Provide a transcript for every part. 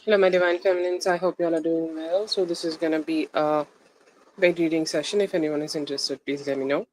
Hello, my divine feminines. I hope you all are doing well. So, this is going to be a bed reading session. If anyone is interested, please let me know.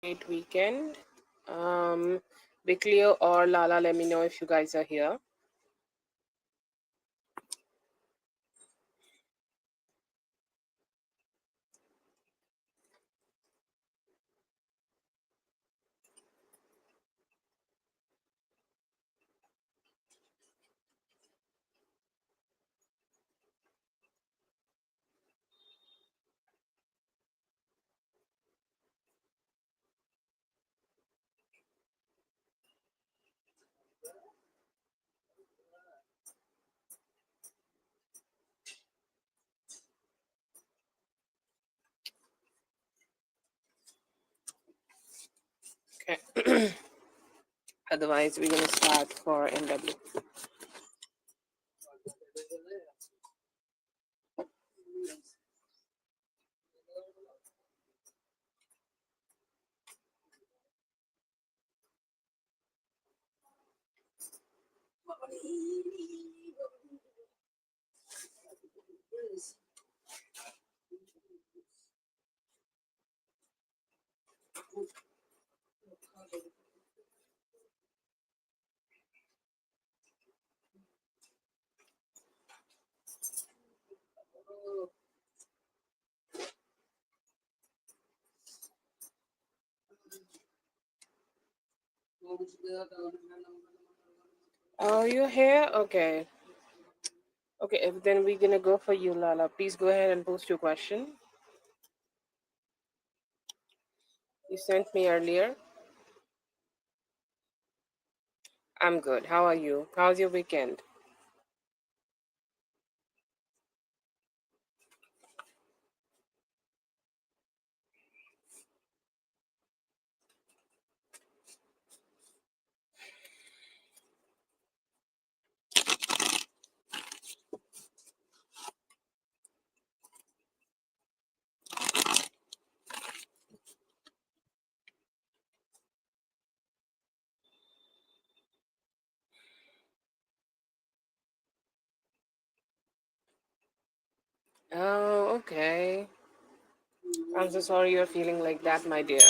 Great weekend. Be clear or Lala, let me know if you guys are here. Okay. Otherwise, we're going to start for NW. Oh, you're here? Okay. Okay, if then we're going to go for you, Lala. Please go ahead and post your question. You sent me earlier. I'm good. How are you? How's your weekend? Oh, okay. I'm so sorry you're feeling like that, my dear.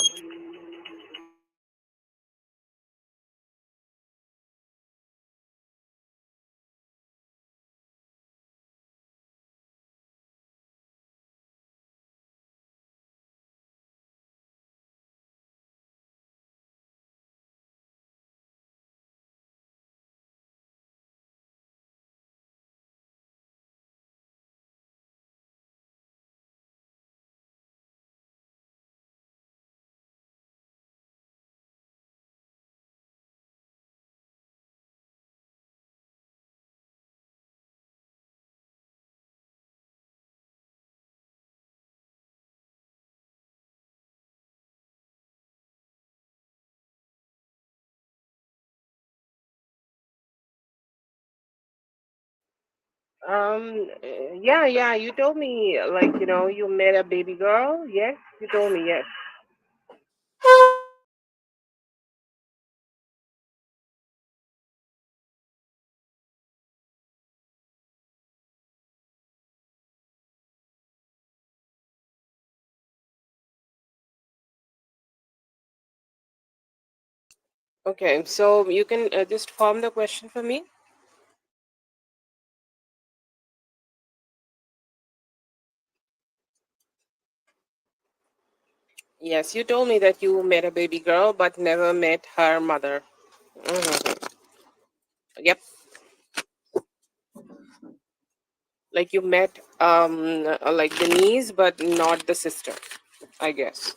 Yeah, you told me, like, you met a baby girl. Yes, you told me, yes. Okay, so you can just form the question for me. Yes, you told me that you met a baby girl but never met her mother. Hmm. Yep, like you met like the niece but not the sister, I guess.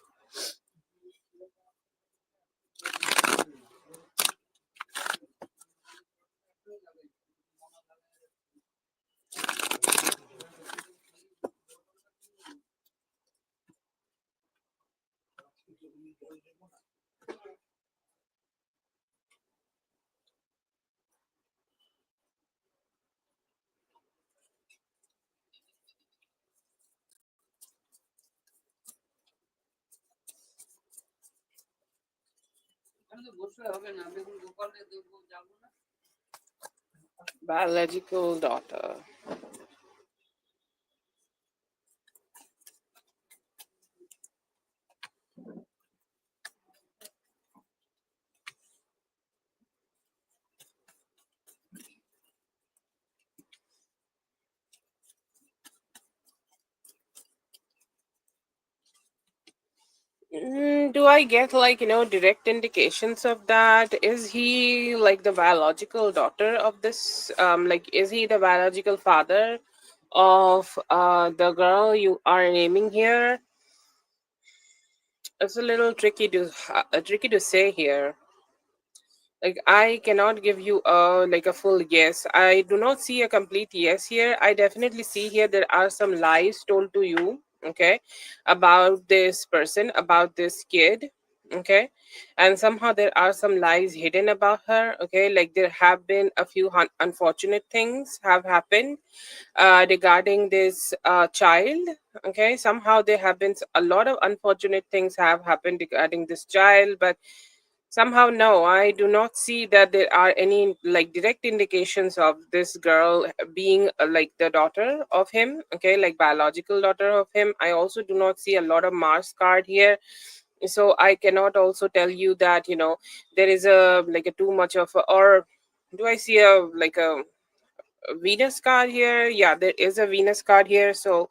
Biological daughter. Do I get like direct indications of that? Is he like the biological daughter of this? Like, is he the biological father of the girl you are naming here? It's a little tricky to say here. Like, I cannot give you a full yes. I do not see a complete yes here. I definitely see here there are some lies told to you, okay, about this person, about this kid, okay, and somehow there are some lies hidden about her, okay. Like, there have been a few unfortunate things have happened regarding this child, okay. Somehow there have been a lot of unfortunate things have happened regarding this child, but somehow, no, I do not see that there are any like direct indications of this girl being like the daughter of him, okay, like biological daughter of him. I also do not see a lot of Mars card here. So I cannot also tell you that, there is a like a too much of or do I see a like a Venus card here? Yeah, there is a Venus card here. So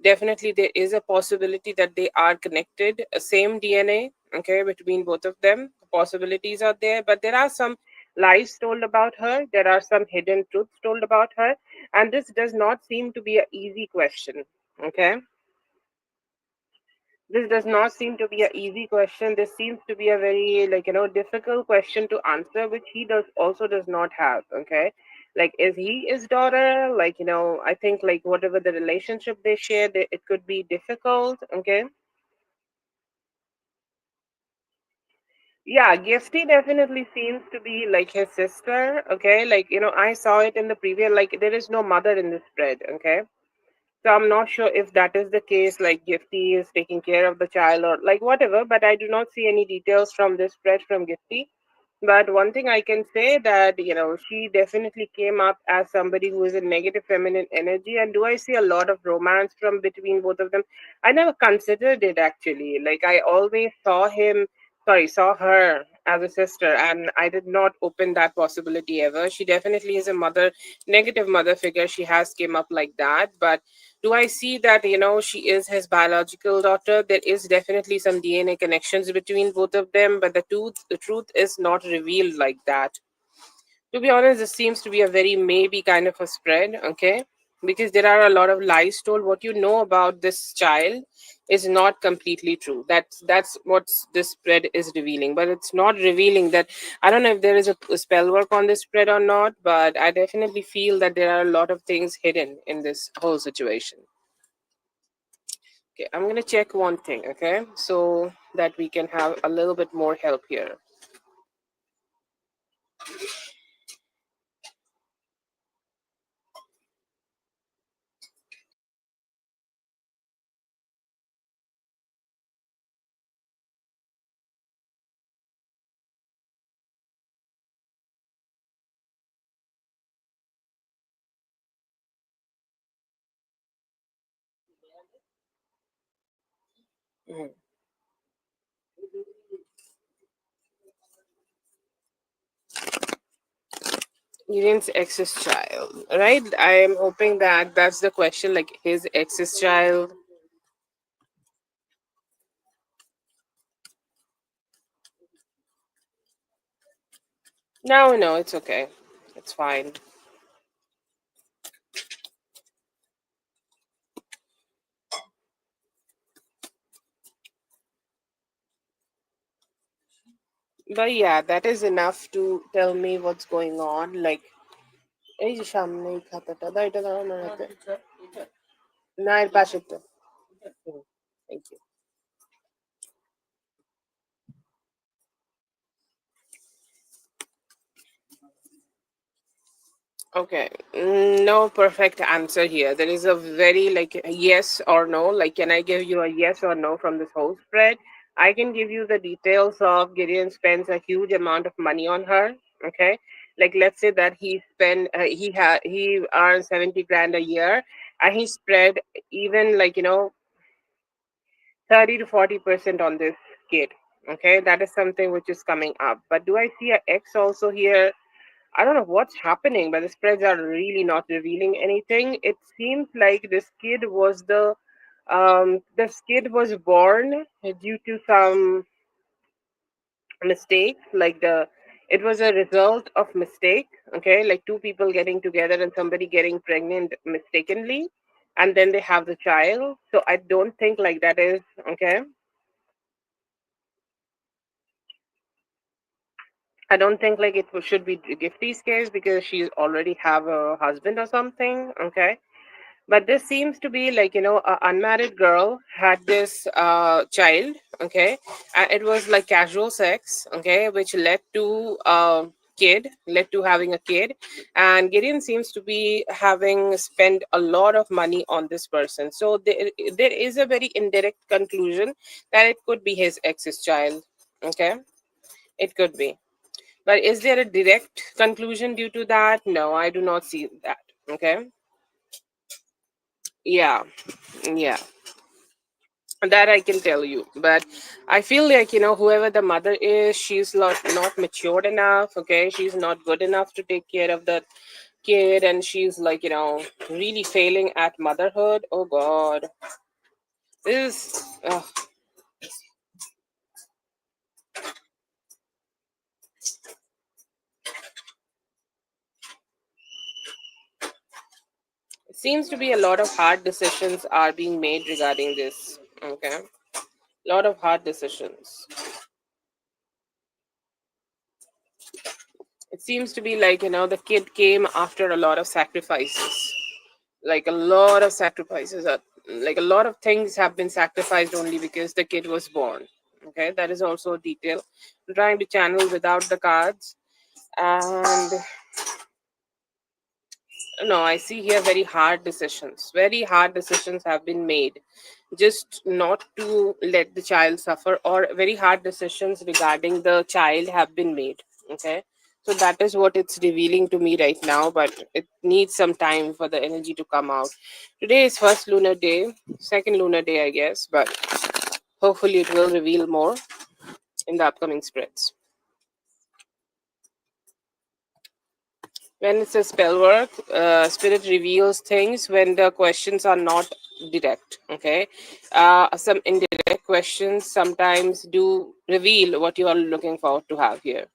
definitely there is a possibility that they are connected, same DNA, okay, between both of them. Possibilities are there, but there are some lies told about her. There are some hidden truths told about her. And this does not seem to be an easy question, okay? This does not seem to be an easy question. This seems to be a very, difficult question to answer, which he does not have. Okay, like, is he his daughter? I think, like, whatever the relationship they share, it could be difficult. Okay. Yeah, Gifty definitely seems to be like his sister. Okay, I saw it in the preview. Like, there is no mother in this spread. Okay, so I'm not sure if that is the case, like Gifty is taking care of the child or like whatever, but I do not see any details from this spread from Gifty. But one thing I can say that, she definitely came up as somebody who is a negative feminine energy. And do I see a lot of romance from between both of them? I never considered it actually. Like, I always saw her as a sister, and I did not open that possibility ever. She definitely is a negative mother figure. She has came up like that. But do I see that, she is his biological daughter? There is definitely some DNA connections between both of them, but the truth is not revealed like that. To be honest, this seems to be a very maybe kind of a spread, okay? Because there are a lot of lies told. What you know about this child is not completely true. That's what this spread is revealing, but it's not revealing that. I don't know if there is a spell work on this spread or not, but I definitely feel that there are a lot of things hidden in this whole situation. Okay, I'm gonna check one thing, okay, so that we can have a little bit more help here. Mhm. Eden's ex's child, right? I am hoping that that's the question, like his ex's child. No, no, it's okay. It's fine. But yeah, that is enough to tell me what's going on. Like, এই যে সামনে এই খাতাটা দাও, এটা দাও না হাতে। না, এর পাশেরটা। হুম, thank you. Okay, no perfect answer here. There is a very, like, yes or no. Like, can I give you a yes or no from this whole spread? I can give you the details of Gideon spends a huge amount of money on her. Okay, like, let's say that he earns 70 grand a year, and he spread even, 30 to 40% on this kid. Okay, that is something which is coming up. But do I see a X also here? I don't know what's happening, but the spreads are really not revealing anything. It seems like this kid was born due to some mistake. It was a result of mistake. Okay, like two people getting together and somebody getting pregnant mistakenly, and then they have the child. So I don't think like that is okay. I don't think like should be Gifty's case because she already have a husband or something. Okay, but this seems to be like, a unmarried girl had this child. Okay, and it was like casual sex. Okay, which led to having a kid, and Gideon seems to be having spent a lot of money on this person. So there is a very indirect conclusion that it could be his ex's child. Okay, it could be. But is there a direct conclusion due to that? No, I do not see that. Okay. Yeah. Yeah. That I can tell you. But I feel like, whoever the mother is, she's not matured enough. Okay. She's not good enough to take care of that kid. And she's like, really failing at motherhood. Oh, God. This it seems to be a lot of hard decisions are being made regarding this. Okay. lot of hard decisions. It seems to be like, the kid came after a lot of sacrifices. Like a lot of sacrifices are, like a lot of things have been sacrificed only because the kid was born. Okay, that is also a detail. I'm trying to channel without the cards. And no, I see here very hard decisions. Very hard decisions have been made just not to let the child suffer, or very hard decisions regarding the child have been made. Okay, so that is what it's revealing to me right now, but it needs some time for the energy to come out. Today is first lunar day, second lunar day, I guess, but hopefully it will reveal more in the upcoming spreads. When it's a spell work, spirit reveals things when the questions are not direct. Okay, some indirect questions sometimes do reveal what you are looking forward to have here.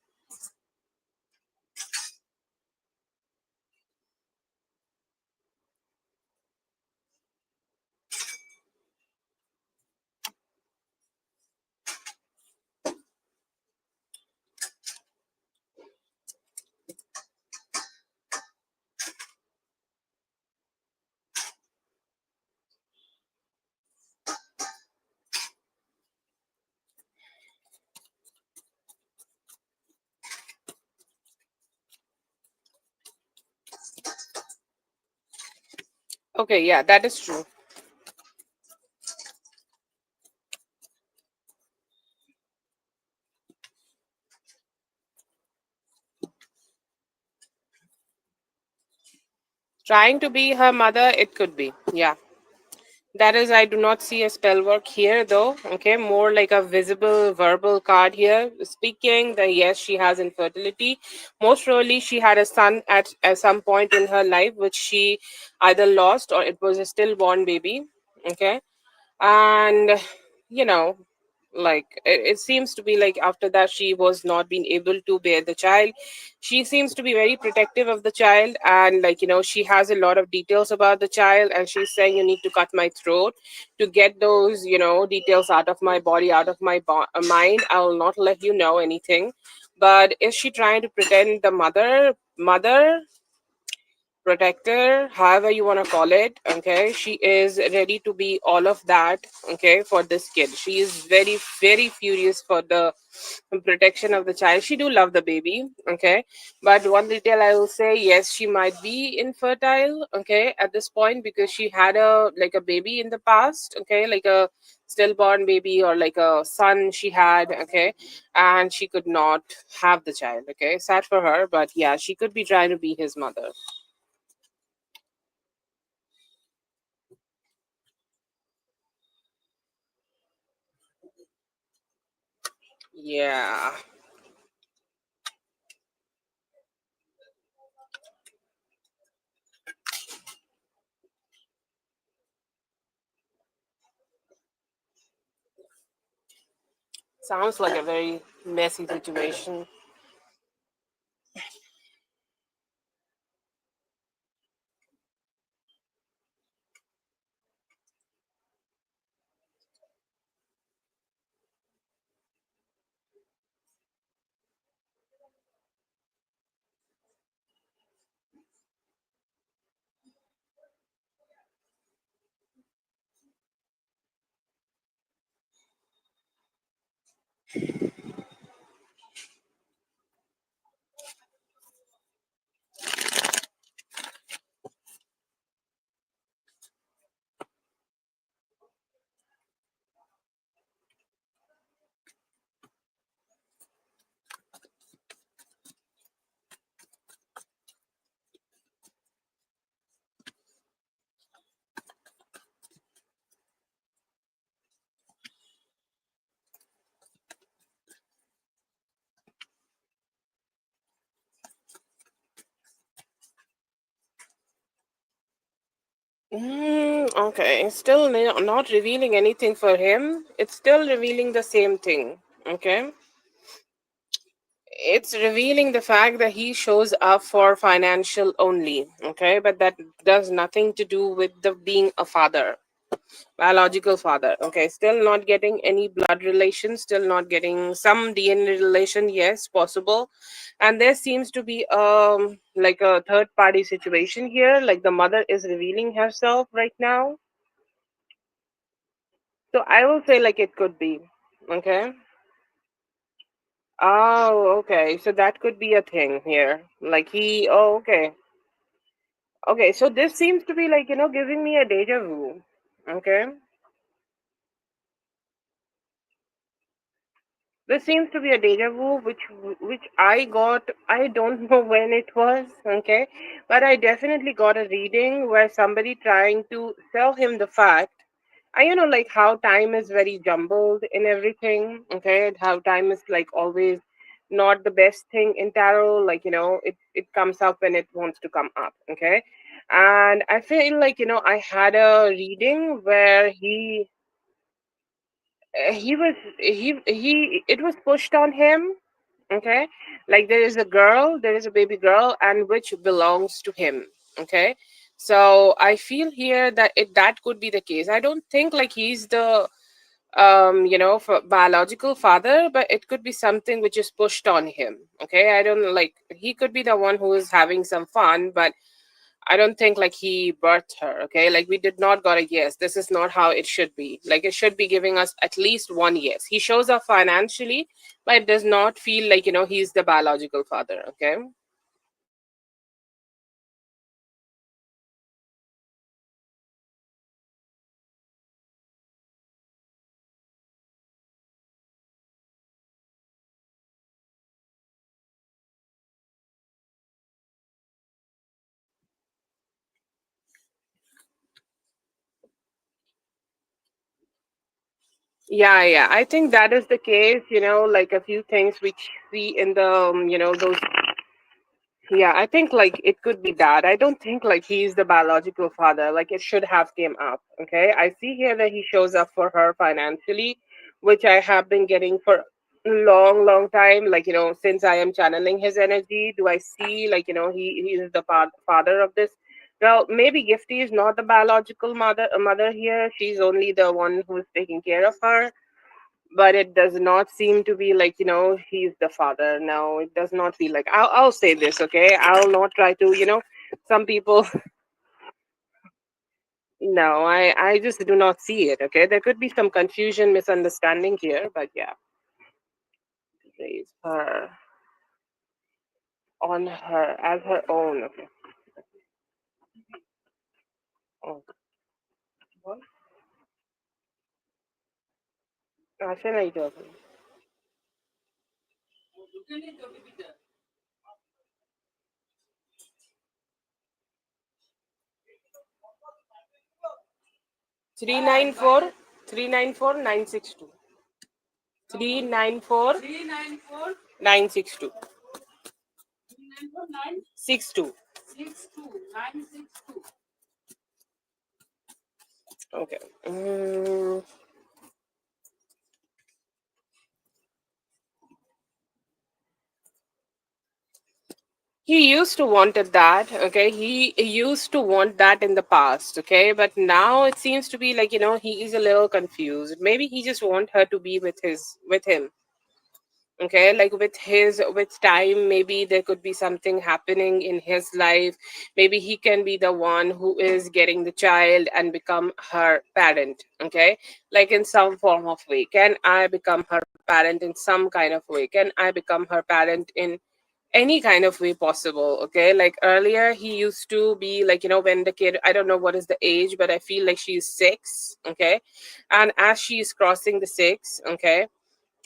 Okay, yeah, that is true. Trying to be her mother, it could be. Yeah. That is, I do not see a spell work here though. Okay, more like a visible verbal card here. Speaking that yes, she has infertility. Most probably, she had a son at some point in her life, which she either lost or it was a stillborn baby. Okay, and you know like it seems to be like after that she was not being able to bear the child. She seems to be very protective of the child, and she has a lot of details about the child, and she's saying you need to cut my throat to get those details out of my body, out of my mind. I will not let you know anything. But is she trying to pretend the mother protector, however you want to call it? Okay, she is ready to be all of that. Okay, for this kid, she is very very furious for the protection of the child. She do love the baby. Okay, but one detail I will say, yes, she might be infertile. Okay, at this point, because she had a baby in the past. Okay, like a stillborn baby or like a son she had. Okay, and she could not have the child. Okay, sad for her, but yeah, she could be trying to be his mother. Yeah. Sounds like a very messy situation. Okay, still not revealing anything for him. It's still revealing the same thing. Okay, it's revealing the fact that he shows up for financial only. Okay, but that does nothing to do with the being a father. biological father. Okay, still not getting any blood relation, still not getting some DNA relation. Yes, possible. And there seems to be like a third party situation here. Like the mother is revealing herself right now. So I will say like it could be. Okay. Oh, okay. So that could be a thing here. Like he. Oh, okay. Okay. So this seems to be like giving me a deja vu. Okay. This seems to be a deja vu, which I got. I don't know when it was, okay, but I definitely got a reading where somebody trying to sell him the fact, like how time is very jumbled in everything, okay, and how time is like always not the best thing in tarot. Like it comes up when it wants to come up, okay, and I feel like I had a reading where he it was pushed on him, okay, like there is a baby girl and which belongs to him, okay. So I feel here that that could be the case. I don't think like he's the biological father, but it could be something which is pushed on him, okay. I don't like he could be the one who is having some fun, but I don't think like he birthed her. Okay. Like we did not got a yes. This is not how it should be. Like it should be giving us at least one yes. He shows up financially, but it does not feel like, he's the biological father. Okay. Yeah, yeah. I think that is the case, like a few things which see in the, those. Yeah, I think like it could be that. I don't think like he's the biological father. Like it should have came up. Okay. I see here that he shows up for her financially, which I have been getting for a long, long time. Like, since I am channeling his energy, do I see like, he is the father of this? Well, maybe Gifty is not the biological mother here. She's only the one who's taking care of her, but it does not seem to be like he's the father. No, it does not feel like. I'll say this, okay. I'll not try to some people. No, I just do not see it. Okay, there could be some confusion, misunderstanding here, but yeah, raise her on her as her own. Okay. Oh, what? Asha nahi to apni. 394 394 962 394 962 62. Okay. He used to wanted that, okay. He used to want that in the past, okay. But now it seems to be like he is a little confused. Maybe he just want her to be with him, okay. Like with time, maybe there could be something happening in his life. Maybe he can be the one who is getting the child and become her parent, okay. Like in some form of way, can I become her parent in some kind of way? Can I become her parent in any kind of way possible? Okay, like earlier he used to be like when the kid, I don't know what is the age, but I feel like she's 6, okay. And as she's crossing the 6, okay,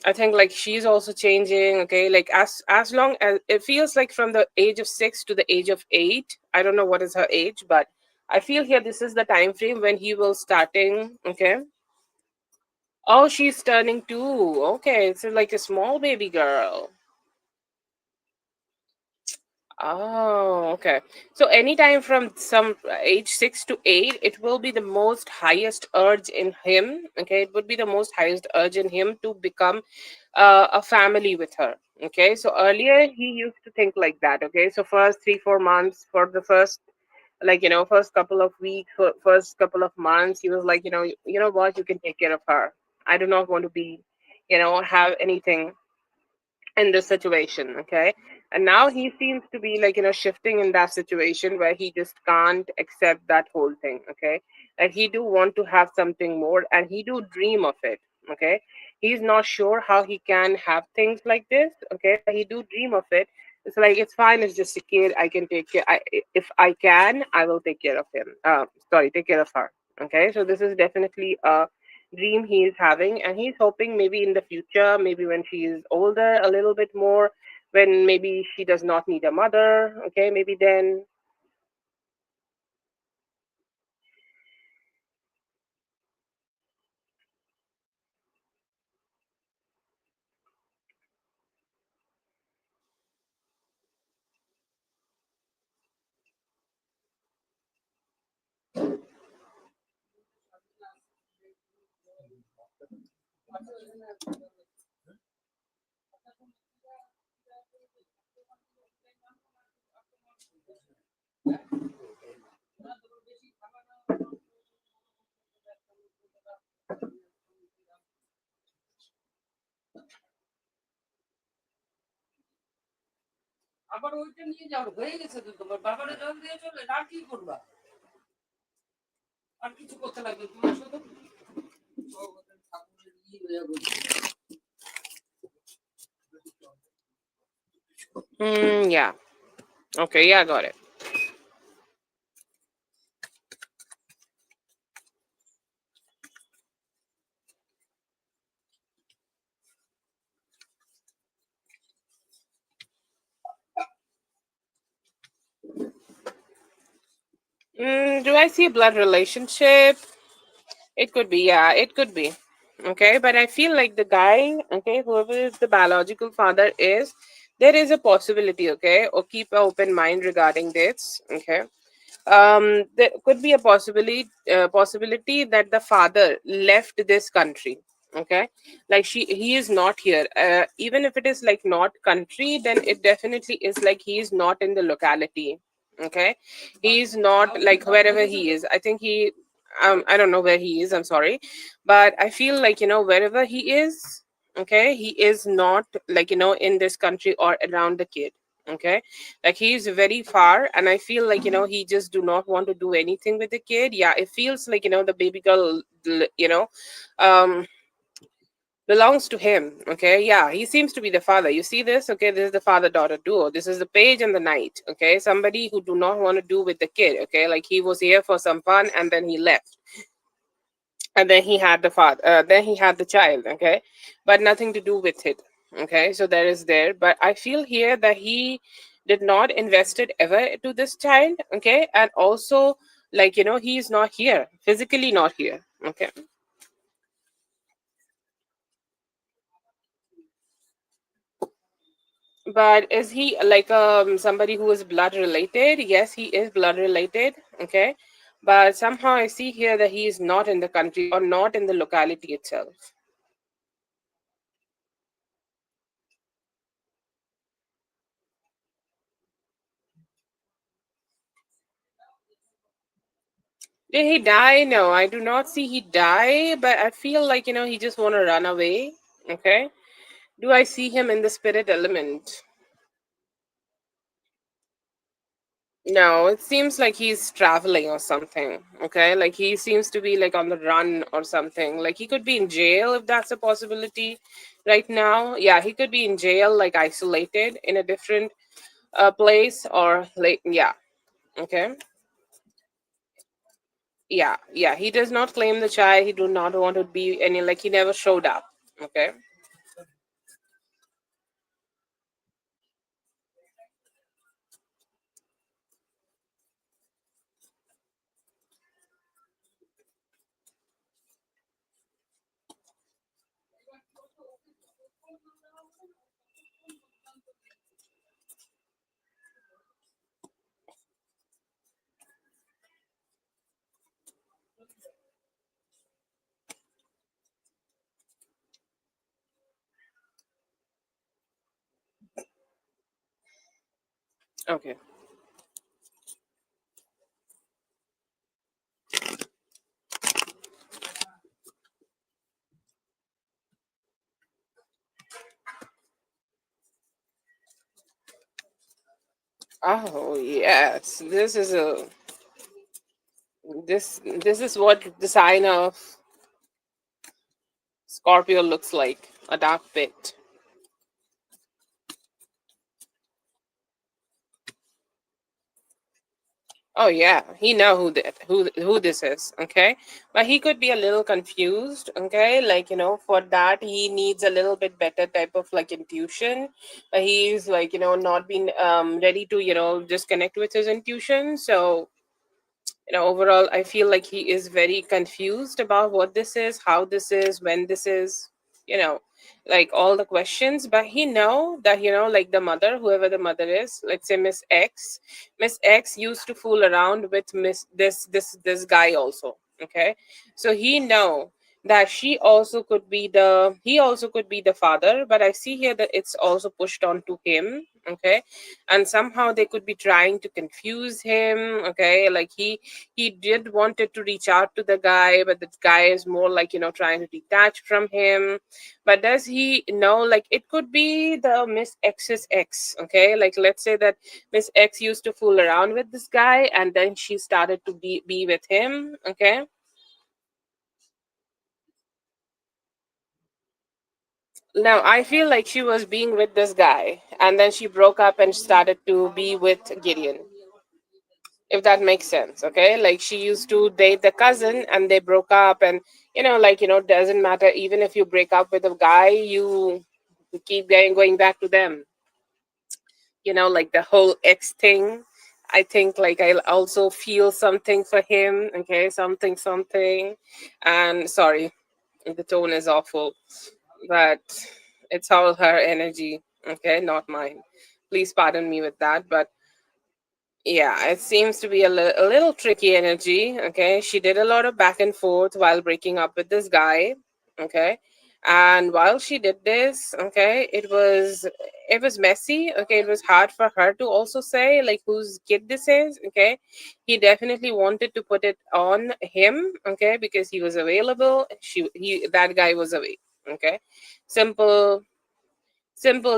I think like she's also changing, okay. Like as long as it feels like from the age of 6 to the age of 8, I don't know what is her age, but I feel here this is the time frame when he will starting, okay. Oh, she's turning 2. Okay, it's like a small baby girl. Oh, okay. So anytime from some age 6 to 8, it will be the most highest urge in him. Okay, it would be the most highest urge in him to become a family with her. Okay, so earlier he used to think like that. Okay, so first 3 4 months for the first like, first couple of weeks, first couple of months, he was like, you know what, you can take care of her. I do not want to be, have anything in this situation. Okay. And now he seems to be like, shifting in that situation where he just can't accept that whole thing. Okay. Like he do want to have something more, and he do dream of it. Okay. He's not sure how he can have things like this. Okay. But he do dream of it. It's like, it's fine, it's just a kid, I can take care. If I can, I will take care of him. Sorry, take care of her. Okay. So this is definitely a dream he is having, and he's hoping maybe in the future, maybe when she is older a little bit more, when maybe she does not need a mother. Okay, maybe then. Yeah. Okay, yeah, got it. Do I see a blood relationship? It could be, yeah, it could be. Okay, but I feel like the guy, okay, whoever the biological father is, there is a possibility, okay, or keep an open mind regarding this. Okay, there could be a possibility that the father left this country. Okay, like he is not here. Even if it is like not country, then it definitely is like he is not in the locality. Okay, he is not like wherever he is. I think he, I don't know where he is, I'm sorry, but I feel like, wherever he is, okay, he is not like, in this country or around the kid. Okay, like he's very far, and I feel like, he just do not want to do anything with the kid. Yeah, it feels like, the baby girl, um belongs to him. Okay, yeah, he seems to be the father. You see this? Okay, this is the father daughter duo. This is the page and the knight. Okay, somebody who do not want to do with the kid. Okay, like he was here for some fun and then he left, and then he had the father, then he had the child. Okay, but nothing to do with it. Okay, so there is there, but I feel here that he did not invested ever to this child. Okay, and also, like, he is not here, physically not here. Okay, but is he like somebody who is blood related? Yes, he is blood related. Okay, but somehow I see here that he is not in the country or not in the locality itself. Did he die? No, I do not see he die, but I feel like, he just want to run away. Okay. Do I see him in the spirit element? No, it seems like he's traveling or something. Okay. Like he seems to be like on the run or something. Like he could be in jail if that's a possibility right now. Yeah, he could be in jail, like isolated in a different place, or like, yeah. Okay. Yeah. Yeah. He does not claim the child. He do not want to be any, like, he never showed up. Okay. Okay. Oh yes, this is what the sign of Scorpio looks like, a dark pit. Oh yeah, he know who this is, okay? But he could be a little confused, okay? Like, for that he needs a little bit better type of like intuition. He's like, not been ready to, just connect with his intuition. So overall I feel like he is very confused about what this is, how this is, when this is, you know like all the questions. But he know that, like the mother, whoever the mother is, let's say Miss X used to fool around with Miss this guy also, okay? So he know that he also could be the father, but I see here that it's also pushed on to him, okay? And somehow they could be trying to confuse him, okay? Like he did wanted to reach out to the guy, but the guy is more like, trying to detach from him. But does he know, like, it could be the Miss X's ex, okay? Like, let's say that Miss X used to fool around with this guy and then she started to be with him, okay? Now I feel like she was being with this guy and then she broke up and started to be with Gideon, if that makes sense, okay? Like she used to date the cousin and they broke up, and like, doesn't matter, even if you break up with a guy, you keep going back to them, like the whole ex thing. I think like I also feel something for him, okay? Something. And sorry, the tone is awful, but it's all her energy, okay, not mine. Please pardon me with that. But yeah, it seems to be a little tricky energy. Okay, she did a lot of back and forth while breaking up with this guy. Okay, and while she did this, okay, it was messy. Okay, it was hard for her to also say like whose kid this is. Okay, he definitely wanted to put it on him. Okay, because he was available. That guy was away. Okay, simple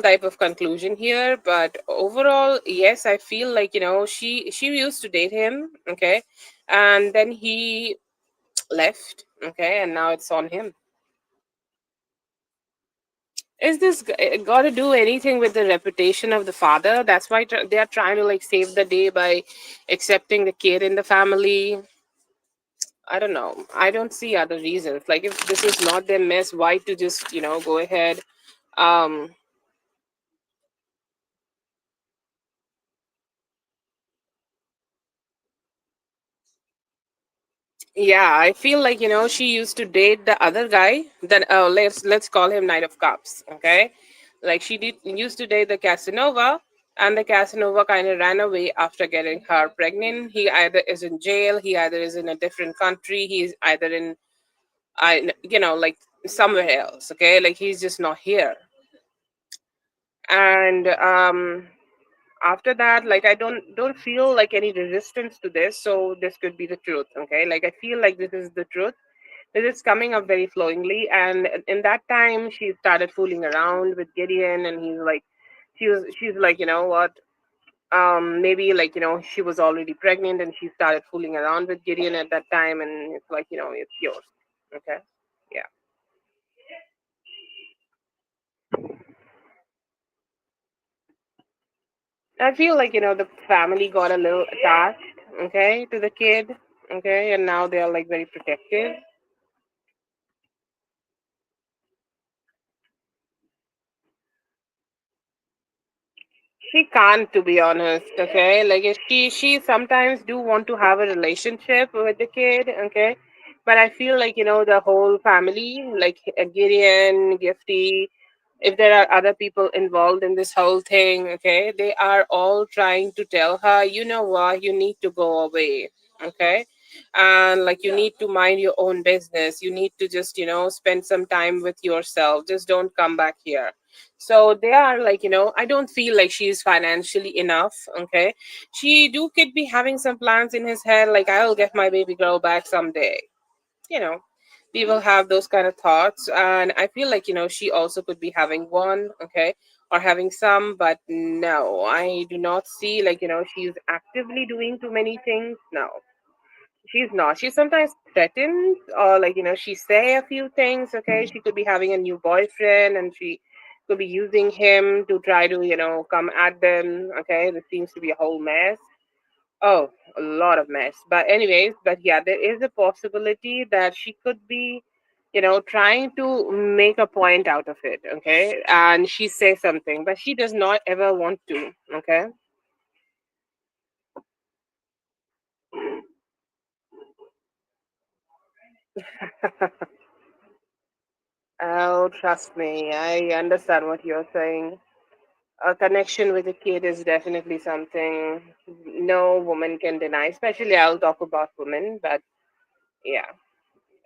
type of conclusion here. But overall, yes, I feel like, she used to date him, okay, and then he left, okay, and now it's on him. Is this got to do anything with the reputation of the father? That's why they are trying to like save the day by accepting the kid in the family. I don't know, I don't see other reasons. Like if this is not their mess, why to just go ahead. um Yeah, I feel like, she used to date the other guy. Then let's call him Knight of Cups, okay? Like she did used to date the Casanova, and the Casanova kind of ran away after getting her pregnant. He either is in jail, he either is in a different country, he's either in like somewhere else, okay? Like he's just not here. And after that, like I don't feel like any resistance to this, so this could be the truth, okay? Like I feel like this is the truth. It is coming up very flowingly, and in that time, she started fooling around with Gideon, and she's like, you know what? Maybe like she was already pregnant, and she started fooling around with Gideon at that time, and it's like it's yours, okay? Yeah, I feel like the family got a little attached, okay, to the kid, okay, and now they are like very protective. She can't, to be honest. Okay, like if she sometimes do want to have a relationship with the kid. Okay, but I feel like the whole family, like Gideon, Gifty, if there are other people involved in this whole thing, okay, they are all trying to tell her, you know what, you need to go away. Okay, and like you need to mind your own business. You need to just spend some time with yourself. Just don't come back here. So they are like, I don't feel like she's financially enough. Okay, she do could be having some plans in his head, like I'll get my baby girl back someday, you know People have those kind of thoughts, and I feel like she also could be having one, okay, or having some, but no, I do not see like she's actively doing too many things. No, she's not. She sometimes threatens, or like she say a few things. Okay, she could be having a new boyfriend, and she could be using him to try to come at them. Okay, this seems to be a whole mess. Oh, a lot of mess. But anyways, but yeah, there is a possibility that she could be trying to make a point out of it. Okay, and she says something, but she does not ever want to. Okay. Oh, trust me, I understand what you're saying. A connection with a kid is definitely something no woman can deny, especially I'll talk about women, but yeah.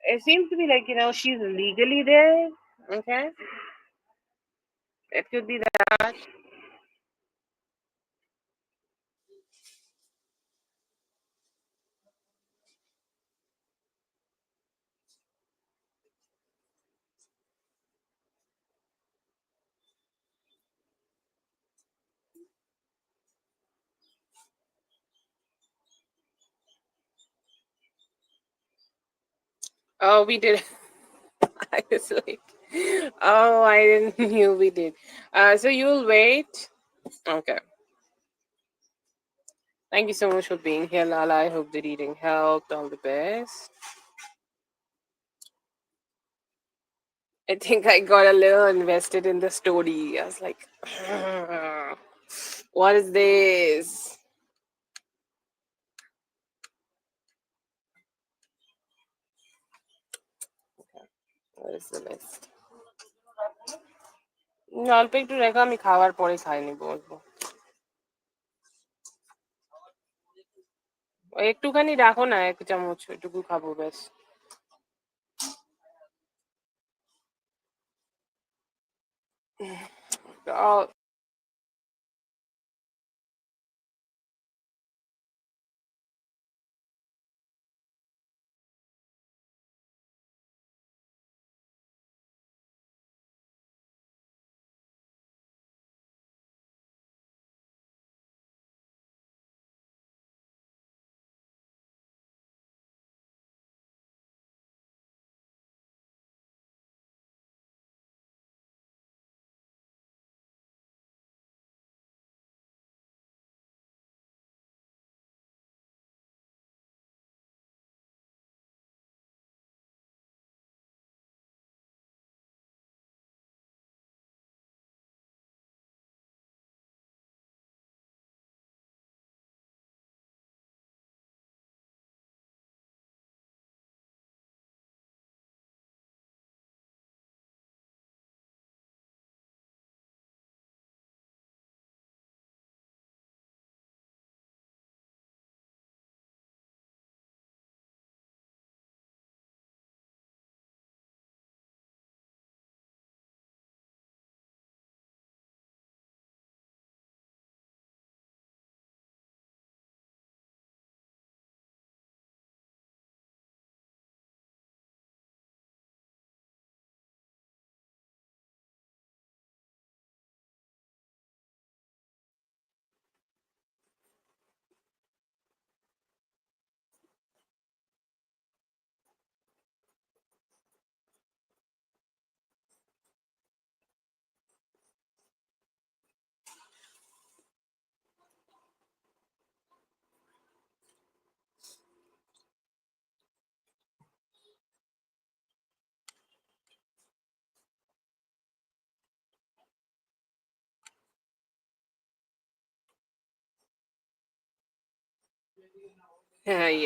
It seems to be like, she's legally there. Okay. It could be that. Oh, we did. I was like, oh, I didn't knew we did. So you'll wait. Okay. Thank you so much for being here, Lala. I hope the reading helped. All the best. I think I got a little invested in the story. I was like, what is this? What is the list? অল্প একটু রেখো আমি খাওয়ার পরে খাই নি বলবো ওই একটুখানি রাখো না এক চামচ এটুকু খাবো ব্যাস Oh,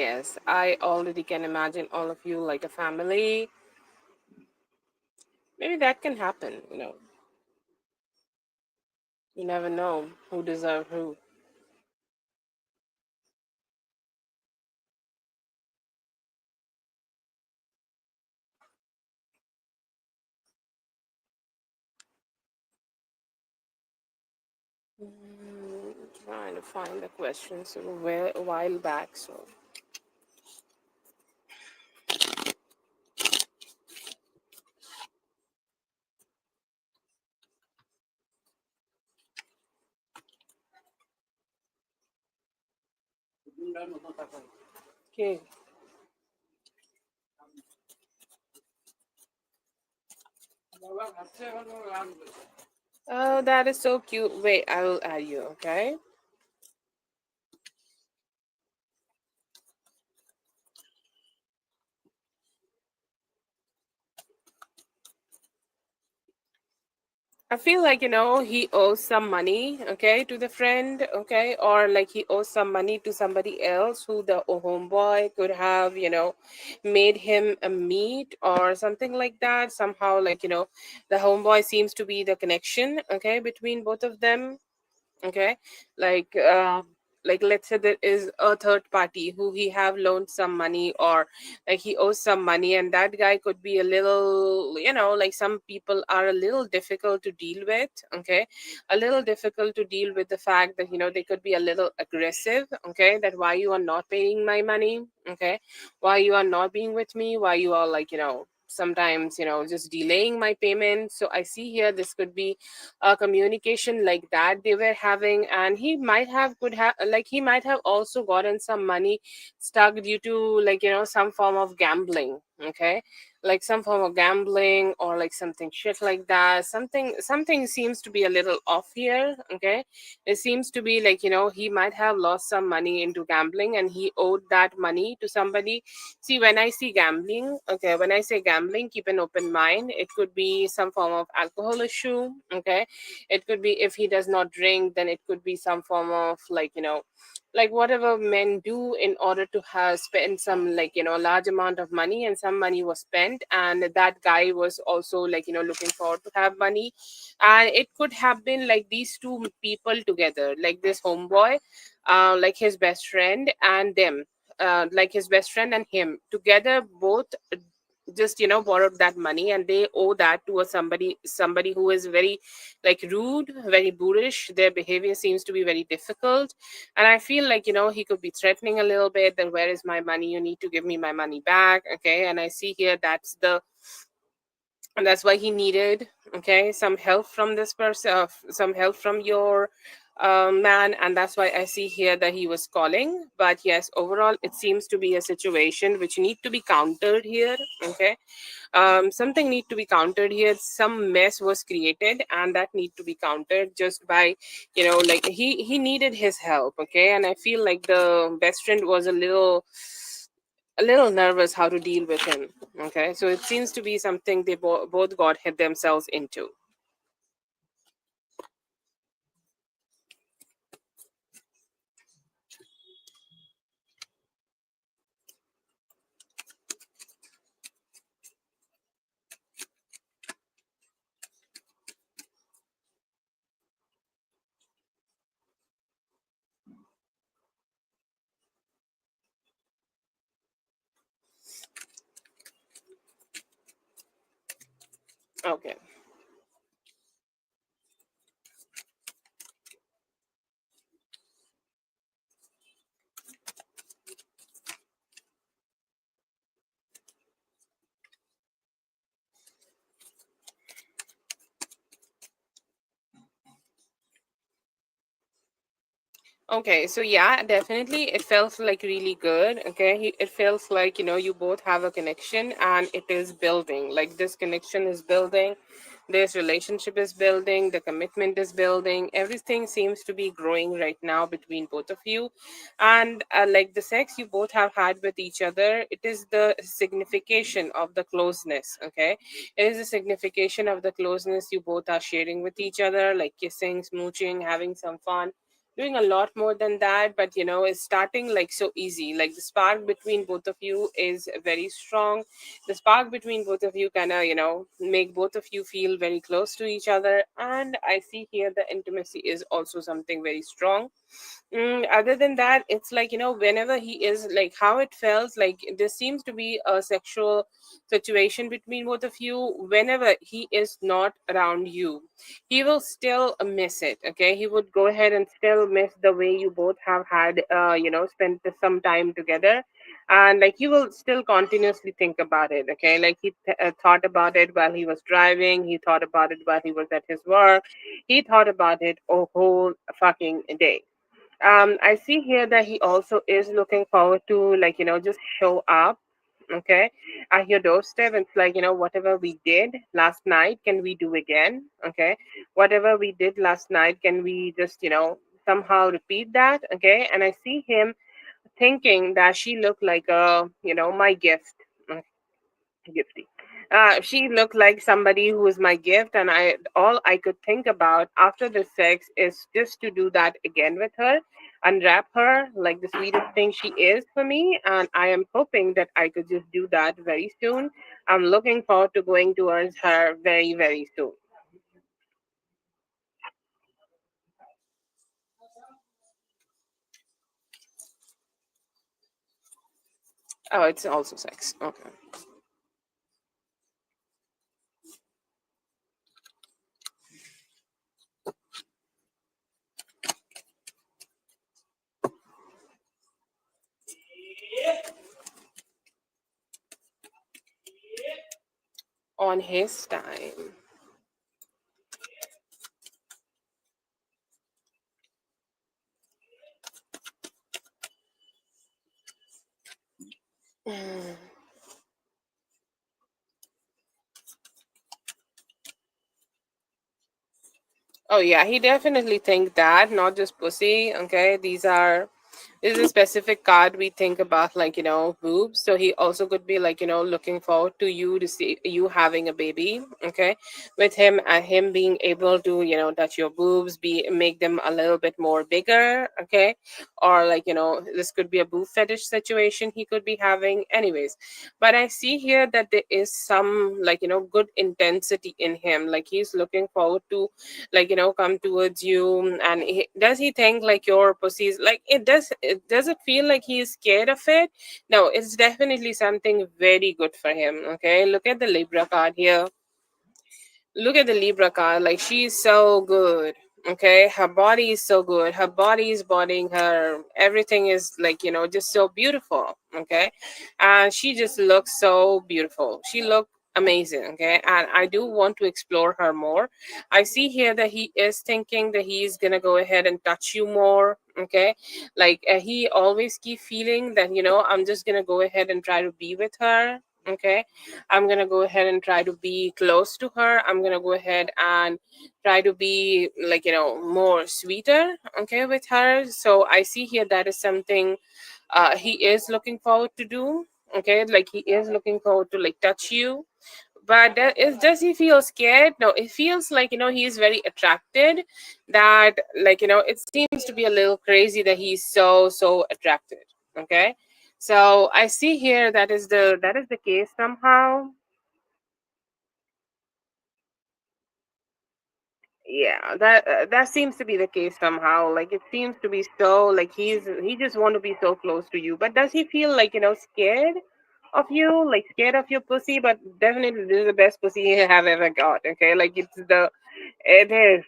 yes, I already can imagine all of you like a family. Maybe that can happen, you never know who deserve who. Trying to find the questions a while back, so Okay. Oh, that is so cute. Wait, I will add you, okay? I feel like, he owes some money, okay, to the friend, okay, or like he owes some money to somebody else who the homeboy could have, made him a meet or something like that. Somehow, like, the homeboy seems to be the connection, okay, between both of them, okay, like let's say there is a third party who he have loaned some money, or like he owes some money, and that guy could be a little, like some people are a little difficult to deal with, okay, a little difficult to deal with the fact that they could be a little aggressive, okay, that why you are not paying my money, okay, why you are not being with me, why you are like sometimes just delaying my payment. So I see here this could be a communication like that they were having, and he might have also gotten some money stuck due to like some form of gambling, okay, like some form of gambling or like something shit like that. Something seems to be a little off here, okay. It seems to be like he might have lost some money into gambling and he owed that money to somebody. See, when I see gambling, okay, when I say gambling, keep an open mind. It could be some form of alcohol issue, okay. It could be, if he does not drink, then it could be some form of like, like whatever men do in order to have spend some like, large amount of money, and some money was spent, and that guy was also like, looking forward to have money. And it could have been like these two people together, like this homeboy, like his best friend and them, like his best friend and him together, both just borrowed that money, and they owe that to a somebody who is very like rude, very boorish. Their behavior seems to be very difficult, and I feel like he could be threatening a little bit that where is my money, you need to give me my money back, okay. And I see here and that's why he needed, okay, some help from this person, some help from your man, and that's why I see here that he was calling. But yes, overall it seems to be a situation which need to be countered here, okay. Something need to be countered here. Some mess was created, and that need to be countered just by like he needed his help, okay. And I feel like the best friend was a little nervous how to deal with him, okay. So it seems to be something they both got hit themselves into. Okay. Okay, so yeah, definitely it feels like really good. Okay, it feels like you both have a connection and it is building. Like this connection is building, this relationship is building, the commitment is building. Everything seems to be growing right now between both of you, and like the sex you both have had with each other, it is the signification of the closeness. Okay, it is a signification of the closeness you both are sharing with each other, like kissing, smooching, having some fun, doing a lot more than that. But it's starting like so easy. Like the spark between both of you is very strong. The spark between both of you kind of make both of you feel very close to each other, and I see here the intimacy is also something very strong. Other than that, it's like whenever he is, like how it felt like there seems to be a sexual situation between both of you. Whenever he is not around you, he will still miss it, okay. He would go ahead and still miss the way you both have had spent some time together, and like he will still continuously think about it, okay. Like he thought about it while he was driving, he thought about it while he was at his work, he thought about it a whole fucking day. I see here that he also is looking forward to, like, just show up, okay, at your doorstep. It's like, whatever we did last night, can we do again? Okay. Whatever we did last night, can we just, somehow repeat that? Okay. And I see him thinking that she looked like my gift. Gifty. She looked like somebody who was my gift, and all I could think about after the sex is just to do that again with her, unwrap her like the sweetest thing she is for me, and I am hoping that I could just do that very soon. I'm looking forward to going towards her very, very soon. Oh, it's also sex. Okay. On his time. Mm. Oh yeah, he definitely think that, not just pussy. Okay, this is a specific card we think about, like, boobs. So he also could be like, looking forward to you to see you having a baby. Okay, with him and him being able to, touch your boobs, be make them a little bit more bigger. Okay, or like, this could be a boob fetish situation he could be having. Anyways, but I see here that there is some, like, good intensity in him. Like he's looking forward to, like, come towards you. And does he think like your pussy's like, does it feel like he's scared of it? No, it's definitely something very good for him. Okay, look at the Libra card here. Look at the Libra card. Like she's so good. Okay, her body is so good. Her body is bodying her. Everything is like, just so beautiful. Okay, and she just looks so beautiful. She looked amazing. Okay, and I do want to explore her more. I see here that he is thinking that he's gonna go ahead and touch you more. Okay, like he always keep feeling that, I'm just gonna go ahead and try to be with her. Okay, I'm gonna go ahead and try to be close to her. I'm gonna go ahead and try to be like, more sweeter, okay, with her. So I see here that is something he is looking forward to do. Okay, like he is looking forward to like touch you. But does he feel scared? No, it feels like, he is very attracted. That, like, it seems to be a little crazy that he's so attracted. Okay, so I see here that is the case somehow. Yeah, that seems to be the case somehow. Like it seems to be so, like he just want to be so close to you. But does he feel like, scared of you, like scared of your pussy? But definitely this is the best pussy he have ever got. Okay, like it is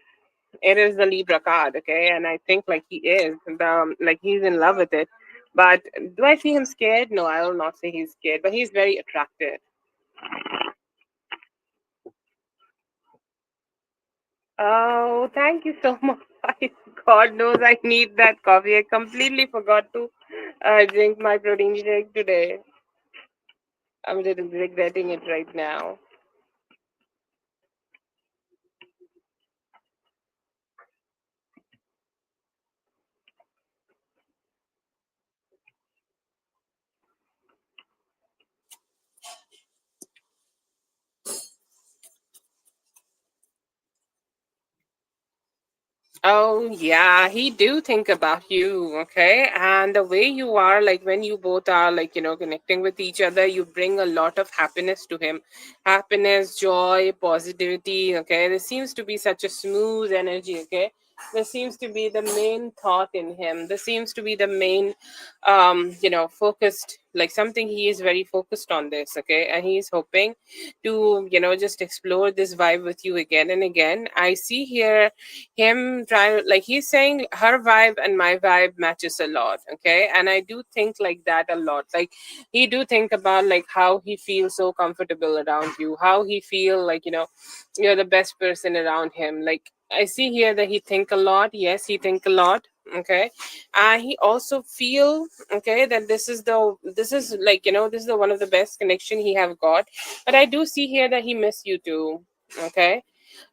it is the Libra card. Okay, and I think like he is like he's in love with it. But do I see him scared? No, I will not say he's scared. But he's very attracted. Oh, thank you so much. God knows I need that coffee. I completely forgot to drink my protein shake today. I'm just regretting it right now. Oh yeah, he do think about you, okay? And the way you are, like when you both are like, connecting with each other, you bring a lot of happiness to him. Happiness, joy, positivity, okay? There seems to be such a smooth energy, okay? There seems to be the main thought in him. There seems to be the main focused, like something he is very focused on this, okay? And he's hoping to, just explore this vibe with you again and again. I see here him trying, like he's saying her vibe and my vibe matches a lot. Okay, and I do think like that a lot. Like he do think about like how he feels so comfortable around you, how he feel like, you're the best person around him. Like I see here that he think a lot. Yes, he think a lot. Okay, and he also feel, okay, that this is like, this is the one of the best connection he have got. But I do see here that he miss you too. Okay,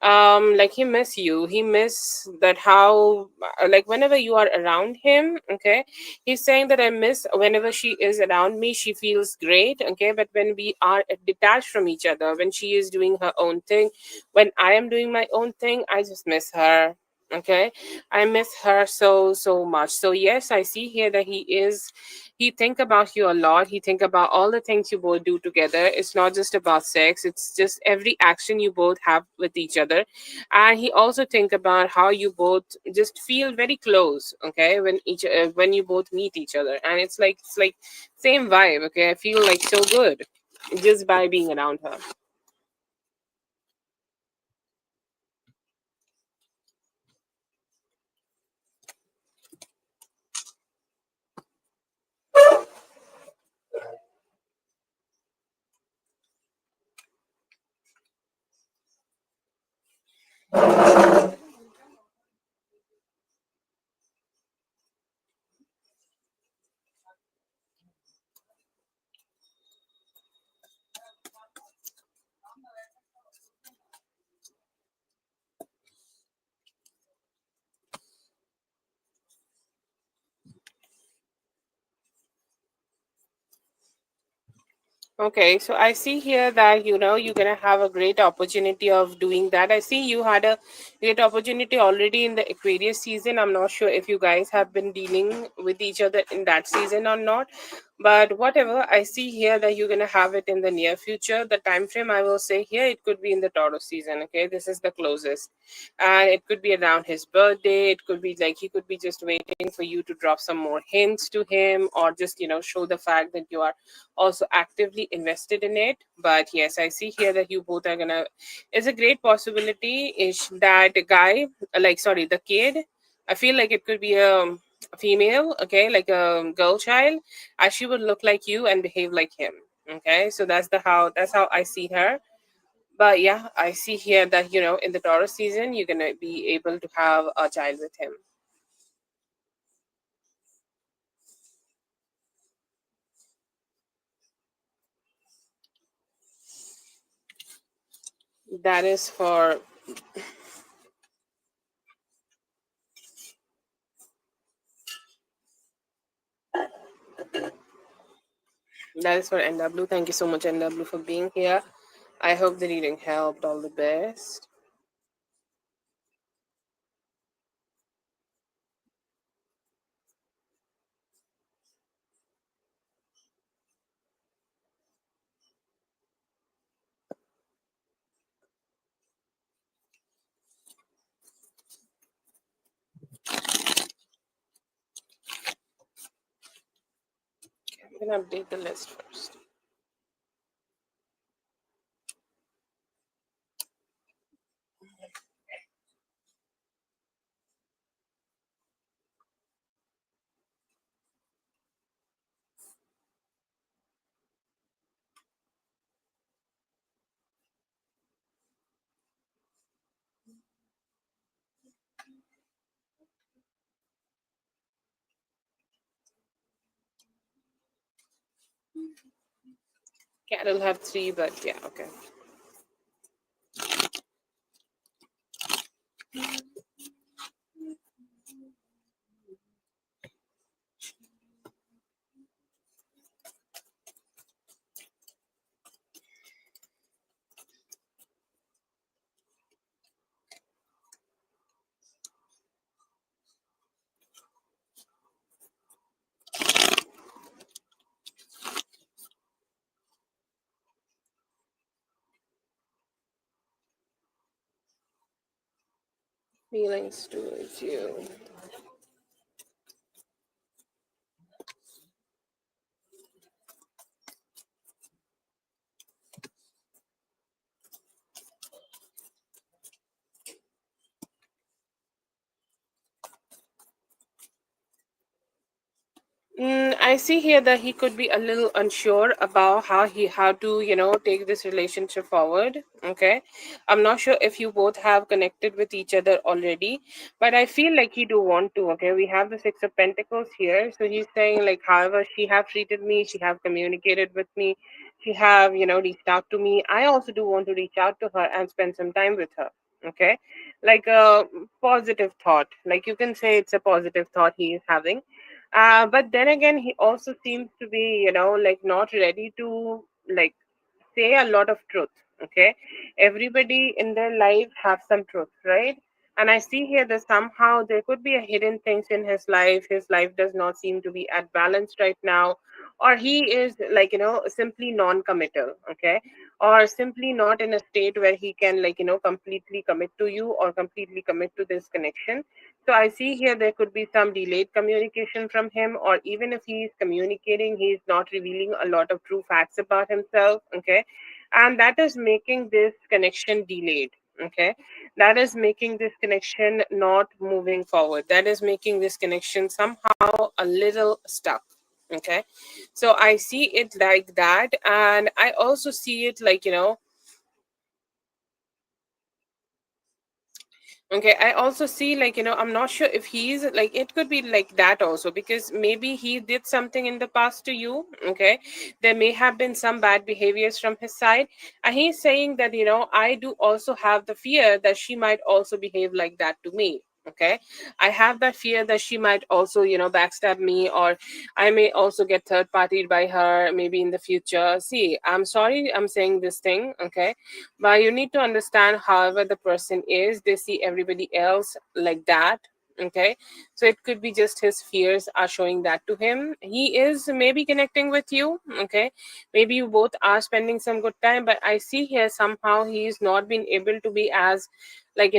like he miss you. He miss that how, like whenever you are around him. Okay, he's saying that I miss whenever she is around me. She feels great. Okay, but when we are detached from each other, when she is doing her own thing, when I am doing my own thing, I just miss her. Okay, I miss her so much. So yes, I see here that he think about you a lot. He think about all the things you both do together. It's not just about sex, it's just every action you both have with each other. And he also think about how you both just feel very close. Okay, when you both meet each other, and it's like same vibe. Okay, I feel like so good just by being around her. Okay, so I see here that you're gonna have a great opportunity of doing that. I see you had a great opportunity already in the Aquarius season. I'm not sure if you guys have been dealing with each other in that season or not, but whatever. I see here that you're gonna have it in the near future. The time frame I will say here, it could be in the Taurus season. Okay, this is the closest, and it could be around his birthday. It could be like he could be just waiting for you to drop some more hints to him, or just show the fact that you are also actively invested in it. But yes, I see here that you both are gonna, it's a great possibility is that guy, like, sorry, the kid, I feel like it could be a female. Okay, like a girl child, as she would look like you and behave like him. Okay, so that's how I see her. But yeah, I see here that in the Taurus season you're gonna be able to have a child with him. That is for NW. Thank you so much, NW, for being here. I hope the reading helped. All the best. I'm gonna update the list first. Carol have three, but yeah, okay. Feelings towards you. I see here that he could be a little unsure about how to take this relationship forward. Okay, I'm not sure if you both have connected with each other already, but I feel like he do want to. Okay, we have the Six of Pentacles here, so he's saying like, however she have treated me, she have communicated with me, she have reached out to me. I also do want to reach out to her and spend some time with her. Okay, like a positive thought. Like you can say it's a positive thought he is having, but then again, he also seems to be, like not ready to like say a lot of truth. Okay, everybody in their life have some truth, right? And I see here that somehow there could be a hidden things in his life. His life does not seem to be at balance right now, or he is like simply non-committal. Okay, or simply not in a state where he can like completely commit to you or completely commit to this connection. So I see here there could be some delayed communication from him, or even if he is communicating, he is not revealing a lot of true facts about himself. Okay, and that is making this connection delayed. Okay, that is making this connection not moving forward. That is making this connection somehow a little stuck. Okay, so I see it like that, and I also see it like okay, I also see like I'm not sure if he's like, it could be like that also, because maybe he did something in the past to you. Okay, there may have been some bad behaviors from his side, and he's saying that I do also have the fear that she might also behave like that to me. Okay, I have that fear that she might also backstab me, or I may also get third partied by her maybe in the future. See, I'm sorry I'm saying this thing. Okay, but you need to understand, however the person is, they see everybody else like that. Okay, so it could be just his fears are showing that to him. He is maybe connecting with you. Okay, maybe you both are spending some good time, but I see here somehow he's not been able to be as like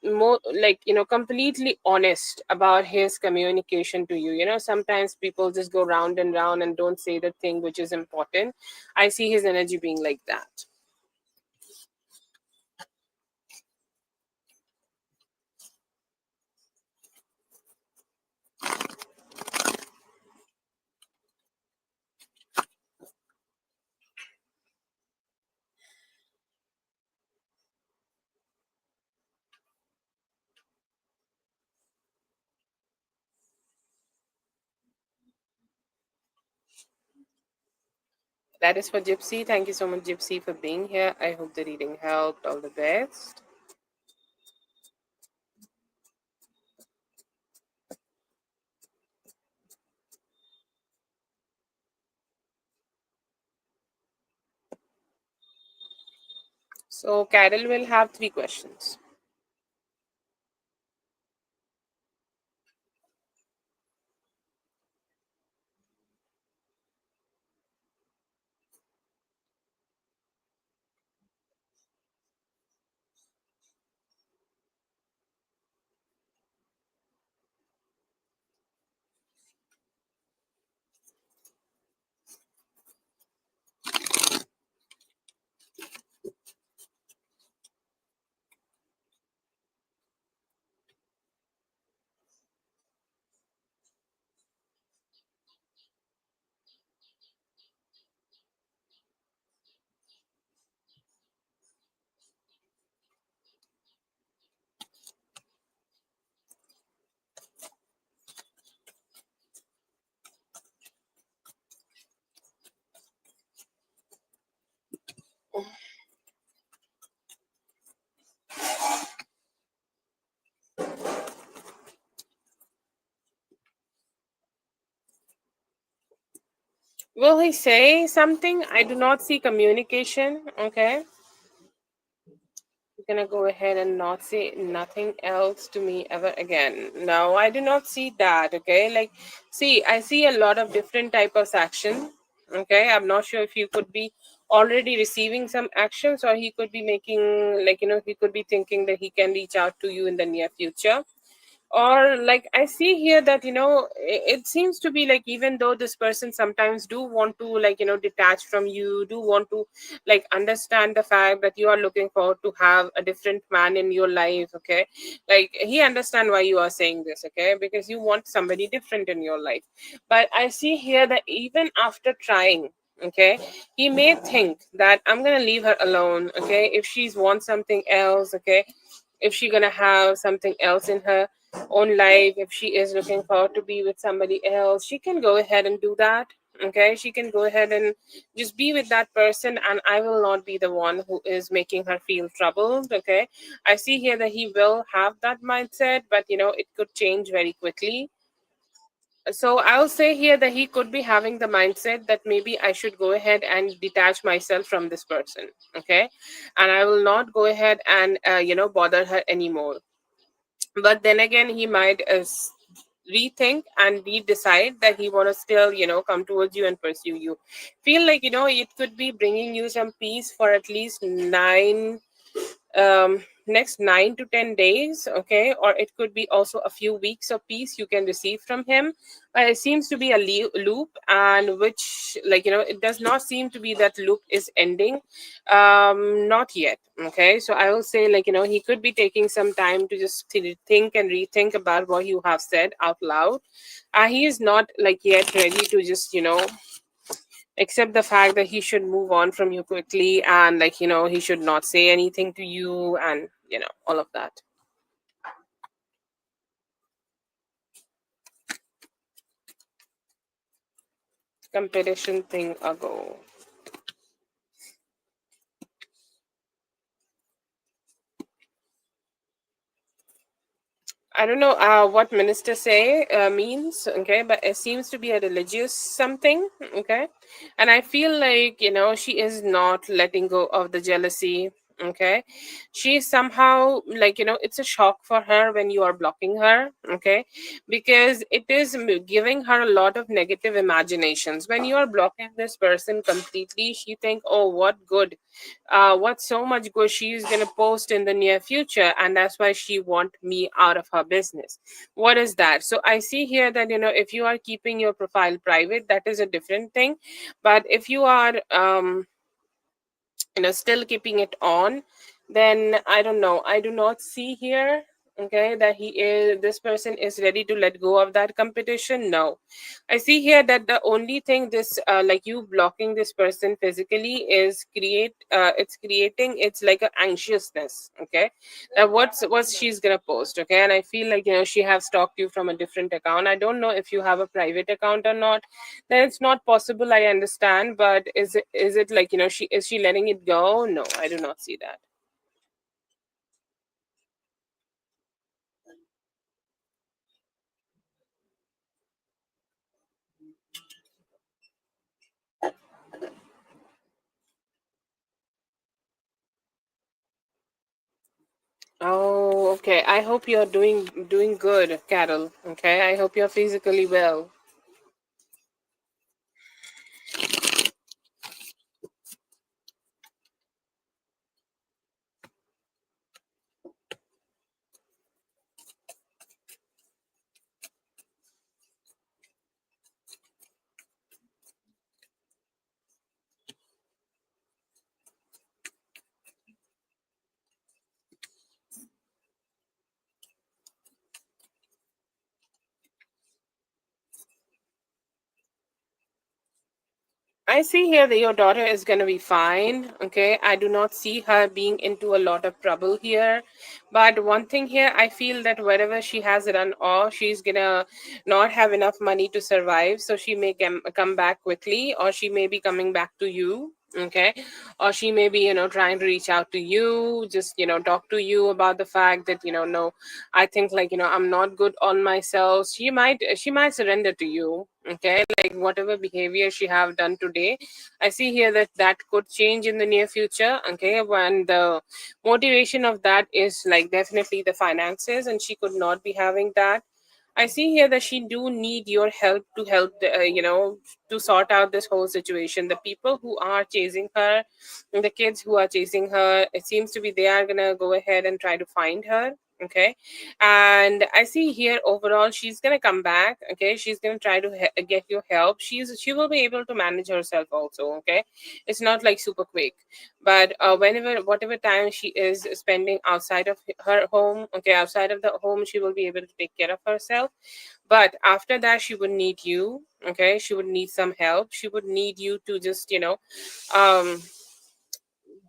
more like completely honest about his communication to you. Sometimes people just go round and round and don't say the thing which is important. I see his energy being like that. That is for Gypsy. Thank you so much, Gypsy, for being here. I hope the reading helped. All the best. So, Carol will have three questions. Will he say something? I do not see communication. Okay. You're gonna go ahead and not say nothing else to me ever again. No, I do not see that. Okay. Like, see, I see a lot of different type of action. Okay. I'm not sure if you could be already receiving some actions, or he could be making like he could be thinking that he can reach out to you in the near future. Or like I see here that it seems to be like, even though this person sometimes do want to, like, detach from you, do want to like understand the fact that you are looking forward to have a different man in your life, okay, like he understand why you are saying this, okay, because you want somebody different in your life. But I see here that even after trying, okay, he may think that I'm gonna leave her alone, okay, if she's wants something else, okay, if she gonna have something else in her own life, if she is looking forward to be with somebody else, she can go ahead and do that, okay, she can go ahead and just be with that person, and I will not be the one who is making her feel troubled, okay. I see here that he will have that mindset, but it could change very quickly. So I'll say here that he could be having the mindset that maybe I should go ahead and detach myself from this person, okay, and I will not go ahead and bother her anymore. But then again, he might rethink and decide that he want to still come towards you and pursue you. Feel like it could be bringing you some peace for at least next 9 to 10 days, okay, or it could be also a few weeks of peace you can receive from him. It seems to be a loop, and which, like, it does not seem to be that loop is ending, not yet, okay. So I will say, like, he could be taking some time to just think and rethink about what you have said out loud. He is not like yet ready to just accept the fact that he should move on from you quickly, and like he should not say anything to you, and all of that competition thing ago. I don't know what minister say means, okay, but it seems to be a religious something, okay, and I feel like she is not letting go of the jealousy, okay. She somehow, like, it's a shock for her when you are blocking her, okay, because it is giving her a lot of negative imaginations. When you are blocking this person completely, she think, oh, what good, what so much good she is going to post in the near future, and that's why she want me out of her business. What is that? So I see here that if you are keeping your profile private, that is a different thing. But if you are still keeping it on, then I don't know, I do not see here, okay, that this person is ready to let go of that competition. No, I see here that the only thing this like you blocking this person physically is it's creating, it's like an anxiousness, okay, that what she's gonna post, okay. And I feel like she has stalked you from a different account. I don't know if you have a private account or not, then it's not possible, I understand. But is it like she letting it go? No, I do not see that. Oh, okay, I hope you're doing good, Carol, okay. I hope you're physically well. I see here that your daughter is going to be fine. Okay. I do not see her being into a lot of trouble here. But one thing here, I feel that wherever she has run off, she's going to not have enough money to survive. So she may come back quickly, or she may be coming back to you. Okay. Or she may be, trying to reach out to you, just, talk to you about the fact that, no, I think, like, I'm not good on myself. She might surrender to you. Okay, like whatever behavior she have done today, I see here that that could change in the near future, okay, when the motivation of that is like definitely the finances, and she could not be having that. I see here that she do need your help to help the, to sort out this whole situation. The people who are chasing her, the kids who are chasing her, it seems to be they are gonna go ahead and try to find her. Okay, and I see here overall she's gonna come back. Okay, she's gonna try to get you help. She will be able to manage herself also. Okay, it's not like super quick, but whenever whatever time she is spending outside of her home, okay, outside of the home, she will be able to take care of herself. But after that she would need you. Okay, she would need some help. She would need you to just um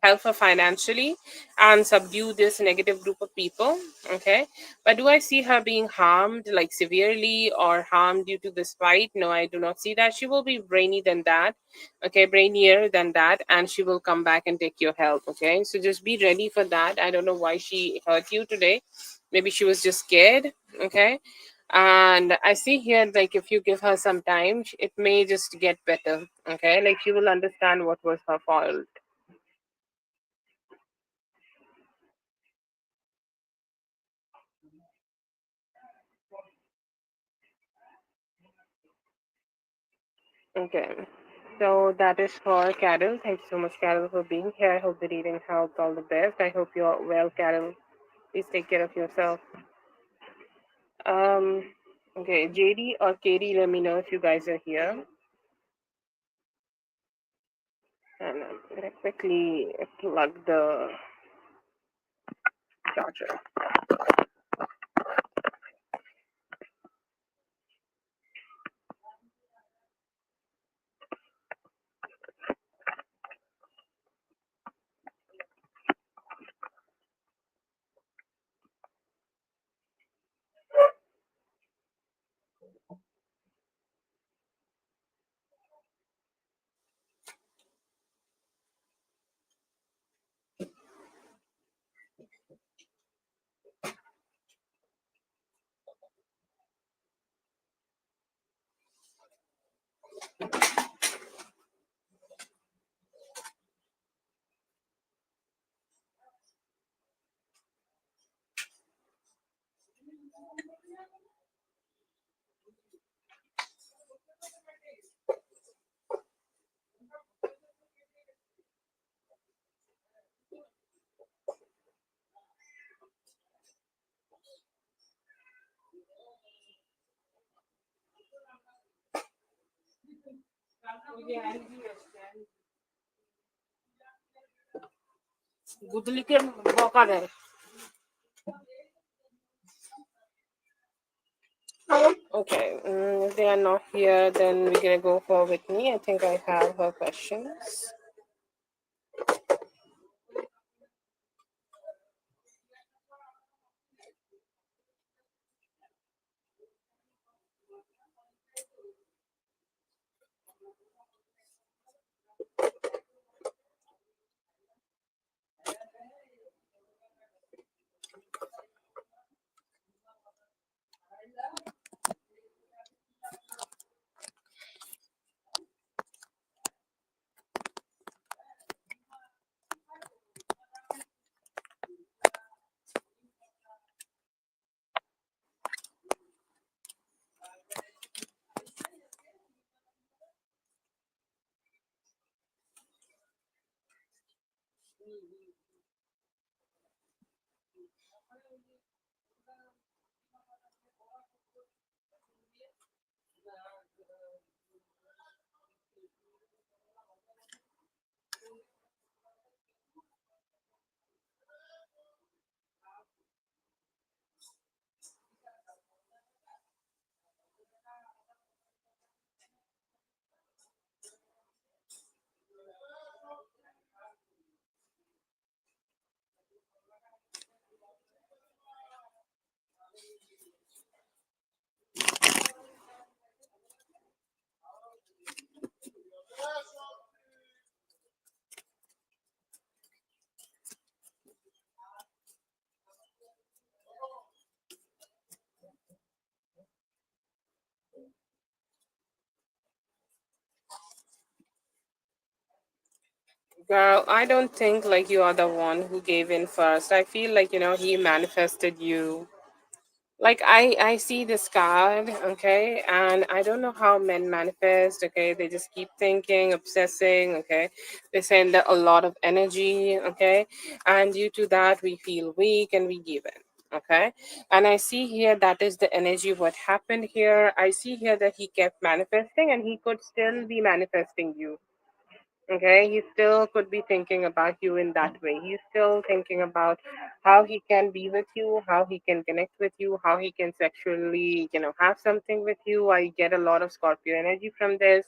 help her financially and subdue this negative group of people. Okay, but do I see her being harmed like severely or harmed due to this fight? No, I do not see that. She will be brainy than that. Okay, brainier than that, and she will come back and take your help. Okay, so just be ready for that. I don't know why she hurt you today. Maybe she was just scared. Okay, and I see here like if you give her some time, it may just get better. Okay, like she will understand what was her fault. Okay. So that is for Carol. Thank you so much, Carol, for being here. I hope the reading helped. All the best. I hope you're well, Carol. Please take care of yourself. Um, okay, JD or Katie, let me know if you guys are here. And I'm gonna quickly plug the charger. গুদলিকে বকা দেয়। Okay, if they are not here, then we're gonna go for Whitney. I think I have her questions. Girl, I don't think like you are the one who gave in first. I feel like, he manifested you. Like I see this card, okay, and I don't know how men manifest, okay. They just keep thinking, obsessing, okay. They send a lot of energy, okay, and due to that we feel weak and we give in, okay. And I see here that is the energy what happened here. I see here that he kept manifesting and he could still be manifesting you. Okay, he still could be thinking about you in that way. He's still thinking about how he can be with you, how he can connect with you, how he can sexually, have something with you. I get a lot of Scorpio energy from this.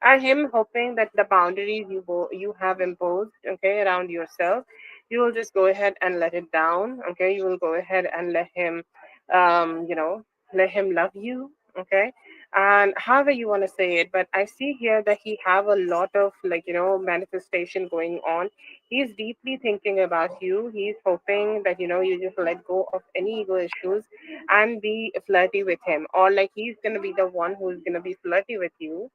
And him hoping that the boundaries you have imposed, okay, around yourself, you will just go ahead and let it down. Okay, you will go ahead and um, you know, let him love you. Okay, and however you want to say it, but I see here that he have a lot of, manifestation going on. He's deeply thinking about you. He's hoping that you just let go of any ego issues and be flirty with him, or like he's gonna be the one who's gonna be flirty with you.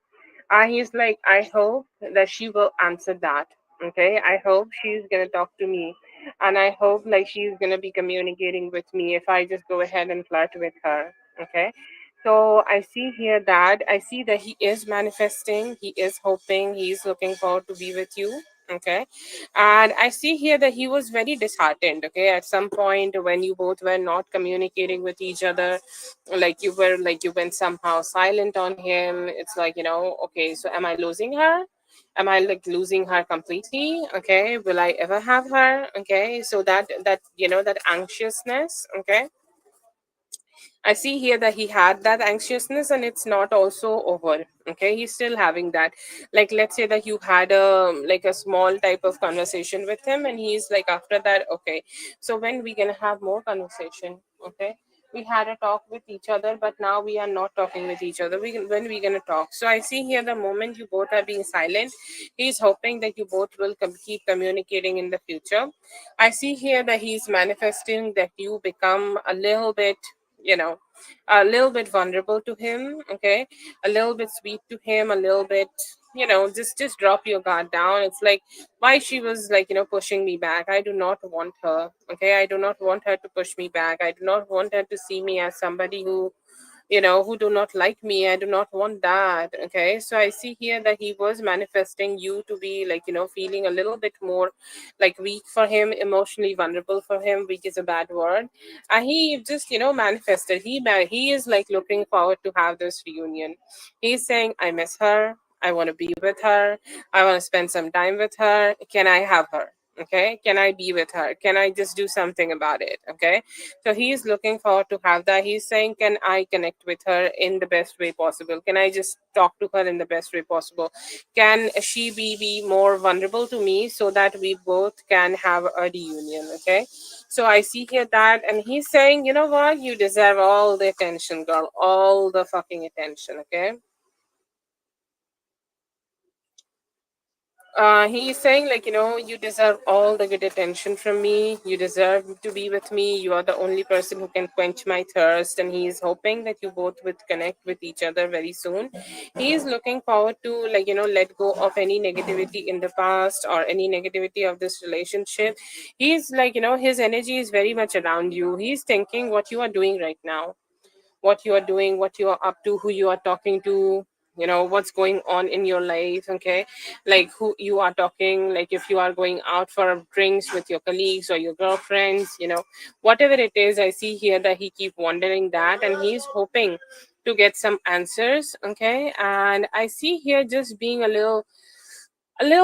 And he's like, I hope that she will answer that. Okay, I hope she's gonna talk to me, and I hope like she's gonna be communicating with me if I just go ahead and flirt with her. Okay, so I see here that I see that he is manifesting, he is hoping, he's looking forward to be with you. Okay, and I see here that he was very disheartened. Okay, at some point when you both were not communicating with each other, like you went somehow silent on him. It's like, okay, so am I losing her? Am I like losing her completely? Okay, will I ever have her? Okay, so that anxiousness. Okay, I see here that he had that anxiousness and it's not also over. Okay, he's still having that. Like, let's say that you had a small type of conversation with him, and he's like, after that, okay, so when we gonna have more conversation? Okay, we had a talk with each other, but now we are not talking with each other. When we gonna talk? So I see here the moment you both are being silent, he's hoping that you both will keep communicating in the future. I see here that he's manifesting that you become a little bit, you know a little bit vulnerable to him. Okay, a little bit sweet to him, a little bit, just drop your guard down. It's like, why she was like, pushing me back. I do not want her. Okay, I do not want her to push me back. I do not want her to see me as somebody who do not like me. I do not want that. Okay, so I see here that he was manifesting you to be like, feeling a little bit more like weak for him, emotionally vulnerable for him. Weak is a bad word. And he just, manifested. He is like looking forward to have this reunion. He's saying, I miss her, I want to be with her, I want to spend some time with her. Can I have her? Okay, can I be with her? Can I just do something about it? Okay, so he's looking forward to have that. He's saying, can I connect with her in the best way possible? Can I just talk to her in the best way possible? Can she be more vulnerable to me so that we both can have a reunion? Okay, so I see here that, and he's saying, you know what, you deserve all the attention, girl, all the fucking attention. Okay, he's saying like, you deserve all the good attention from me. You deserve to be with me. You are the only person who can quench my thirst. And he is hoping that you both would connect with each other very soon. He is looking forward to, like, let go of any negativity in the past or any negativity of this relationship. He's like, his energy is very much around you. He's thinking what you are doing right now, what you are doing, what you are up to, who you are talking to, what's going on in your life. Okay, like who you are talking, like if you are going out for drinks with your colleagues or your girlfriends, whatever it is. I see here that he keep wondering that, and he's hoping to get some answers. Okay, and I see here just being a little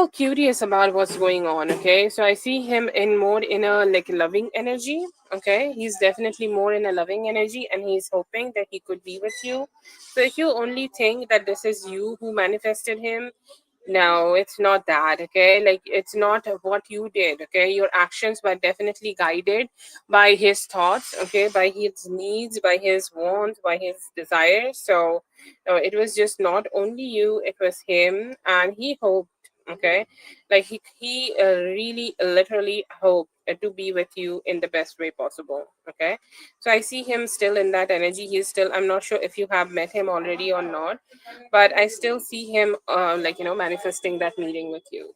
curious about what's going on. Okay, so I see him in more in a like loving energy. Okay, he's definitely more in a loving energy, and he's hoping that he could be with you. So if you only think that this is you who manifested him, no, it's not that. Okay, like it's not what you did. Okay, your actions were definitely guided by his thoughts. Okay, by his needs, by his wants, by his desires. So it was just not only you, it was him, and he hoped. Okay, like he really literally hoped to be with you in the best way possible. Okay, so I see him still in that energy. He's still, I'm not sure if you have met him already or not, but I still see him like, manifesting that meeting with you.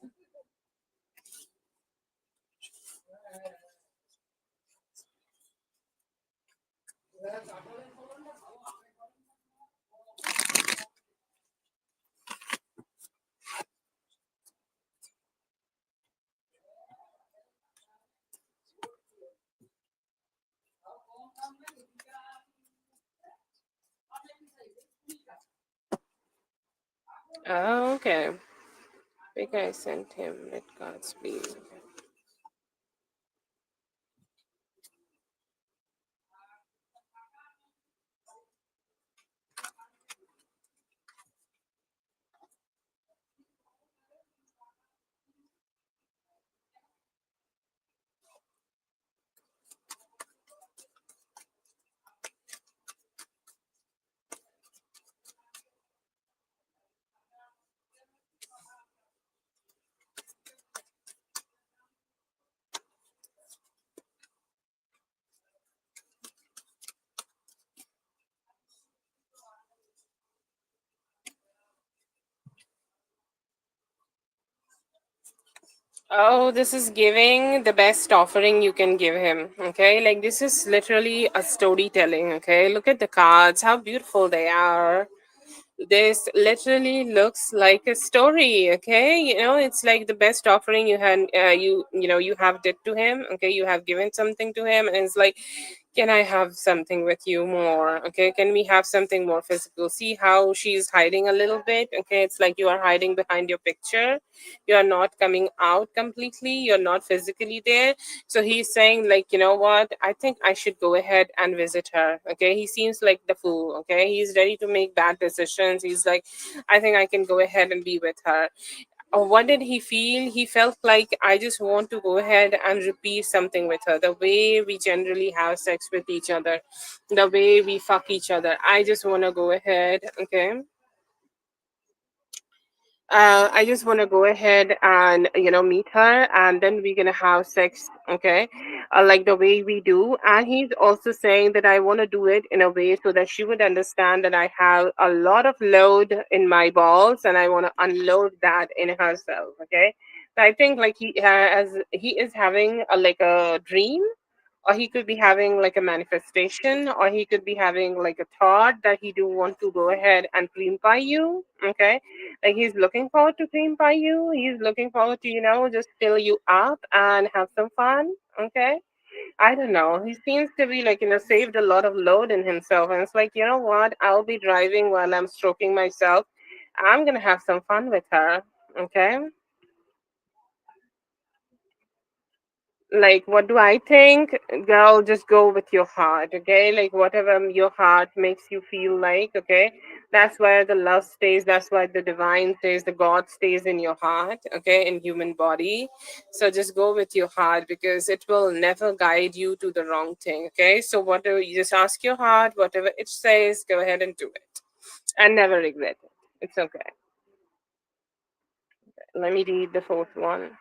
Oh, okay. I think I sent him. Let God's be. Oh, this is giving the best offering you can give him. Okay, like this is literally a storytelling. Okay, look at the cards, how beautiful they are. This literally looks like a story. Okay, it's like the best offering you had, you have did to him. Okay, you have given something to him, and it's like, can I have something with you more? Okay, can we have something more physical? See how she's hiding a little bit. Okay, it's like you are hiding behind your picture, you are not coming out completely, you're not physically there. So he's saying, like, you know what, I think I should go ahead and visit her. Okay, he seems like the fool. Okay, he's ready to make bad decisions. He's like, I think I can go ahead and be with her. Or what did he feel? He felt like, I just want to go ahead and repeat something with her, the way we generally have sex with each other, the way we fuck each other. I just want to go ahead. Okay, I just want to go ahead and meet her, and then we're gonna have sex. Okay, like the way we do. And he's also saying that I want to do it in a way so that she would understand that I have a lot of load in my balls, and I want to unload that in herself. Okay, so I think like he is having like a dream, or he could be having like a manifestation, or he could be having like a thought that he do want to go ahead and cream pie you. Okay, like he's looking forward to cream pie you. He's looking forward to just fill you up and have some fun. Okay, I don't know, he seems to be like saved a lot of load in himself, and it's like, you know what, I'll be driving while I'm stroking myself. I'm gonna have some fun with her. Okay, like, what do I think? Girl, just go with your heart. Okay, like whatever your heart makes you feel like. Okay, that's where the love stays, that's why the divine stays, the God stays in your heart. Okay, in human body. So just go with your heart, because it will never guide you to the wrong thing. Okay, so whatever, you just ask your heart, whatever it says, go ahead and do it, and never regret it. It's okay. Let me read the fourth one.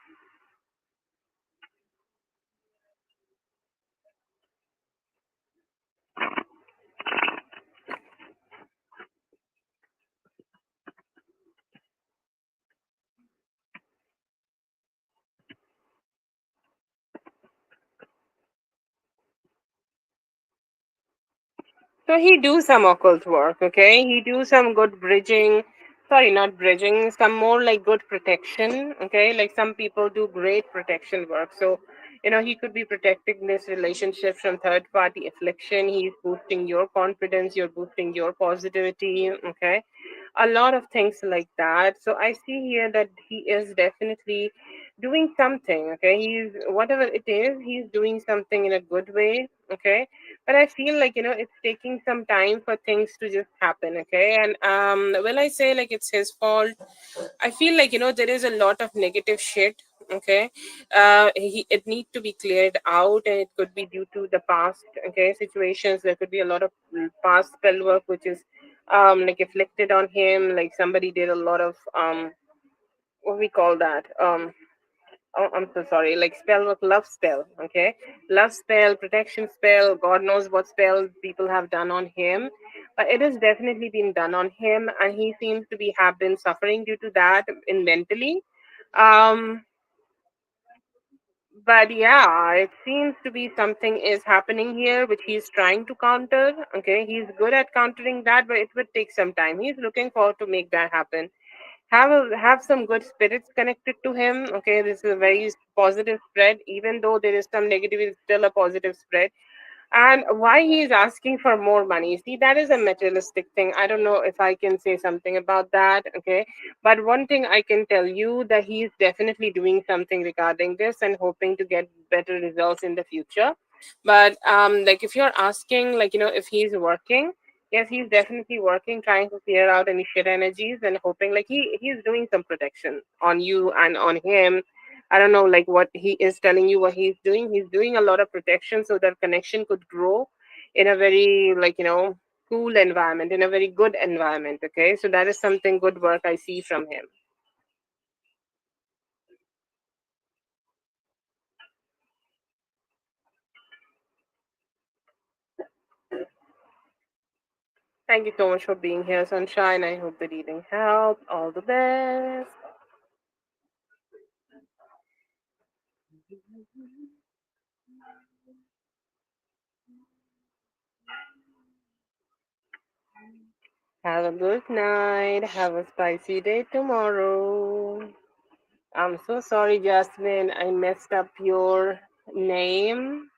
So he do some occult work. Okay, he do some good bridging. Sorry, not bridging. Some more like good protection. Okay, like some people do great protection work. So, he could be protecting this relationship from third party affliction. He's boosting your confidence. You're boosting your positivity. Okay, a lot of things like that. So I see here that he is definitely doing something. Okay, he's whatever it is, he's doing something in a good way. Okay, but I feel like it's taking some time for things to just happen. Okay, and will I say like it's his fault? I feel like there is a lot of negative shit. Okay, it need to be cleared out, and it could be due to the past. Okay, situations. There could be a lot of past spell work which is like afflicted on him. Like somebody did a lot of what we call that Oh, I'm so sorry. Like spell work, love spell. Okay, love spell, protection spell. God knows what spell people have done on him, but it has definitely been done on him, and he seems to be have been suffering due to that in mentally. Um, But yeah, it seems to be something is happening here which he's trying to counter. Okay, he's good at countering that, but it would take some time. He's looking forward to make that happen. Have some good spirits connected to him. Okay, this is a very positive spread. Even though there is some negativity, it's still a positive spread. And why he is asking for more money, see, that is a materialistic thing. I don't know if I can say something about that. Okay, but one thing I can tell you, that he is definitely doing something regarding this and hoping to get better results in the future. But like, if you're asking, like, if he's working, yes, he's definitely working, trying to clear out any shit energies and hoping, like, he's doing some protection on you and on him. I don't know, like, what he is telling you, what he's doing. He's doing a lot of protection so that connection could grow in a very, like, cool environment, in a very good environment. Okay, so that is something good work I see from him. Thank you so much for being here, Sunshine. I hope the reading helped. All the best. Have a good night. Have a spicy day tomorrow. I'm so sorry, Jasmine. I messed up your name,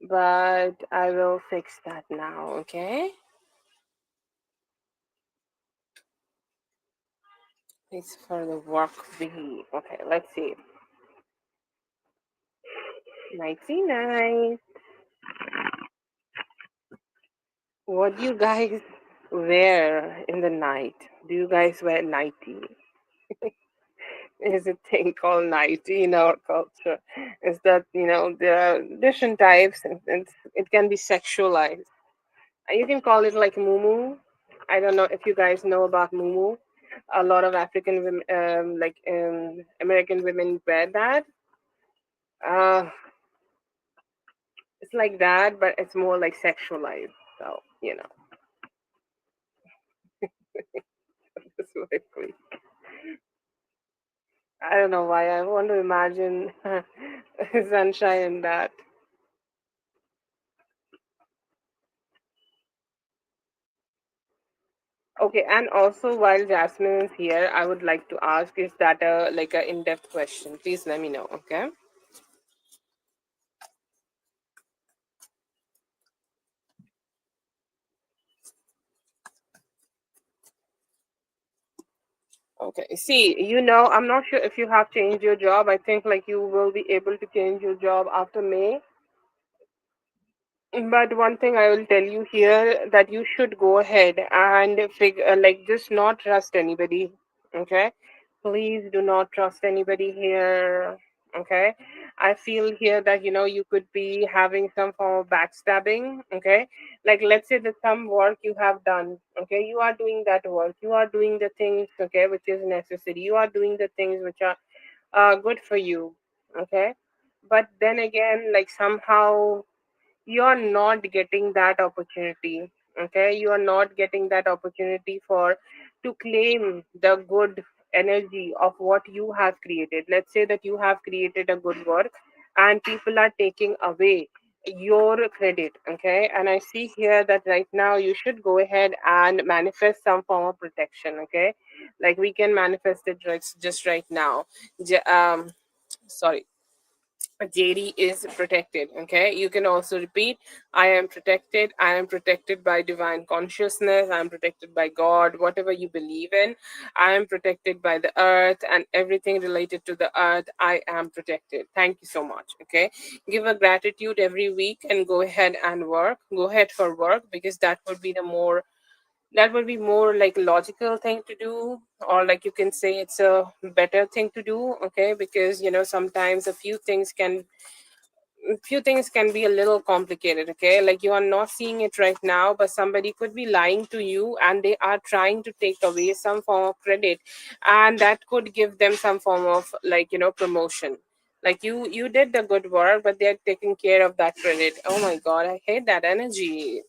but I will fix that now, okay? It's for the work bee. Okay, let's see. Nighty night. What do you guys wear in the night? Do you guys wear nighty? Is a thing called nighty in our culture. Is that, there are different types, and it can be sexualized. You can call it like mumu. I don't know if you guys know about mumu. A lot of African women, like American women, wear that. Uh, it's like that, but it's more like sexualized. So specifically, I don't know why I want to imagine sunshine in that. Okay, and also while Jasmine is here, I would like to ask: is that a like a in-depth question? Please let me know. Okay. Okay. See, I'm not sure if you have changed your job. I think like you will be able to change your job after May. But one thing I will tell you here, that you should go ahead and figure, like, just not trust anybody. Okay, please do not trust anybody here. Okay, I feel here that you could be having some form of backstabbing. Okay, like, let's say that some work you have done. Okay, you are doing that work. You are doing the things. Okay, which is necessary. You are doing the things which are good for you. Okay, but then again, like, somehow you're not getting that opportunity. Okay, you are not getting that opportunity for to claim the good energy of what you have created. Let's say that you have created a good work and people are taking away your credit. Okay, and I see here that right now you should go ahead and manifest some form of protection. Okay, like, we can manifest it just right now. Sorry, JD is protected. Okay, you can also repeat: I am protected. I am protected by divine consciousness. I am protected by God, whatever you believe in. I am protected by the earth and everything related to the earth. I am protected. Thank you so much. Okay, give a gratitude every week and go ahead and work. Go ahead for work, because that would be more like logical thing to do, or like, you can say it's a better thing to do. Okay, because sometimes a few things can be a little complicated. Okay, like, you are not seeing it right now, but somebody could be lying to you and they are trying to take away some form of credit, and that could give them some form of, like, promotion. Like, you did the good work, but they're taking care of that credit. Oh my god, I hate that energy.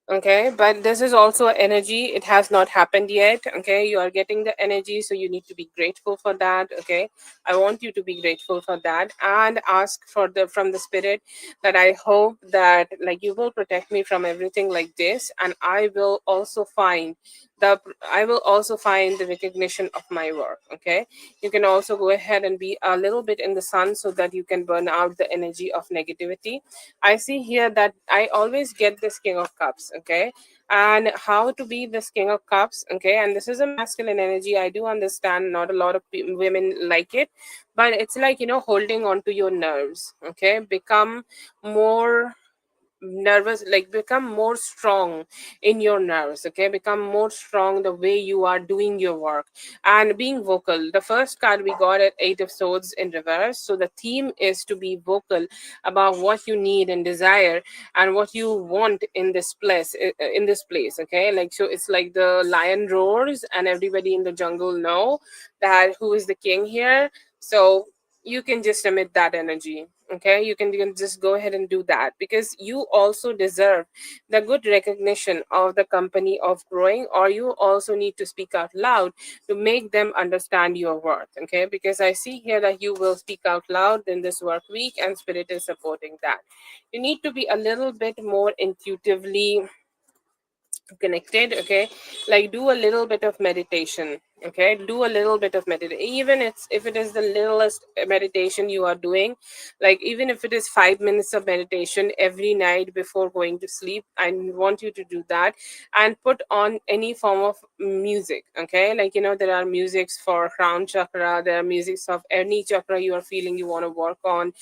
Okay, but this is also energy. It has not happened yet. Okay, you are getting the energy, so you need to be grateful for that. Okay, I want you to be grateful for that and ask for the from the spirit that I hope that like you will protect me from everything like this, and I will also find the recognition of my work. Okay, you can also go ahead and be a little bit in the sun so that you can burn out the energy of negativity. I see here that I always get this King of Cups, okay? And how to be this King of Cups, okay? And this is a masculine energy. I do understand not a lot of women like it, but it's like, holding on to your nerves, okay? Become more nervous, like become more strong in your nerves, okay? Become more strong the way you are doing your work and being vocal. The first card we got at Eight of Swords in reverse, so the theme is to be vocal about what you need and desire and what you want in this place, okay? Like, so it's like the lion roars and everybody in the jungle know that who is the king here. So you can just emit that energy. Okay, you can just go ahead and do that because you also deserve the good recognition of the company of growing, or you also need to speak out loud to make them understand your worth. Okay, because I see here that you will speak out loud in this work week and spirit is supporting that. You need to be a little bit more intuitively connected. Okay, like do a little bit of meditation. Okay, do a little bit of meditation, even if it is the littlest meditation you are doing, like even if it is 5 minutes of meditation every night before going to sleep. I want you to do that and put on any form of music. Okay, like there are musics for crown chakra, there are musics of any chakra you are feeling you want to work on.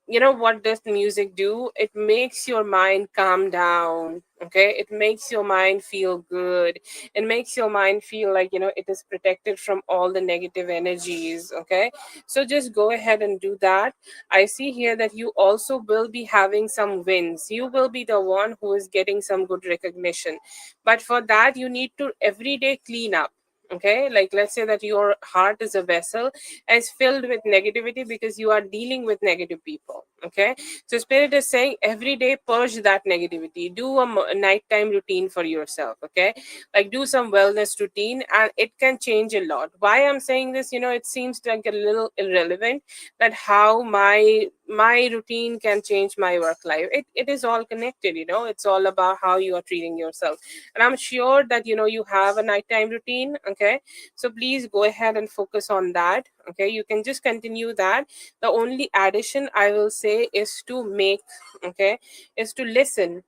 What does music do? It makes your mind calm down. Okay, it makes your mind feel good. It makes your mind feel like it is protected from all the negative energies. Okay, so just go ahead and do that. I see here that you also will be having some wins. You will be the one who is getting some good recognition, but for that you need to every day clean up. Okay, like let's say that your heart is a vessel is filled with negativity because you are dealing with negative people. Okay, so spirit is saying every day purge that negativity. Do a nighttime routine for yourself. Okay, like do some wellness routine and it can change a lot. Why I'm saying this, it seems like a little irrelevant that how my routine can change my work life. It is all connected. It's all about how you are treating yourself, and I'm sure that you have a nighttime routine. Okay, so please go ahead and focus on that. Okay, you can just continue that. The only addition I will say is to make, okay, is to listen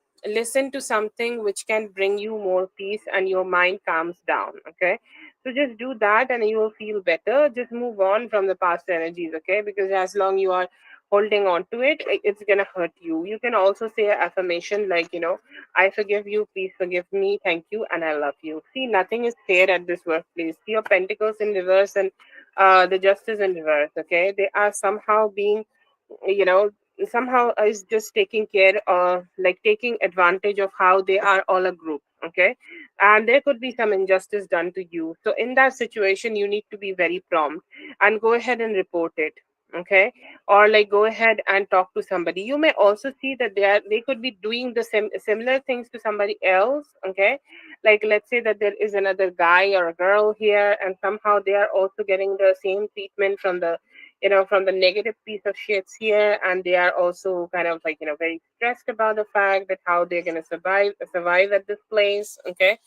to something which can bring you more peace and your mind calms down. Okay, so just do that and you will feel better. Just move on from the past energies. Okay, because as long you are holding on to it, it's gonna hurt you. You can also say an affirmation like, I forgive you, please forgive me, thank you, and I love you. See, nothing is fair at this workplace. See your pentacles in reverse and the justice in reverse. Okay, they are somehow being, you know, somehow is just taking care of, like taking advantage of how they are all a group. Okay, and there could be some injustice done to you. So in that situation, you need to be very prompt and go ahead and report it. Okay, or like go ahead and talk to somebody. You may also see that they could be doing the similar things to somebody else. Okay, like let's say that there is another guy or a girl here and somehow they are also getting the same treatment from the from the negative piece of shits here, and they are also kind of like very stressed about the fact that how they're going to survive at this place. Okay,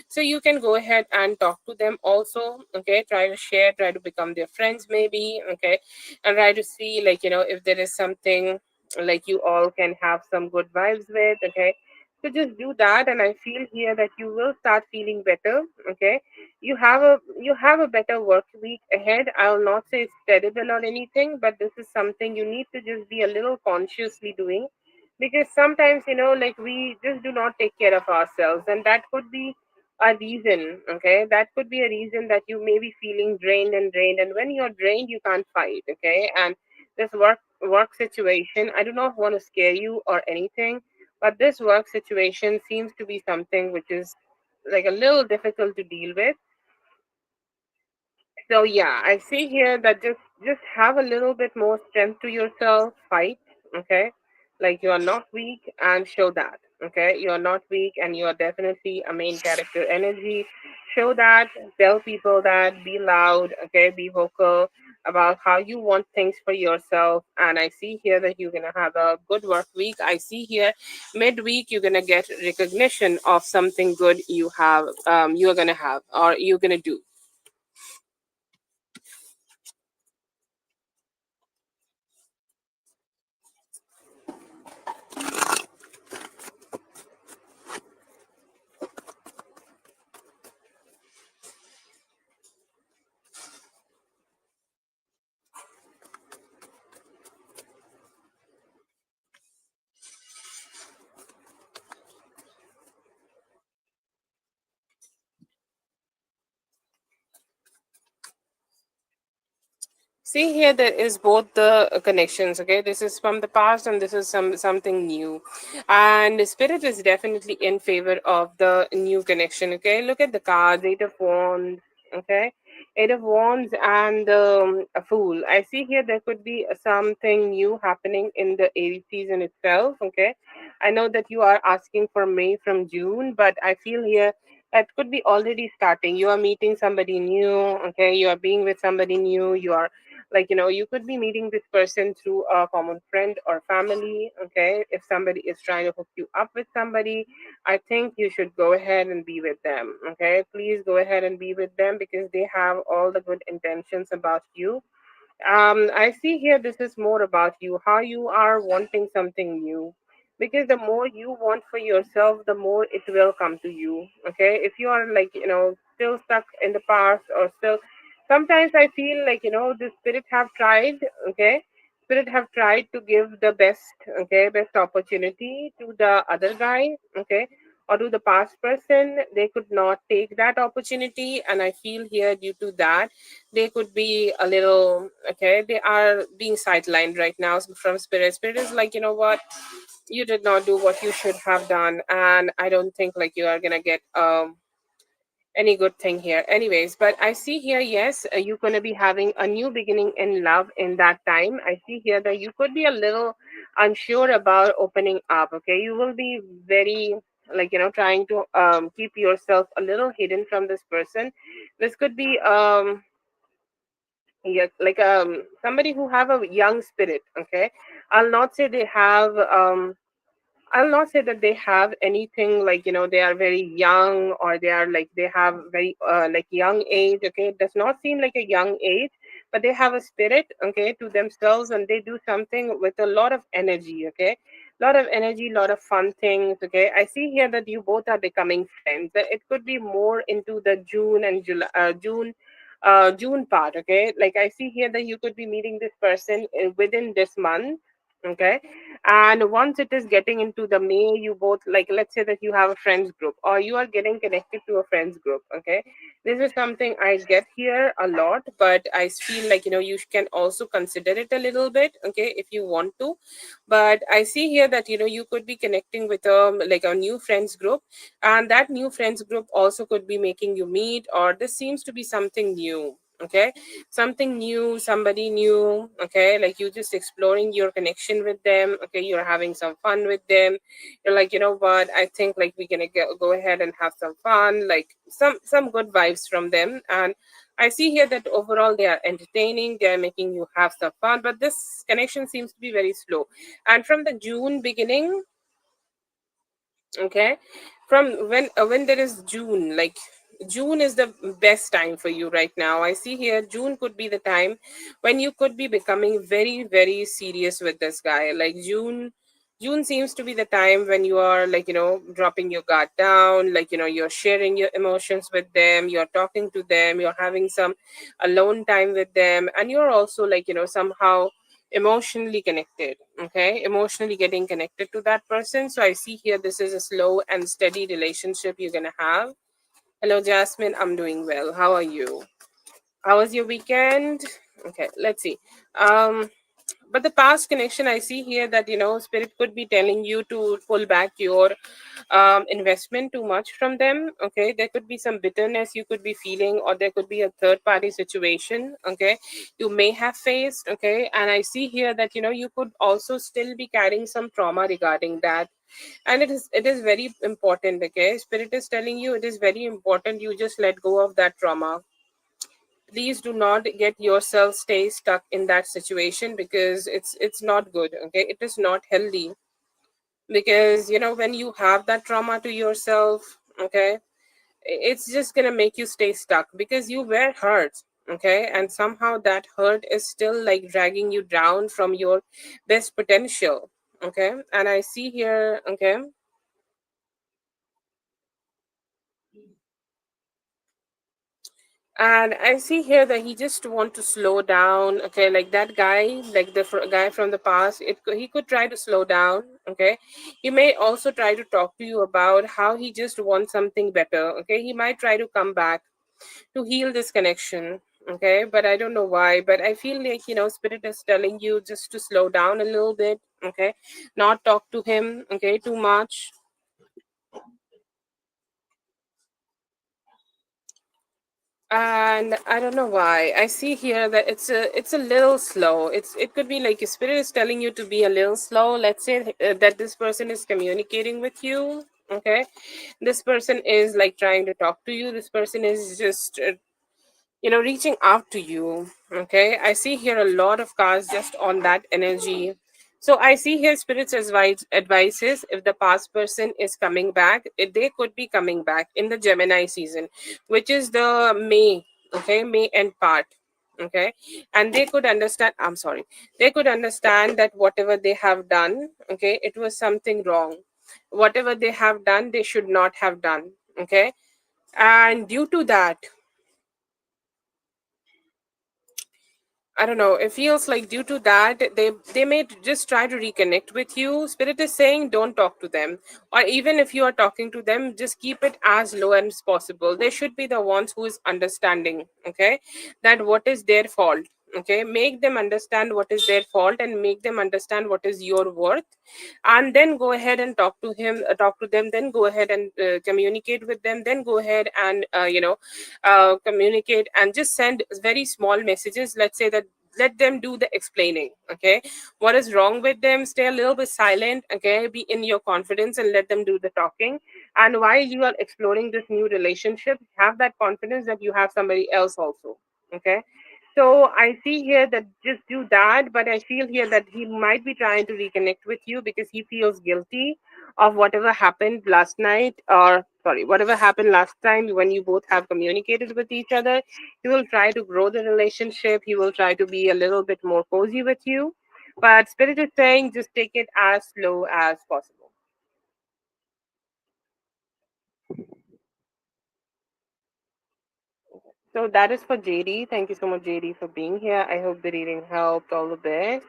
so you can go ahead and talk to them also. Okay, try to share, try to become their friends maybe. Okay, and try to see like if there is something like you all can have some good vibes with. Okay, so just do that and I feel here that you will start feeling better. Okay, you have a better work week ahead. I will not say it's terrible or anything, but this is something you need to just be a little consciously doing, because sometimes like we just do not take care of ourselves, and that could be a reason. Okay, that could be a reason that you may be feeling drained, and when you're drained you can't fight. Okay, and this work situation, I do not want to scare you or anything, but this work situation seems to be something which is like a little difficult to deal with. So yeah, I see here that just have a little bit more strength to yourself, fight. Okay, like you are not weak, and show that. Okay, you're not weak, and you're definitely a main character energy. Show that, tell people that, be loud, okay, be vocal about how you want things for yourself. And I see here that you're gonna have a good work week. I see here midweek you're gonna get recognition of something good you have, you're gonna have, or you're gonna do. See here, there is both the connections. Okay, this is from the past, and this is something new, and spirit is definitely in favor of the new connection. Okay, look at the cards, Eight of Wands. Okay, Eight of Wands and a Fool. I see here there could be something new happening in the Aries season itself. Okay, I know that you are asking for May from June, but I feel here that could be already starting. You are meeting somebody new. Okay, you are being with somebody new. You are, like, you could be meeting this person through a common friend or family. Okay, if somebody is trying to hook you up with somebody, I think you should go ahead and be with them. Okay, please go ahead and be with them, because they have all the good intentions about you. I see here this is more about you, how you are wanting something new. Because the more you want for yourself, the more it will come to you. Okay, if you are, like, still stuck in the past, or still, sometimes I feel like, the spirit have tried. Okay, spirit have tried to give the best, okay, best opportunity to the other guy. Okay, or to the past person, they could not take that opportunity, and I feel here due to that they could be a little, okay, they are being sidelined right now from spirit. Spirit is like, you know what, you did not do what you should have done, and I don't think like you are gonna get any good thing here anyways. But I see here, yes, you're going to be having a new beginning in love in that time. I see here that you could be a little unsure about opening up. Okay, you will be very, like, trying to keep yourself a little hidden from this person. This could be yeah, like somebody who have a young spirit. Okay, I'll not say they have I'll not say that they have anything like, they are very young, or they are like, they have very like young age. Okay, it does not seem like a young age, but they have a spirit, okay, to themselves, and they do something with a lot of energy. Okay, lot of energy, lot of fun things. Okay, I see here that you both are becoming friends. That it could be more into the June and July, June part. Okay, like I see here that you could be meeting this person within this month. Okay, and once it is getting into the May, you both, like, let's say that you have a friends group, or you are getting connected to a friends group. Okay, this is something I get here a lot, but I feel like, you can also consider it a little bit, okay, if you want to. But I see here that, you could be connecting with like a new friends group, and that new friends group also could be making you meet, or this seems to be something new. Okay, something new, somebody new. Okay, like you just exploring your connection with them. Okay, you're having some fun with them. You're like, you know what, I think like we're gonna go ahead and have some fun, like some good vibes from them. And I see here that overall they are entertaining, they are making you have some fun, but this connection seems to be very slow. And from the June beginning, okay, from when there is June, like June is the best time for you right now. I see here June could be the time when you could be becoming very, very serious with this guy. Like June seems to be the time when you are, like, dropping your guard down, like, you're sharing your emotions with them, you're talking to them, you're having some alone time with them, and you're also, like, somehow emotionally connected. Okay, emotionally getting connected to that person. So I see here this is a slow and steady relationship you're gonna have. Hello, Jasmine, I'm doing well, how are you? How was your weekend? Okay, let's see. But the past connection, I see here that, spirit could be telling you to pull back your investment too much from them. Okay, there could be some bitterness you could be feeling, or there could be a third party situation. Okay, you may have faced. Okay, and I see here that, you could also still be carrying some trauma regarding that. And it is very important. Okay, spirit is telling you it is very important you just let go of that trauma. Please do not get yourself stay stuck in that situation, because it's not good. Okay, it is not healthy, because when you have that trauma to yourself, okay, it's just gonna make you stay stuck because you were hurt. Okay, and somehow that hurt is still like dragging you down from your best potential. Okay, and I see here, okay, and I see here that he just want to slow down. Okay, like that guy, like the guy from the past, he could try to slow down. Okay, he may also try to talk to you about how he just wants something better. Okay, he might try to come back to heal this connection. Okay, but I don't know why, but I feel like spirit is telling you just to slow down a little bit. Okay, not talk to him, okay, too much. And I don't know why I see here that it's a little slow. It could be like your spirit is telling you to be a little slow. Let's say that this person is communicating with you. Okay, this person is like trying to talk to you. This person is just reaching out to you. Okay, I see here a lot of cards just on that energy. So I see here spirits advices if the past person is coming back, they could be coming back in the Gemini season, which is the May. Okay, May end part. Okay, and they could understand, I'm sorry, they could understand that whatever they have done, okay, it was something wrong. Whatever they have done, they should not have done. Okay, and due to that, I don't know. It feels like due to that, they may just try to reconnect with you. Spirit is saying don't talk to them, or even if you are talking to them, just keep it as low as possible. They should be the ones who is understanding. Okay, that what is their fault. Okay, make them understand what is their fault and make them understand what is your worth, and then go ahead and talk to them. Then go ahead and communicate with them. Then go ahead and communicate and just send very small messages. Let's say that let them do the explaining. Okay, what is wrong with them, stay a little bit silent. Okay, be in your confidence and let them do the talking. And while you are exploring this new relationship, have that confidence that you have somebody else also. Okay, so I see here that just do that, but I feel here that he might be trying to reconnect with you because he feels guilty of whatever happened last night, or sorry, whatever happened last time when you both have communicated with each other. He will try to grow the relationship. He will try to be a little bit more cozy with you. But Spirit is saying just take it as slow as possible. So that is for JD. Thank you so much, JD, for being here. I hope the reading helped all the best.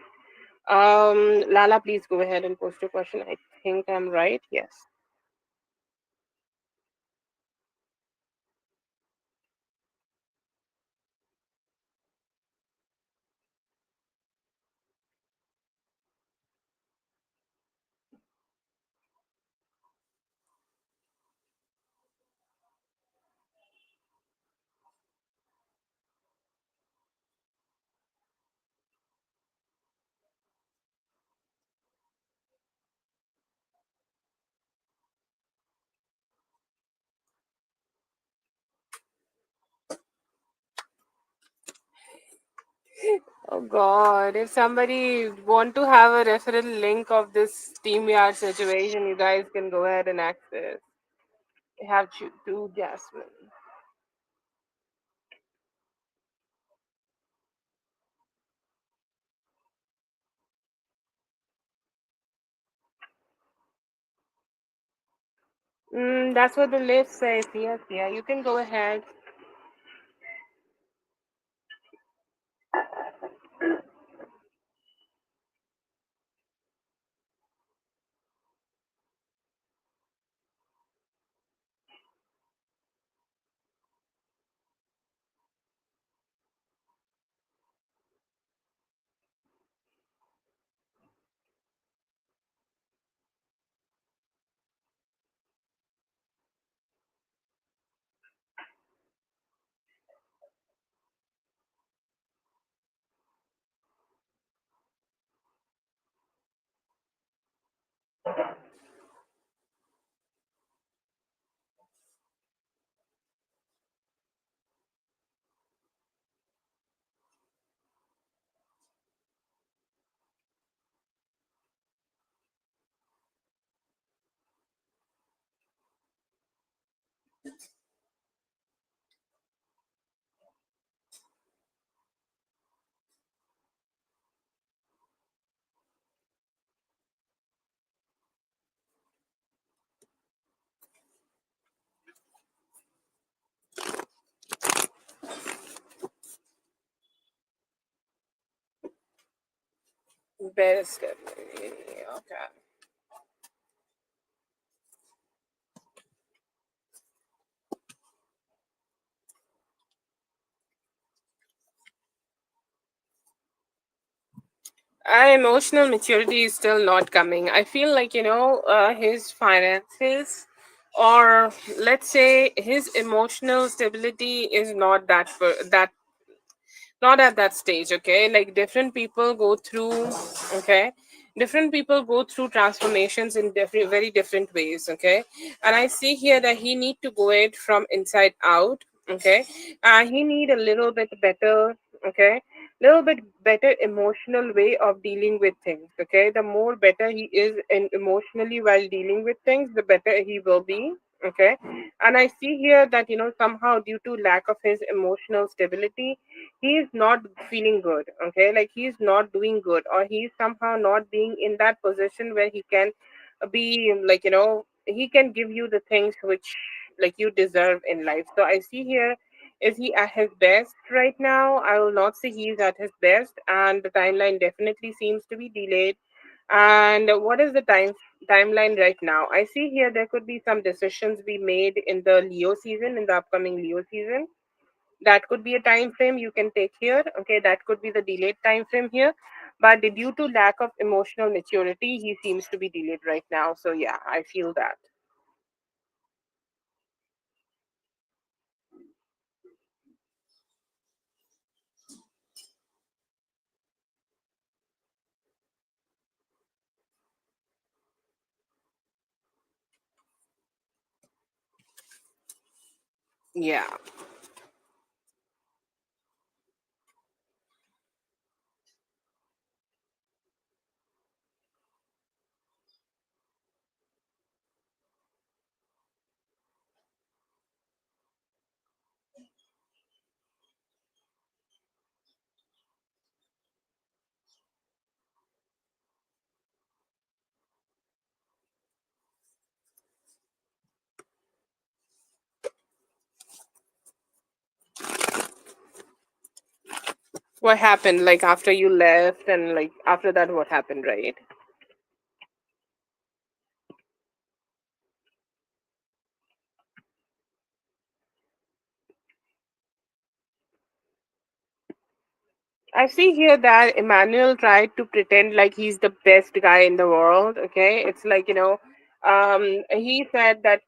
Lala, please go ahead and post your question. I think I'm right. Yes. Oh God! If somebody want to have a referral link of this SteamYard situation, you guys can go ahead and access. I have to Jasmine. That's what the list says. Yes, yeah. You can go ahead. Best stability. Okay. Emotional maturity is still not coming. I feel like, his finances, or let's say his emotional stability is not that, not at that stage. Okay, like different people go through, okay, different people go through transformations in different, very different ways. Okay, and I see here that he need to go it from inside out. Okay, he need a little bit better, okay, little bit better emotional way of dealing with things. Okay, the more better he is in emotionally while dealing with things, the better he will be. Okay, and I see here that, somehow due to lack of his emotional stability, he is not feeling good. Okay, like he's not doing good, or he's somehow not being in that position where he can be like, he can give you the things which like you deserve in life. So I see here, is he at his best right now? I will not say he is at his best, and the timeline definitely seems to be delayed. And what is the timeline right now? I see here there could be some decisions be made in the Leo season, in the upcoming Leo season. That could be a time frame you can take here. Okay, that could be the delayed time frame here, but due to lack of emotional maturity, he seems to be delayed right now. So yeah, I feel that. Yeah. What happened like after you left, and like after that what happened, right? I see here that Emmanuel tried to pretend like he's the best guy in the world. Okay, it's like, he said that,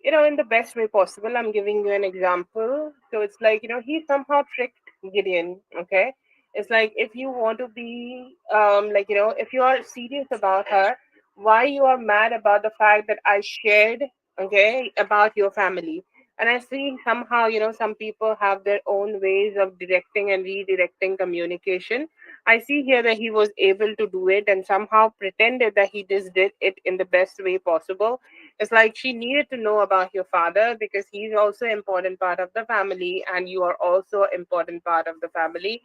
in the best way possible. I'm giving you an example. So it's like, he somehow tricked Gideon. Okay, it's like, if you want to be, like, if you are serious about her, why you are mad about the fact that I shared, okay, about your family? And I see somehow, some people have their own ways of directing and redirecting communication. I see here that he was able to do it and somehow pretended that he just did it in the best way possible. It's like, she needed to know about your father because he's also important part of the family, and you are also important part of the family.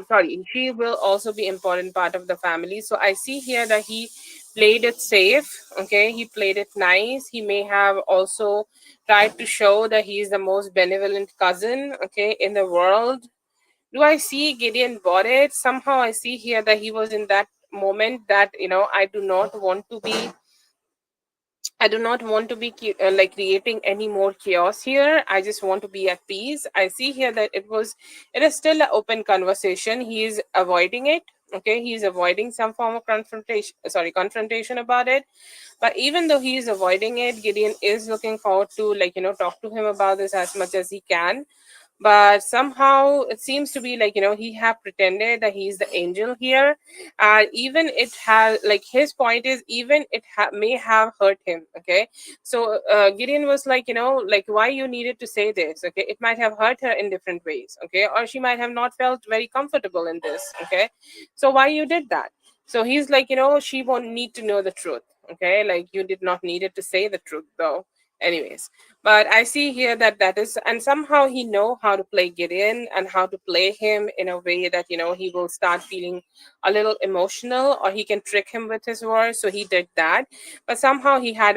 Sorry, she will also be important part of the family. So I see here that he played it safe. Okay, he played it nice. He may have also tried to show that he is the most benevolent cousin, okay, in the world. Do I see Gideon bought it? Somehow I see here that he was in that moment that, I do not want to be, I do not want to be like creating any more chaos here. I just want to be at peace. I see here that it is still an open conversation. He is avoiding it. Okay, he is avoiding some form of confrontation about it. But even though he is avoiding it, Gideon is looking forward to, like, talk to him about this as much as he can. But somehow it seems to be like, he have pretended that he's the angel here. Even it has, like, his point is, even may have hurt him. Okay, so Gideon was like, like, why you needed to say this? Okay, it might have hurt her in different ways. Okay, or she might have not felt very comfortable in this. Okay, so why you did that? So he's like, she won't need to know the truth. Okay, like, you did not needed to say the truth though. Anyways, but I see here that that is, and somehow he know how to play Gideon and how to play him in a way that he will start feeling a little emotional, or he can trick him with his words. So he did that, but somehow he had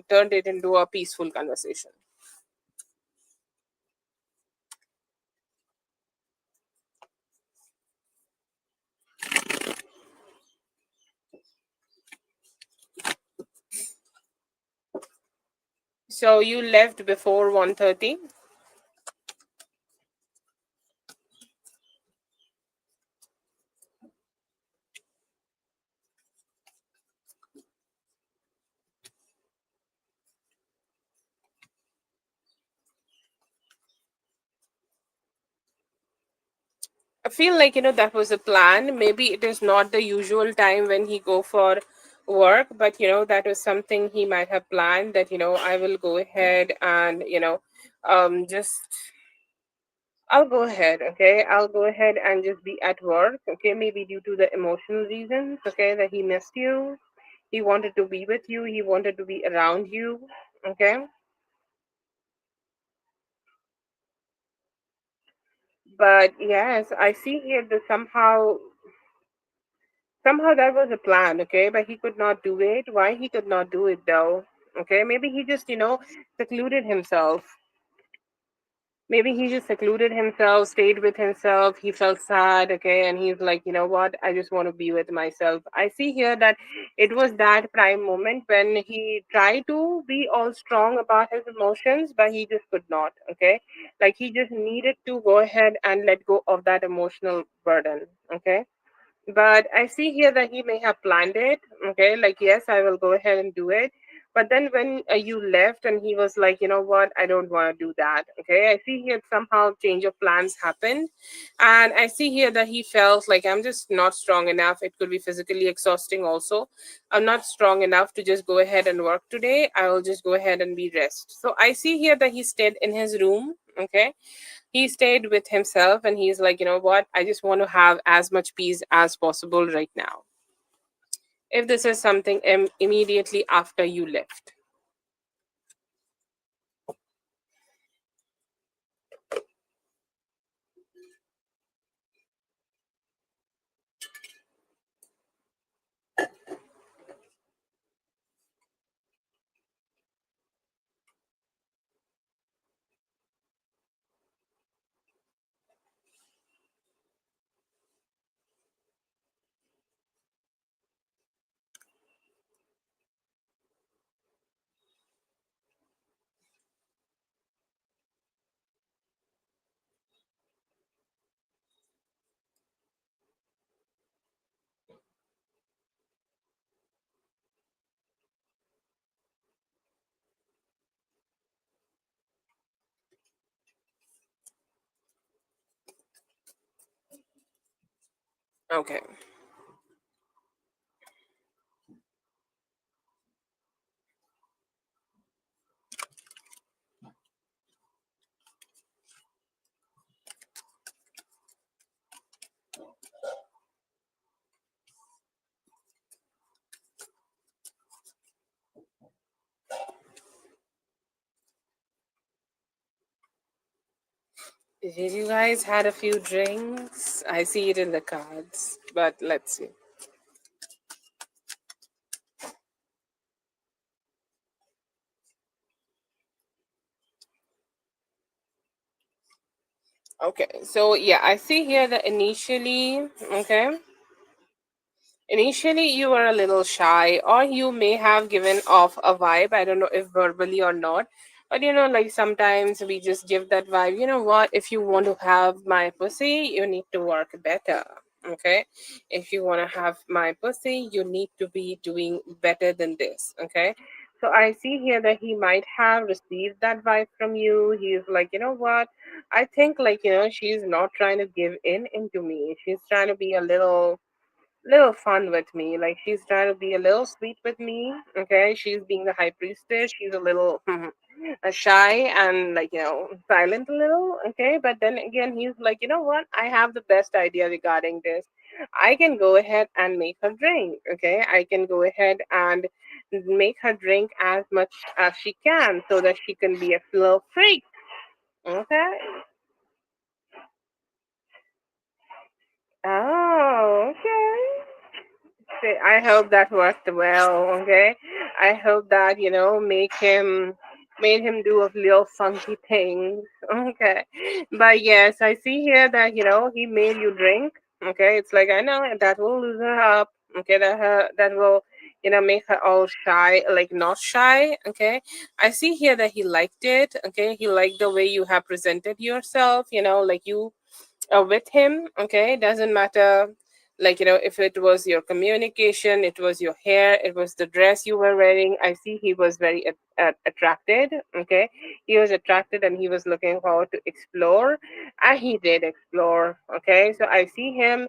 turned it into a peaceful conversation. So you left before 1:30. I feel like that was a plan. Maybe it is not the usual time when he go for work, but that was something he might have planned, that I will go ahead and just I'll go ahead, okay? I'll go ahead and just be at work, okay? Maybe due to the emotional reasons, okay, that he missed you. He wanted to be with you. He wanted to be around you, okay? But yes, I see here that somehow that was a plan, okay? But he could not do it. Why he could not do it though? Okay, maybe he just secluded himself. Maybe he just secluded himself, stayed with himself. He felt sad, okay, and he's like, you know what? I just want to be with myself. I see here that it was that prime moment when he tried to be all strong about his emotions, but he just could not, okay? Like he just needed to go ahead and let go of that emotional burden, okay? But I see here that he may have planned it. Okay, like yes, I will go ahead and do it. But then when you left and he was like, you know what, I don't want to do that. Okay, I see here somehow change of plans happened, and I see here that he felt like I'm just not strong enough. It could be physically exhausting also. I'm not strong enough to just go ahead and work today. I will just go ahead and be rest. So I see here that he stayed in his room. Okay, he stayed with himself and he's like, you know what, I just want to have as much peace as possible right now. If this is something immediately after you left. Okay. Did you guys had a few drinks? I see it in the cards, but let's see. Okay, so yeah, I see here that initially you were a little shy, or you may have given off a vibe. I don't know if verbally or not, but like sometimes we just give that vibe. You know what? If you want to have my pussy, you need to work better. Okay, if you want to have my pussy, you need to be doing better than this. Okay, so I see here that he might have received that vibe from you. He's like, you know what? I think like she's not trying to give in into me. She's trying to be a little fun with me. Like she's trying to be a little sweet with me. Okay, she's being the high priestess. She's a little shy and like silent a little. Okay, but then again, he's like, you know what? I have the best idea regarding this. I can go ahead and make her drink. Okay, I can go ahead and make her drink as much as she can so that she can be a little freak. Okay. Oh, okay. I hope that worked well. Okay, I hope that made him do a little funky things. Okay, but yes, I see here that he made you drink. Okay, it's like I know that will lose her up. Okay, that will make her all shy, like not shy. Okay, I see here that he liked it. Okay, he liked the way you have presented yourself. Like you with him. Okay, doesn't matter, like if it was your communication, it was your hair, it was the dress you were wearing. I see he was very attracted. Okay, he was attracted and he was looking forward to explore, and he did explore. Okay, so I see him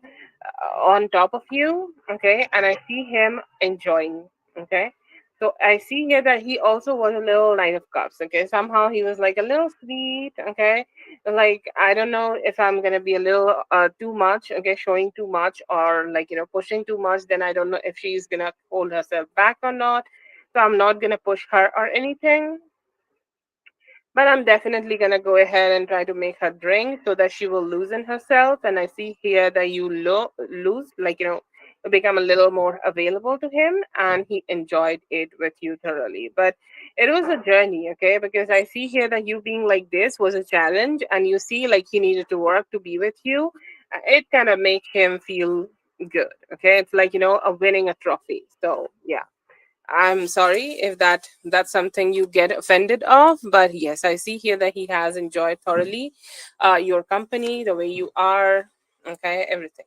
on top of you. Okay, and I see him enjoying. Okay, so I see here that he also was a little Knight of Cups. Okay, somehow he was like a little sweet. Okay, like I don't know if I'm gonna be a little too much. Okay, showing too much or like pushing too much. Then I don't know if she's gonna hold herself back or not. So I'm not gonna push her or anything. But I'm definitely gonna go ahead and try to make her drink so that she will loosen herself. And I see here that you lose, like become a little more available to him, and he enjoyed it with you thoroughly. But it was a journey, okay? Because I see here that you being like this was a challenge, and you see like he needed to work to be with you. It kind of make him feel good, okay? It's like a winning a trophy. So yeah. I'm sorry if that's something you get offended of, but yes, I see here that he has enjoyed thoroughly your company, the way you are, okay, everything.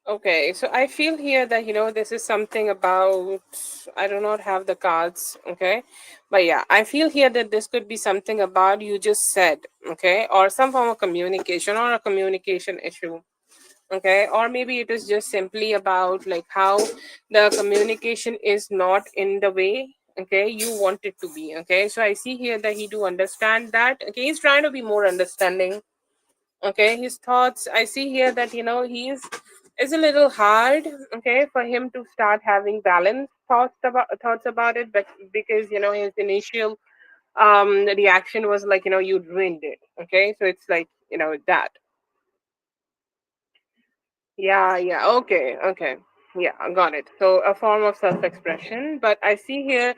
Okay, so I feel here that this is something about, I do not have the cards, okay, but yeah, I feel here that this could be something about you just said, okay, or some form of communication or a communication issue. Okay, or maybe it is just simply about like how the communication is not in the way, okay, you want it to be. Okay, so I see here that he do understand that. Okay, he's trying to be more understanding. Okay, his thoughts, I see here that he's is a little hard, okay, for him to start having balanced thoughts about it, but because his initial reaction was like you ruined it. Okay, so it's like that. Yeah, yeah. Okay, okay. Yeah, I got it. So a form of self-expression, but I see here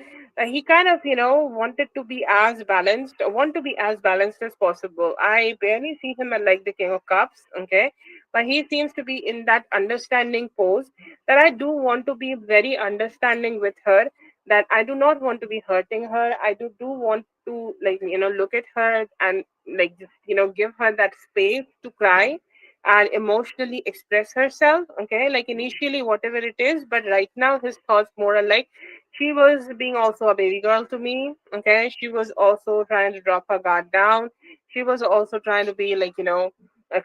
he kind of, wanted to be as balanced, want to be as balanced as possible. I barely see him at like the King of Cups, okay? But he seems to be in that understanding pose that I do want to be very understanding with her, that I do not want to be hurting her. I do want to like, look at her and like just, give her that space to cry and emotionally express herself. Okay, like initially whatever it is, but right now his thoughts more are like she was being also a baby girl to me. Okay, she was also trying to drop her guard down. She was also trying to be like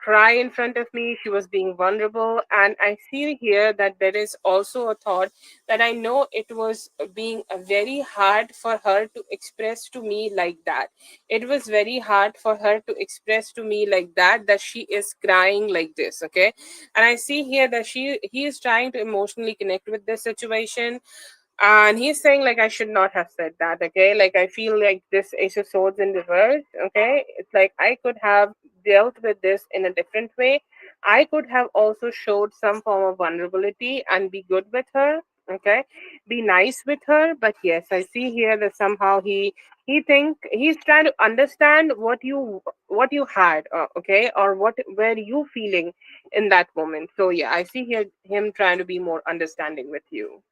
cry in front of me. She was being vulnerable, and I see here that there is also a thought that I know it was being very hard for her to express to me like that. It was very hard for her to express to me like that she is crying like this. Okay, and I see here that he is trying to emotionally connect with this situation. And he's saying like I should not have said that. Okay, like I feel like this Ace of Swords in reverse. Okay, it's like I could have dealt with this in a different way. I could have also showed some form of vulnerability and be good with her. Okay, be nice with her. But yes, I see here that somehow he think he's trying to understand what you had. Okay, or what were you feeling in that moment. So yeah, I see here him trying to be more understanding with you.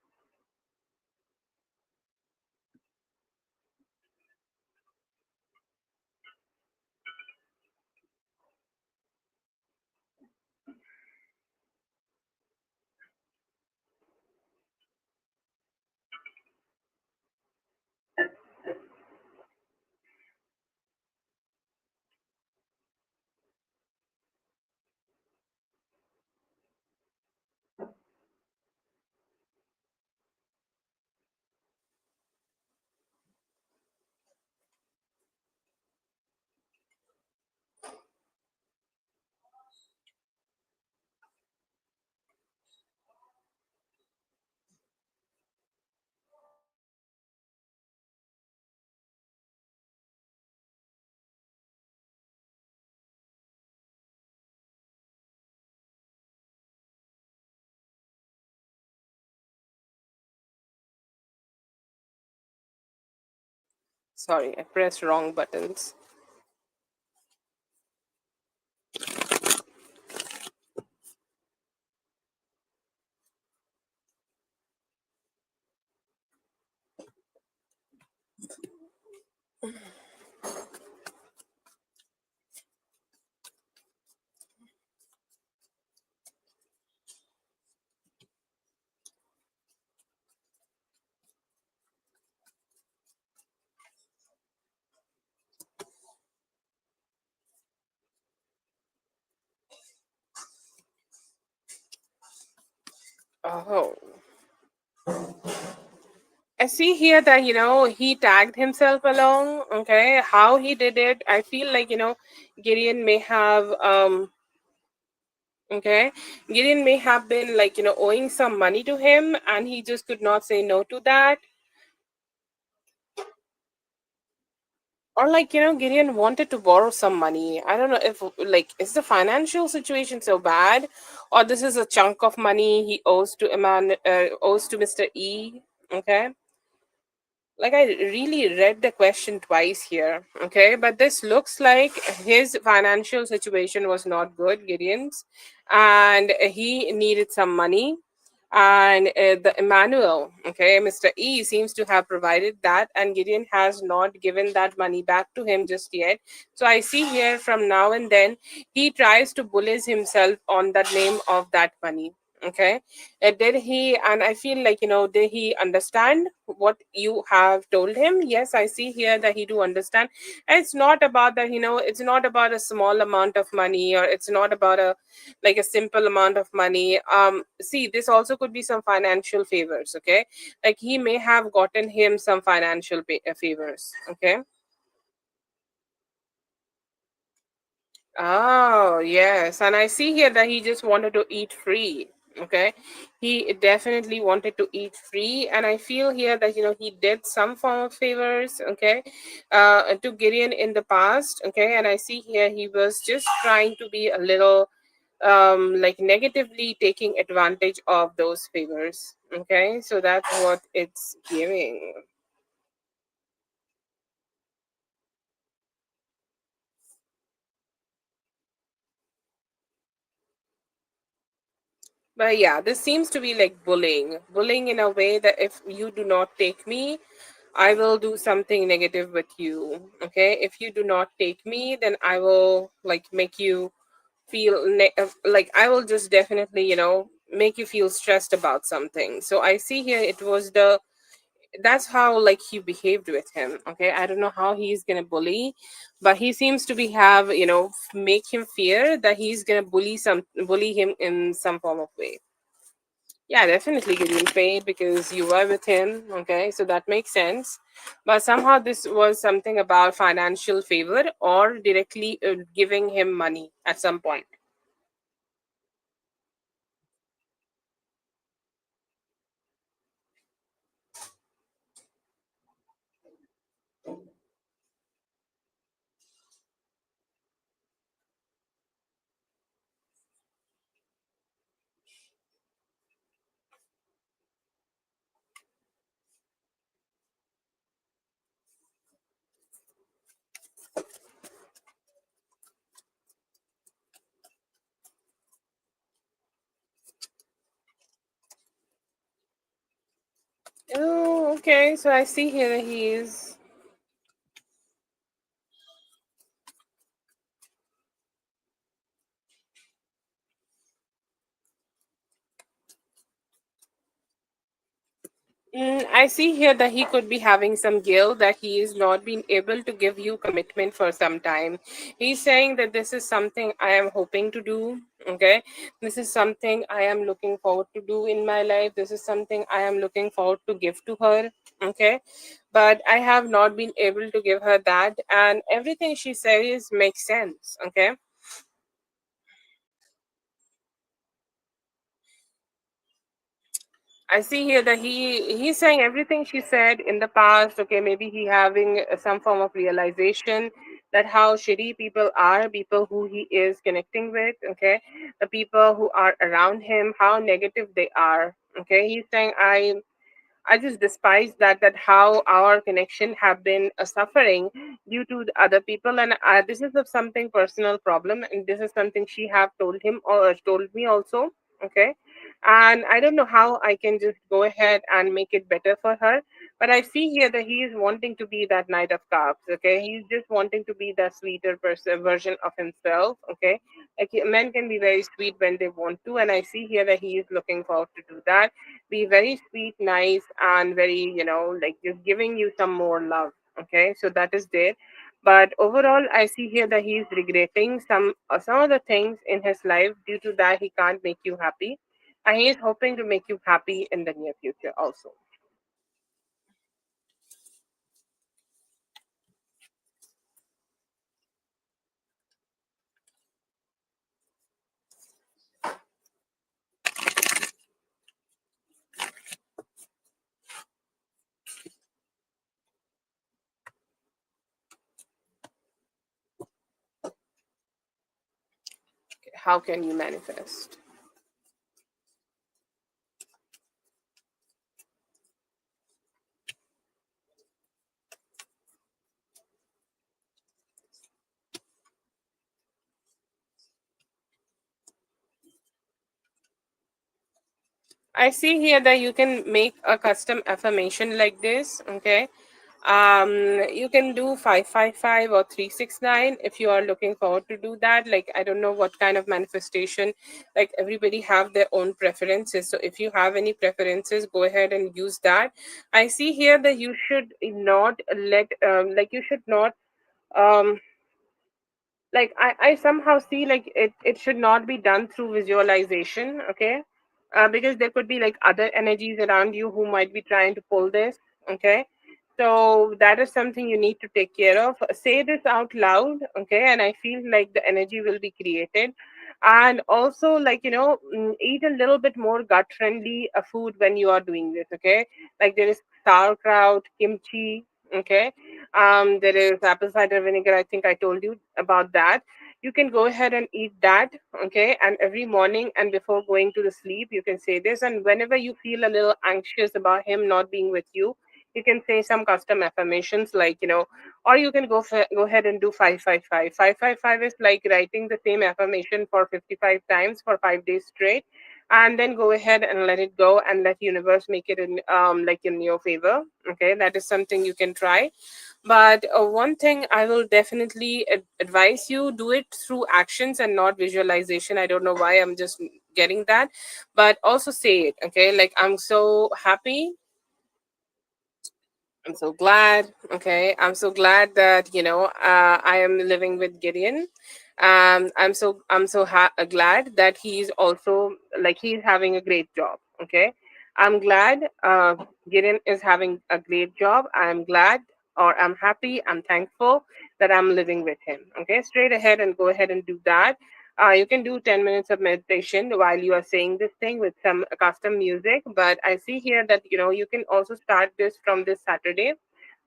Sorry, I pressed wrong buttons. Oh. I see here that, he tagged himself along. Okay. How he did it, I feel like, Gideon may have, okay, Gideon may have been like, owing some money to him and he just could not say no to that. Or like, Gideon wanted to borrow some money. I don't know if, like, is the financial situation so bad, or this is a chunk of money he owes to owes to Mr. E. Okay, like I really read the question twice here. Okay, but this looks like his financial situation was not good, Gideon's, and he needed some money. And the Emmanuel, okay, Mr. E seems to have provided that, and Gideon has not given that money back to him just yet. So I see here from now and then he tries to bully himself on the name of that money. Okay, did he? And I feel like, did he understand what you have told him? Yes, I see here that he do understand. And it's not about that, it's not about a small amount of money, or it's not about a like a simple amount of money. See, this also could be some financial favors. Okay, like he may have gotten him some financial favors. Okay. Oh, yes. And I see here that he just wanted to eat free. Okay. He definitely wanted to eat free. And I feel here that, he did some form of favors, okay, to Gideon in the past. Okay. And I see here he was just trying to be a little, like negatively taking advantage of those favors. Okay. So that's what it's giving. But yeah, this seems to be like bullying. Bullying in a way that if you do not take me, I will do something negative with you. Okay? If you do not take me, then I will like make you feel like I will just definitely, make you feel stressed about something. So I see here it was the that's how like he behaved with him. Okay? I don't know how he's going to bully, but he seems to be have, make him fear that he's going to bully him in some form of way. Yeah, definitely getting paid because you were with him. Okay, so that makes sense. But somehow this was something about financial favor or directly giving him money at some point. Okay, so I see here that he is. I see here that he could be having some guilt that he is not being able to give you commitment for some time. He's saying that this is something I am hoping to do. Okay, this is something I am looking forward to do in my life. This is something I am looking forward to give to her. Okay, but I have not been able to give her that, and everything she says makes sense. Okay. I see here that he's saying everything she said in the past. Okay, maybe he having some form of realization that how shitty people are, people who he is connecting with. Okay, the people who are around him, how negative they are. Okay, he's saying I just despise that how our connection have been suffering due to the other people, and this is a something personal problem, and this is something she have told him or told me also. Okay, and I don't know how I can just go ahead and make it better for her, but I see here that he is wanting to be that knight of cups. Okay, he's just wanting to be that sweeter person version of himself. Okay, like men can be very sweet when they want to, and I see here that he is looking forward to do that, be very sweet, nice, and very, like just giving you some more love. Okay, so that is there. But overall, I see here that he's regretting some of the things in his life. Due to that, he can't make you happy, and he is hoping to make you happy in the near future also. How can you manifest? I see here that you can make a custom affirmation like this. Okay, you can do 555 or 369 if you are looking forward to do that. Like, I don't know what kind of manifestation, like everybody have their own preferences, so if you have any preferences, go ahead and use that. I see here that you should not let like you should not um like I somehow see like it should not be done through visualization. Okay, because there could be like other energies around you who might be trying to pull this. Okay, so that is something you need to take care of. Say this out loud. Okay, and I feel like the energy will be created. And also, like, eat a little bit more gut friendly food when you are doing this. Okay, like there is sauerkraut, kimchi. Okay, there is apple cider vinegar. I think I told you about that. You can go ahead and eat that. Okay, and every morning and before going to the sleep, you can say this. And whenever you feel a little anxious about him not being with you can say some custom affirmations, like, or you can go ahead and do 555. 555 is like writing the same affirmation for 55 times for 5 days straight, and then go ahead and let it go and let universe make it in like in your favor. Okay, that is something you can try. But one thing I will definitely advise you, do it through actions and not visualization. I don't know why I'm just getting that, but also say it. Okay, like, I'm so happy, I'm so glad. Okay, I'm so glad that I am living with Gideon. I'm so glad that he's also, like, he's having a great job. Okay, I'm glad Gideon is having a great job. I'm glad, or I'm happy. I'm thankful that I'm living with him. Okay, straight ahead and go ahead and do that. You can do 10 minutes of meditation while you are saying this thing with some custom music. But I see here that you can also start this from this Saturday.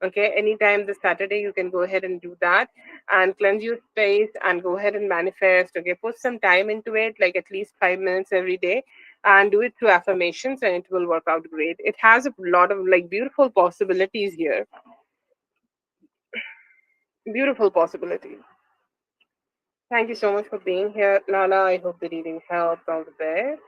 Okay, anytime this Saturday, you can go ahead and do that and cleanse your space and go ahead and manifest. Okay, put some time into it, like at least 5 minutes every day, and do it through affirmations, and it will work out great. It has a lot of like beautiful possibilities here. Beautiful possibilities. Thank you so much for being here, Lala. I hope the reading helped. All the best.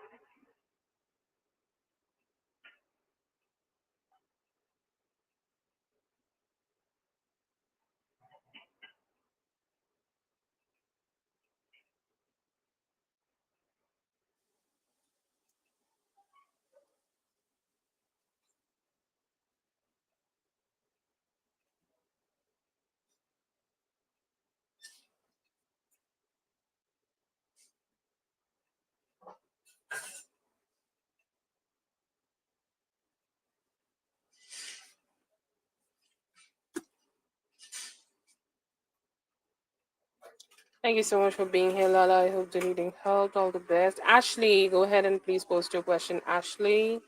Thank you so much for being here, Lala. I hope the reading helped. All the best. Ashley, go ahead and please post your question. Ashley.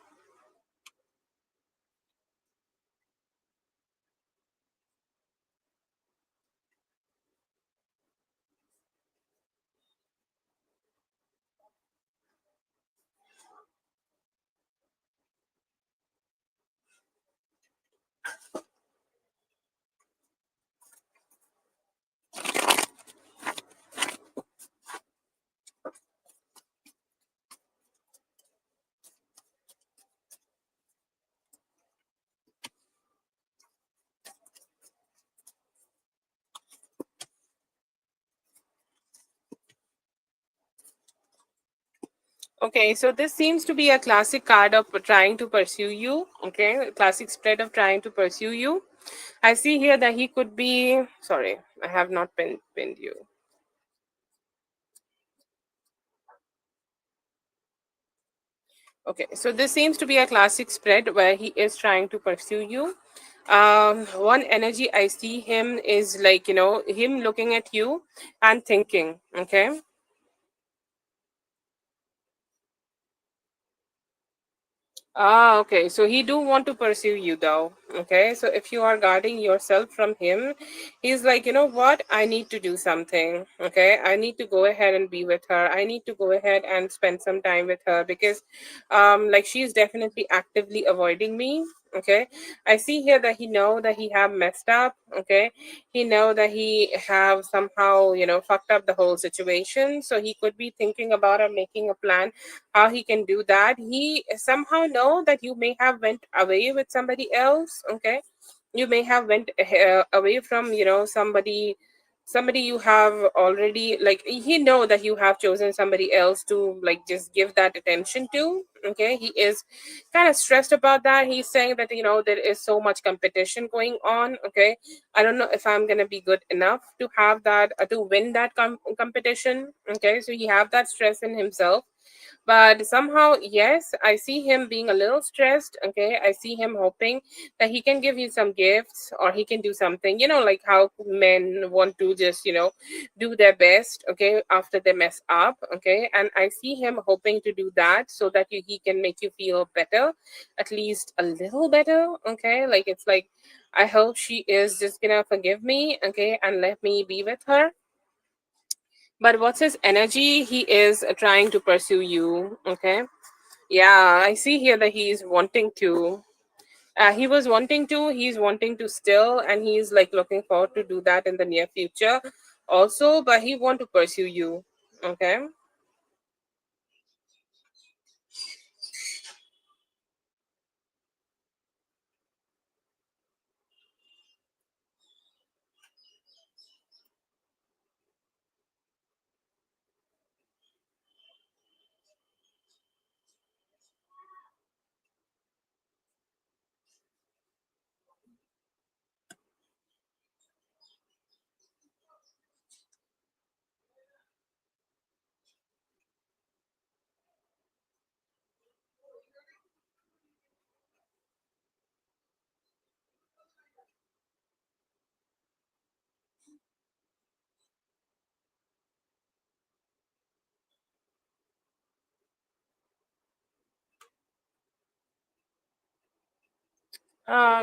Okay, so this seems to be a classic card of trying to pursue you. Okay, classic spread of trying to pursue you. I see here that he could be. Sorry, I have not pinned you. Okay, so this seems to be a classic spread where he is trying to pursue you. One energy I see him is like, him looking at you and thinking. Okay. Ah, okay. So he do want to pursue you though. Okay. So if you are guarding yourself from him, he's like, you know what? I need to do something. Okay. I need to go ahead and be with her. I need to go ahead and spend some time with her because like she's definitely actively avoiding me. Okay. I see here that he know that he have messed up. Okay. He know that he have somehow, fucked up the whole situation. So he could be thinking about or making a plan how he can do that. He somehow know that you may have went away with somebody else. Okay, you may have went away from somebody you have already, like he know that you have chosen somebody else to like just give that attention to. Okay, he is kind of stressed about that. He's saying that there is so much competition going on. Okay, I don't know if I'm gonna be good enough to have that to win that competition. Okay, so he have that stress in himself, but somehow yes, I see him being a little stressed. Okay, I see him hoping that he can give you some gifts or he can do something, like how men want to just do their best, okay, after they mess up. Okay, and I see him hoping to do that so that he can make you feel better, at least a little better. Okay, like it's like, I hope she is just gonna forgive me, okay, and let me be with her. But what's his energy? He is trying to pursue you. Okay. Yeah, I see here that he's wanting to. He was wanting to. He's wanting to still, and he's like looking forward to do that in the near future, also. But he want to pursue you. Okay.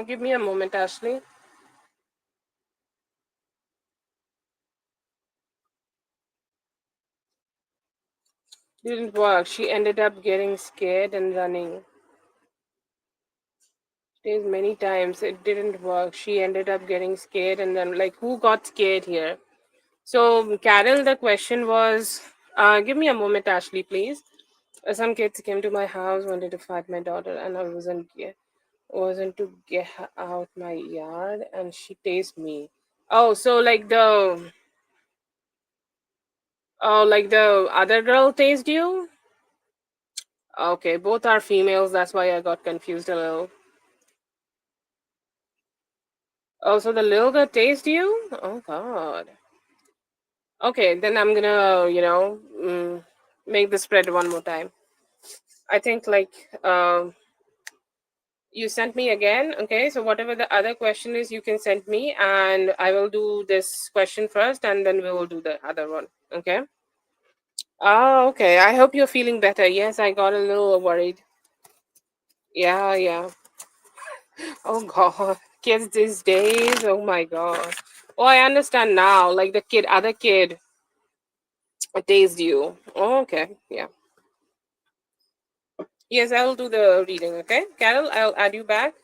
Give me a moment, Ashley. Didn't work. She ended up getting scared and running. There's many times it didn't work. She ended up getting scared and then like who got scared here? So, Carol, the question was, give me a moment, Ashley, please. Some kids came to my house, wanted to fight my daughter, and I wasn't to get her out my yard, and she tased me. Oh, so like the other girl tased you? Okay, both are females. That's why I got confused a little. Oh, so the little girl tased you? Oh God. Okay, then I'm gonna, make the spread one more time. I think like You sent me again. Okay, so whatever the other question is, you can send me, and I will do this question first, and then we will do the other one. Okay. Oh, okay. I hope you're feeling better. Yes, I got a little worried. Yeah, yeah. Oh God, kids these days. Oh my God. Oh, I understand now. Like the other kid tased you. Oh, okay. Yeah. Yes, I'll do the reading. Okay, Carol, I'll add you back.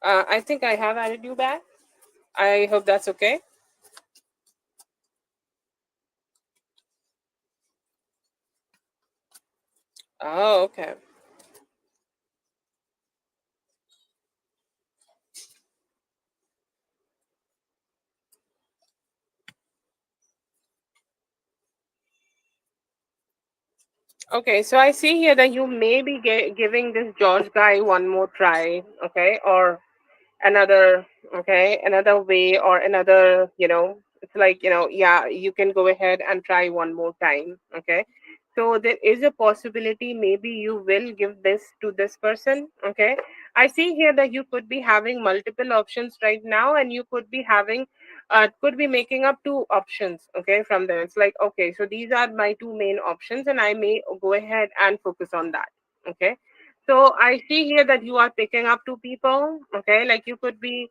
I think I have added you back. I hope that's okay. Oh, okay. Okay, so I see here that you may be giving this George guy one more try, okay, or another, okay, another way, or another, it's like, yeah, you can go ahead and try one more time, okay. So there is a possibility maybe you will give this to this person, okay. I see here that you could be having multiple options right now, and you could be having could be making up two options, okay, from them. It's like, okay, so these are my two main options, and I may go ahead and focus on that, okay. So I see here that you are picking up two people, okay, like you could be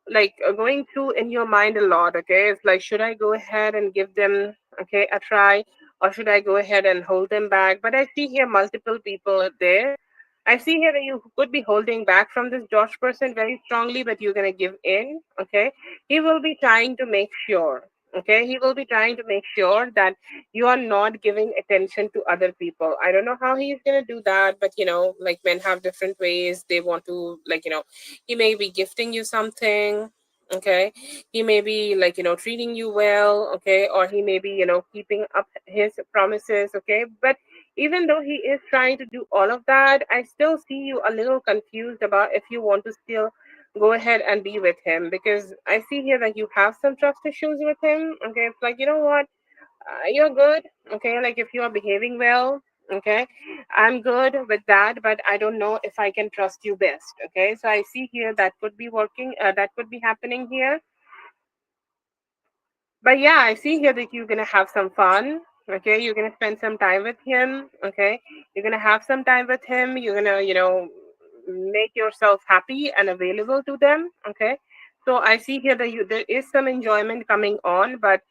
like going through in your mind a lot, okay. It's like, should I go ahead and give them, okay, a try, or should I go ahead and hold them back? But I see here multiple people there. I see here that you could be holding back from this Josh person very strongly, but you're going to give in, okay. He will be trying to make sure, okay, he will be trying to make sure that you are not giving attention to other people. I don't know how he's going to do that, but like men have different ways they want to, like, he may be gifting you something, okay. He may be like, treating you well, okay, or he may be, keeping up his promises, okay. But even though he is trying to do all of that, I still see you a little confused about if you want to still go ahead and be with him, because I see here that you have some trust issues with him, okay. It's like, you know what, you're good, okay, like if you are behaving well, okay, I'm good with that, but I don't know if I can trust you best, okay. So I see here that could be working, that could be happening here. But yeah, I see here that you're gonna have some fun, okay, you're gonna spend some time with him, okay, you're gonna have some time with him, you're gonna, make yourself happy and available to them, okay. So I see here that there is some enjoyment coming on, but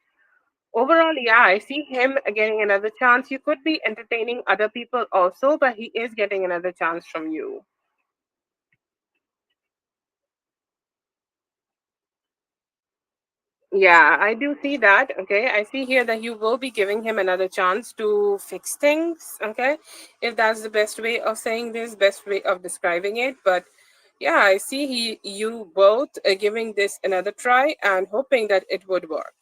overall, yeah, I see him getting another chance. You could be entertaining other people also, but he is getting another chance from you. Yeah, I do see that. Okay, I see here that you will be giving him another chance to fix things. Okay, if that's the best way of saying this, best way of describing it. But yeah, I see you both giving this another try and hoping that it would work.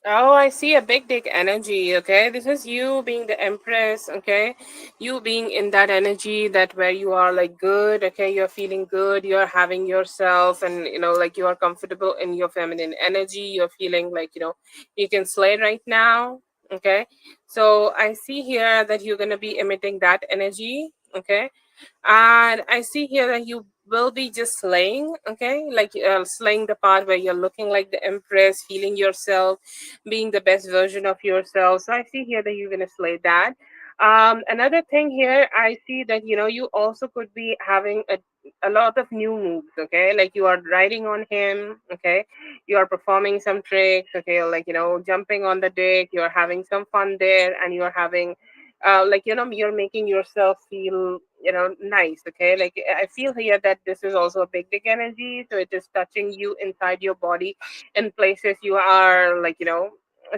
Oh, I see a big dick energy. Okay, this is you being the empress. Okay, you being in that energy that where you are like good. Okay, you're feeling good. You're having yourself, and like you are comfortable in your feminine energy. You're feeling like you can slay right now. Okay, so I see here that you're gonna be emitting that energy. Okay, and I see here that you will be just slaying, okay, like slaying the part where you're looking like the empress, feeling yourself, being the best version of yourself. So I see here that you're gonna slay that. Another thing here, I see that you also could be having a lot of new moves. Okay, like you are riding on him. Okay, you are performing some tricks. Okay, or like jumping on the dick. You are having some fun there, and you are having, like you're making yourself feel nice. Okay, like I feel here that this is also a big dick energy, so it is touching you inside your body in places you are like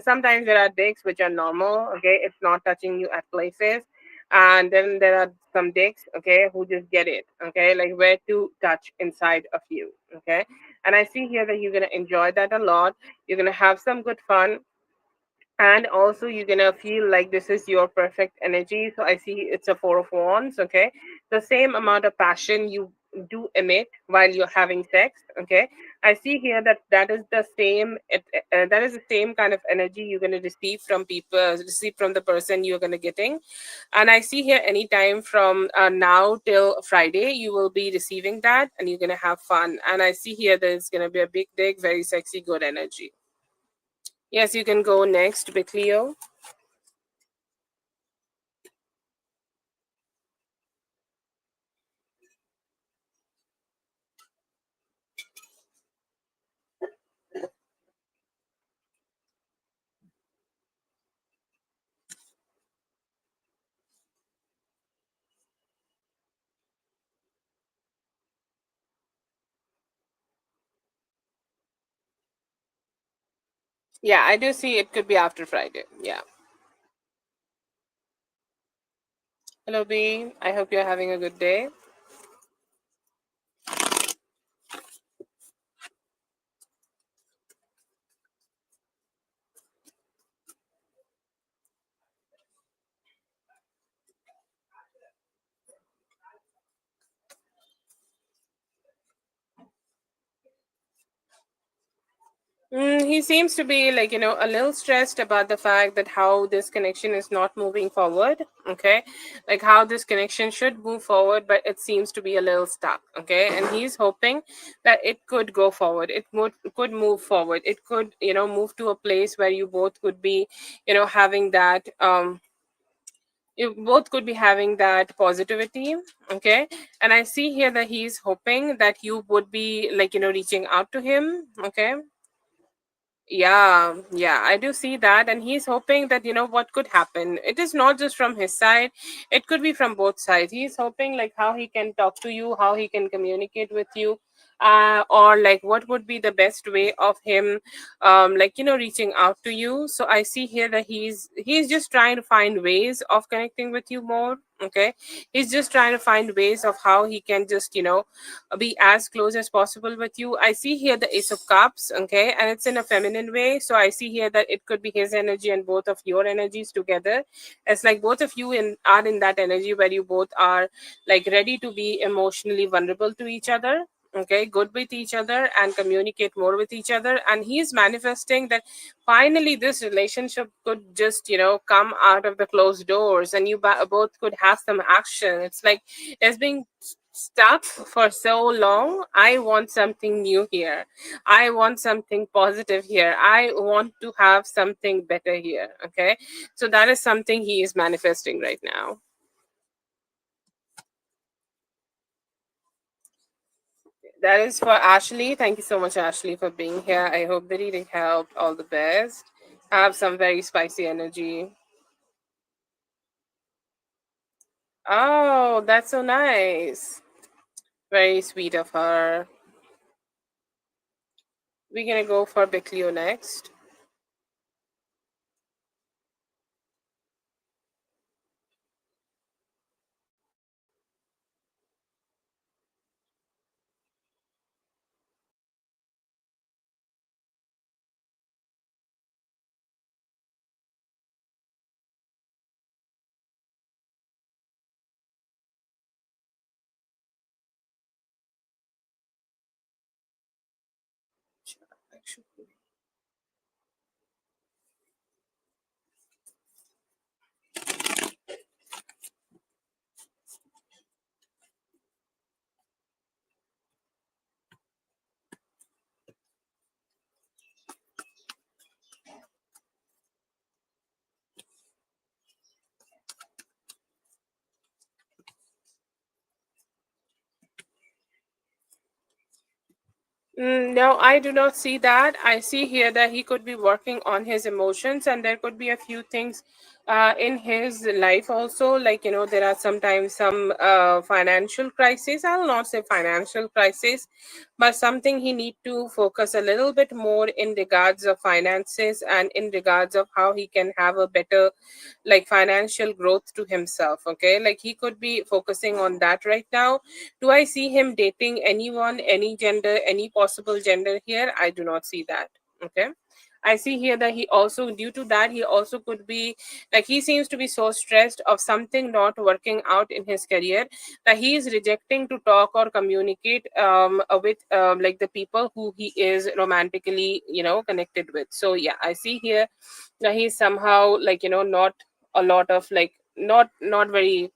sometimes there are dicks which are normal. Okay, it's not touching you at places, and then there are some dicks, okay, who just get it. Okay, like where to touch inside of you. Okay, and I see here that you're gonna enjoy that a lot. You're gonna have some good fun, and also you're gonna feel like this is your perfect energy. So I see it's a four of wands. Okay, the same amount of passion you do emit while you're having sex. Okay, I see here that that is the same that is the same kind of energy you're going to receive from people, receive from the person you're going to getting. And I see here anytime from now till Friday you will be receiving that, and you're going to have fun. And I see here there's going to be a big dig, very sexy, good energy. Yes, you can go next, Big Leo. Yeah, I do see it could be after Friday. Yeah. Hello, B. I hope you're having a good day. He seems to be like, a little stressed about the fact that how this connection is not moving forward. Okay. Like how this connection should move forward, but it seems to be a little stuck. Okay. And he's hoping that it could go forward. Could move forward. It could, move to a place where you both could be, having that, you both could be having that positivity. Okay. And I see here that he's hoping that you would be like, reaching out to him. Okay. Yeah, yeah, I do see that. And he's hoping that, what could happen. It is not just from his side, it could be from both sides. He's hoping like how he can talk to you, how he can communicate with you, or like what would be the best way of him, like, reaching out to you. So I see here that he's just trying to find ways of connecting with you more. Okay. He's just trying to find ways of how he can just, be as close as possible with you. I see here the Ace of Cups, okay, and it's in a feminine way. So I see here that it could be his energy and both of your energies together. It's like both of you are in that energy where you both are like ready to be emotionally vulnerable to each other. Okay, good with each other and communicate more with each other. And he's manifesting that finally this relationship could just, come out of the closed doors, and you both could have some action. It's like it's being stuck for so long. I want something new here. I want something positive here. I want to have something better here. Okay. So that is something he is manifesting right now. That is for Ashley. Thank you so much, Ashley, for being here. I hope the reading helped. All the best. Have some very spicy energy. Oh, that's so nice. Very sweet of her. We're gonna go for Biclio next. No, I do not see that. I see here that he could be working on his emotions, and there could be a few things in his life also. Like, there are sometimes some financial crisis. I'll not say financial crisis, but something he need to focus a little bit more in regards of finances and in regards of how he can have a better like financial growth to himself. Okay, like he could be focusing on that right now. Do I see him dating anyone, any gender, any possible gender here? I do not see that. Okay. I see here that he also, due to that, he also could be like he seems to be so stressed of something not working out in his career that he is rejecting to talk or communicate with like the people who he is romantically, connected with. So yeah, I see here that he's somehow like not a lot of like not very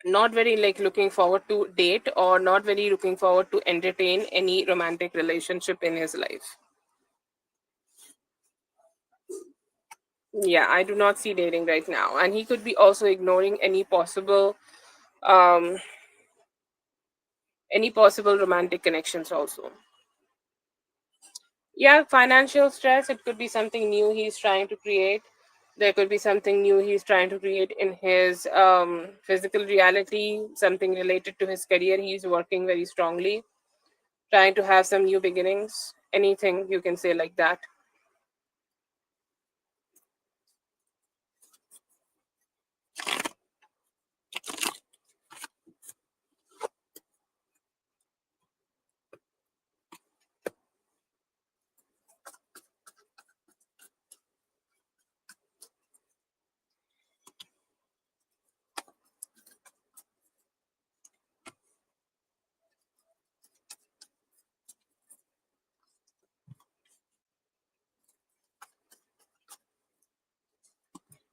like looking forward to date or not very looking forward to entertain any romantic relationship in his life. Yeah, I do not see dating right now, and he could be also ignoring um any possible romantic connections also. Yeah, financial stress, it could be something new he's trying to create. There could be something new he's trying to create in his physical reality, something related to his career. He's working very strongly, trying to have some new beginnings. Anything you can say like that.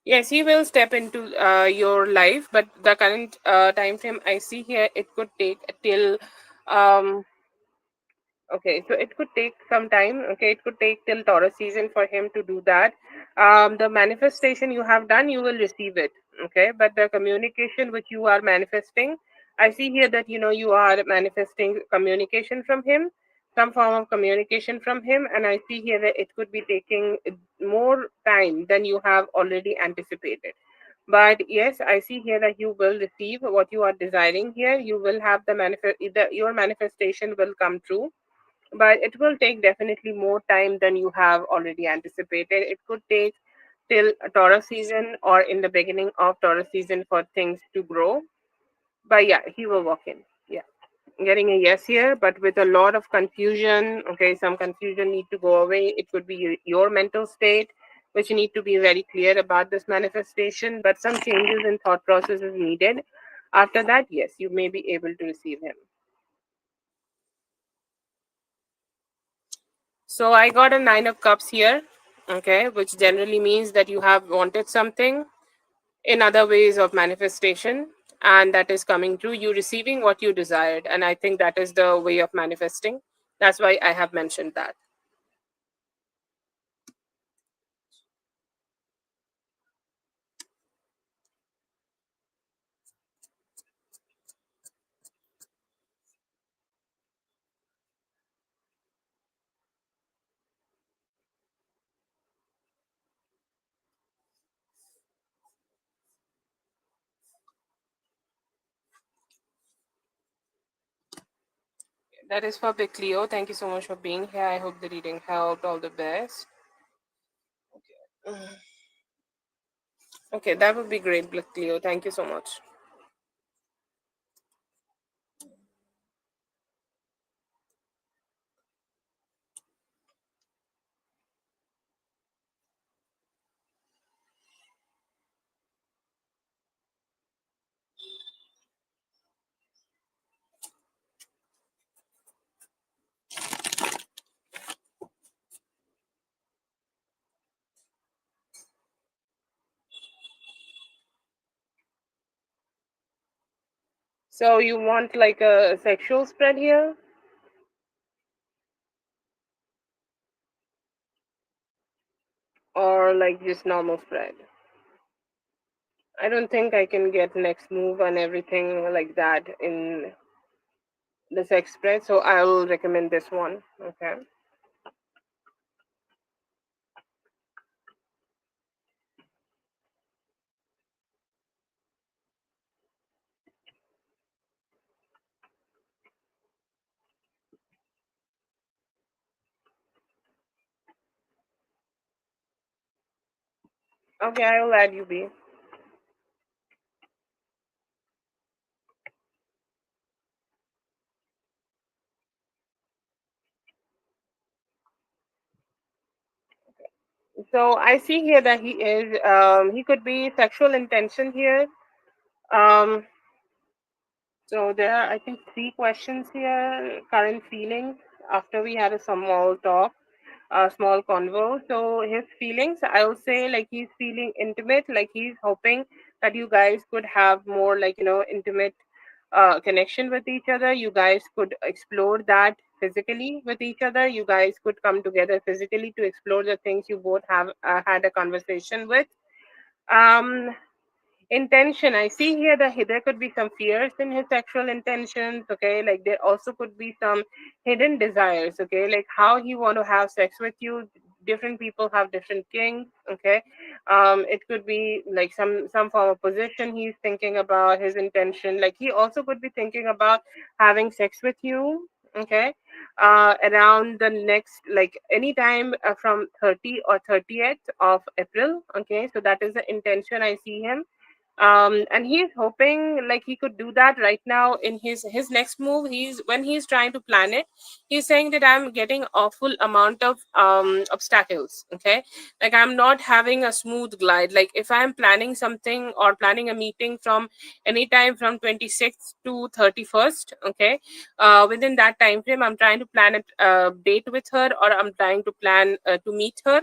Yes, he will step into your life, but the current time frame I see here, it could take till um, okay, so it could take some time. Okay, it could take till Taurus season for him to do that. The manifestation you have done, you will receive it. Okay, but the communication which you are manifesting, I see here that you are manifesting communication from him, some form of communication from him, and I see here that it could be taking more time than you have already anticipated. But yes, I see here that you will receive what you are desiring here. You will have your manifestation will come true, but it will take definitely more time than you have already anticipated. It could take till Taurus season or in the beginning of Taurus season for things to grow. But yeah, he will walk in. Yeah. Getting a yes here, but with a lot of confusion. Okay, some confusion need to go away. It could be your mental state, which you need to be very clear about this manifestation, but some changes in thought process is needed. After that, yes, you may be able to receive him. So I got a nine of cups here, okay, which generally means that you have wanted something in other ways of manifestation, and that is coming true. You receiving what you desired, and I think that is the way of manifesting. That's why I have mentioned that. That is for Big Cleo. Thank you so much for being here. I hope the reading helped. All the best. Okay, that would be great, Big Cleo. Thank you so much. So you want like a sexual spread here, or like just normal spread? I don't think I can get next move and everything like that in. the sex spread. So I'll recommend this one. Okay. Okay, I will add you, B. So I see here that he could be sexual intention here. Um, so there are, I think, three questions here. Current feelings after we had a small talk, a small convo. So his feelings, I will say, like he's feeling intimate, like he's hoping that you guys could have more, like intimate connection with each other. You guys could explore that physically with each other. You guys could come together physically to explore the things you both have had a conversation with. Um, Intention, I see here that there could be some fears in his sexual intentions. Okay, like there also could be some hidden desires. Okay, like how he want to have sex with you. Different people have different kinks. Okay, it could be like some form of position he's thinking about. His intention, like he also could be thinking about having sex with you. Okay, around the next, like anytime from 30 or 30th of April. Okay, so that is the intention I see him. And he's hoping like he could do that right now in his next move. He's when he's trying to plan it, he's saying that I'm getting awful amount of obstacles. Okay, like I'm not having a smooth glide. Like if I'm planning something or planning a meeting from anytime from 26th to 31st. Okay, within that time frame I'm trying to plan a date with her, or I'm trying to plan to meet her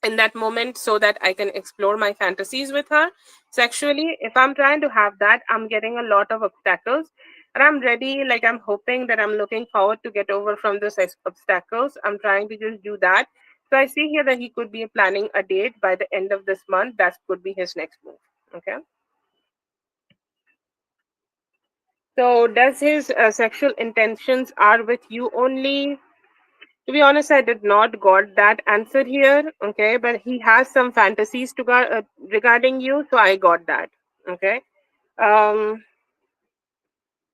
in that moment so that I can explore my fantasies with her sexually. If I'm trying to have that, I'm getting a lot of obstacles. And I'm ready, like I'm hoping that I'm looking forward to get over from those obstacles. I'm trying to just do that. So I see here that he could be planning a date by the end of this month. That could be his next move. Okay. So does his sexual intentions are with you only? To be honest, I did not got that answer here. Okay, but he has some fantasies regarding you, so I got that. Okay, um,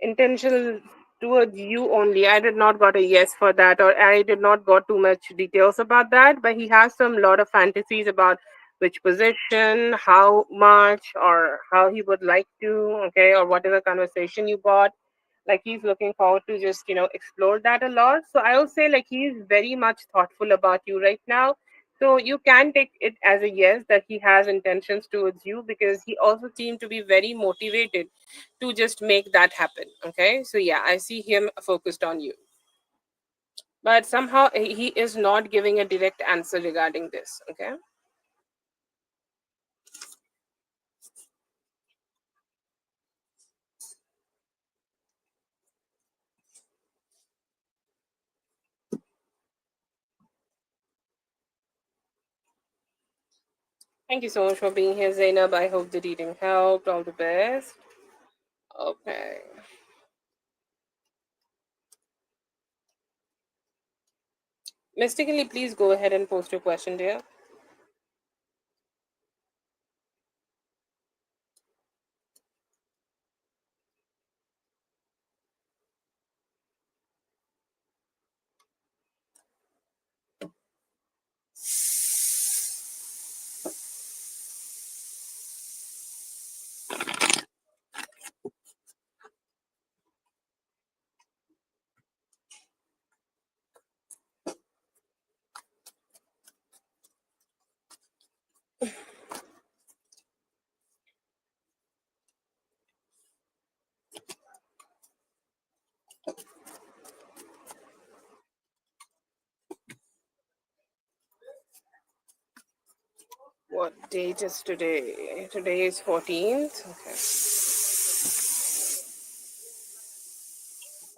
intentional towards you only. I did not got a yes for that, or I did not got too much details about that. But he has some lot of fantasies about which position, how much, or how he would like to. Okay, or whatever conversation you got, like he's looking forward to just explore that a lot. So I will say like he's very much thoughtful about you right now. So you can take it as a yes that he has intentions towards you, because he also seemed to be very motivated to just make that happen. Okay, so yeah, I see him focused on you, but somehow he is not giving a direct answer regarding this. Okay. Thank you so much for being here, Zainab. I hope the reading helped. All the best. Okay. Mystically, please go ahead and post your question, dear. What date is today? Today is 14th.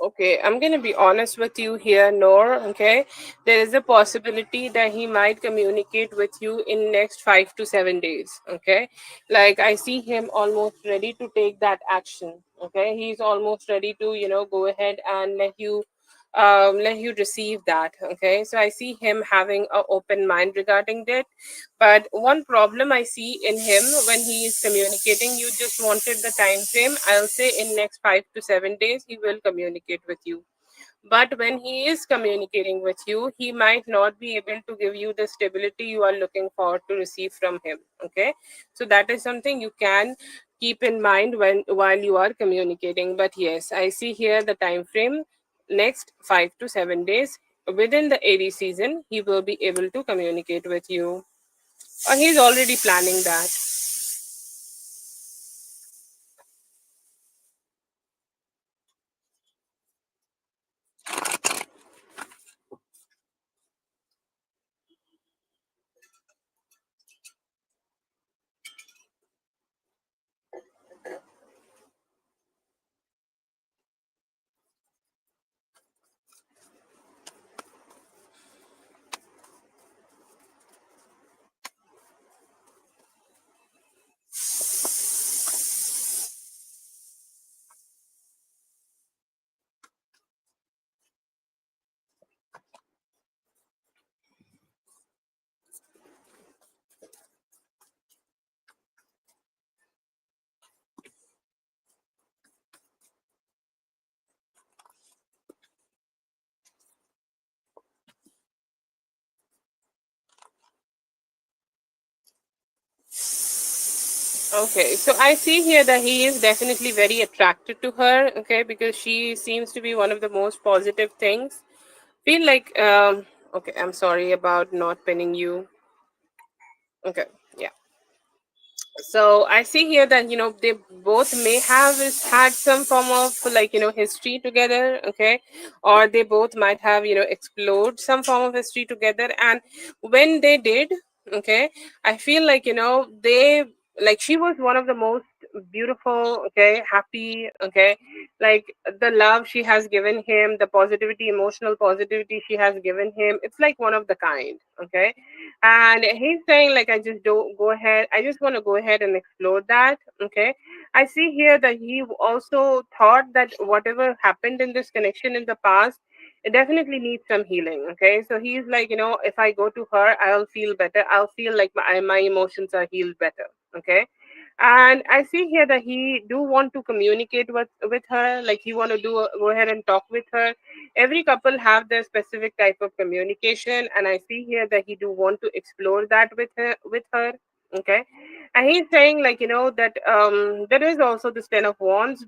Okay. Okay, I'm gonna be honest with you here, Noor. Okay, there is a possibility that he might communicate with you in next 5 to 7 days. Okay, like I see him almost ready to take that action. Okay, he's almost ready to go ahead and let you receive that. Okay, so I see him having an open mind regarding that. But one problem I see in him when he is communicating, you just wanted the time frame. I'll say in next 5 to 7 days he will communicate with you. But when he is communicating with you, he might not be able to give you the stability you are looking for to receive from him. Okay, so that is something you can keep in mind when while you are communicating. But yes, I see here the time frame, next 5 to 7 days. Within the AD season, he will be able to communicate with you, or he's already planning that. Okay, so I see here that he is definitely very attracted to her. Okay, because she seems to be one of the most positive things. Feel like okay, I'm sorry about not pinning you. Okay, yeah. So I see here that they both may have had some form of history together. Okay, or they both might have explored some form of history together. And when they did, okay, I feel like they, like, she was one of the most beautiful, okay, happy, okay, like the love she has given him, the positivity, emotional positivity she has given him, it's like one of the kind. Okay, and he's saying like, I just don't go ahead, I just want to go ahead and explore that. Okay, I see here that he also thought that whatever happened in this connection in the past, it definitely needs some healing. Okay, so he's like, if I go to her, I'll feel better, I'll feel like my emotions are healed better. Okay, and I see here that he do want to communicate with her, like he want to go ahead and talk with her. Every couple have their specific type of communication, and I see here that he do want to explore that with her. Okay, and he's saying like, that there is also this 10 of wands.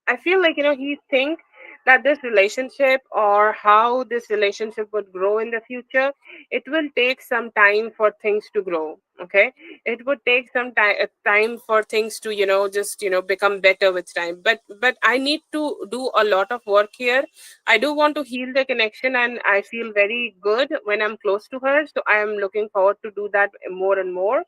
I feel like, he think that this relationship, or how this relationship would grow in the future, it will take some time for things to grow. Okay, it would take some time for things to just become better with time. But I need to do a lot of work here. I do want to heal the connection, and I feel very good when I'm close to her, so I am looking forward to do that more and more.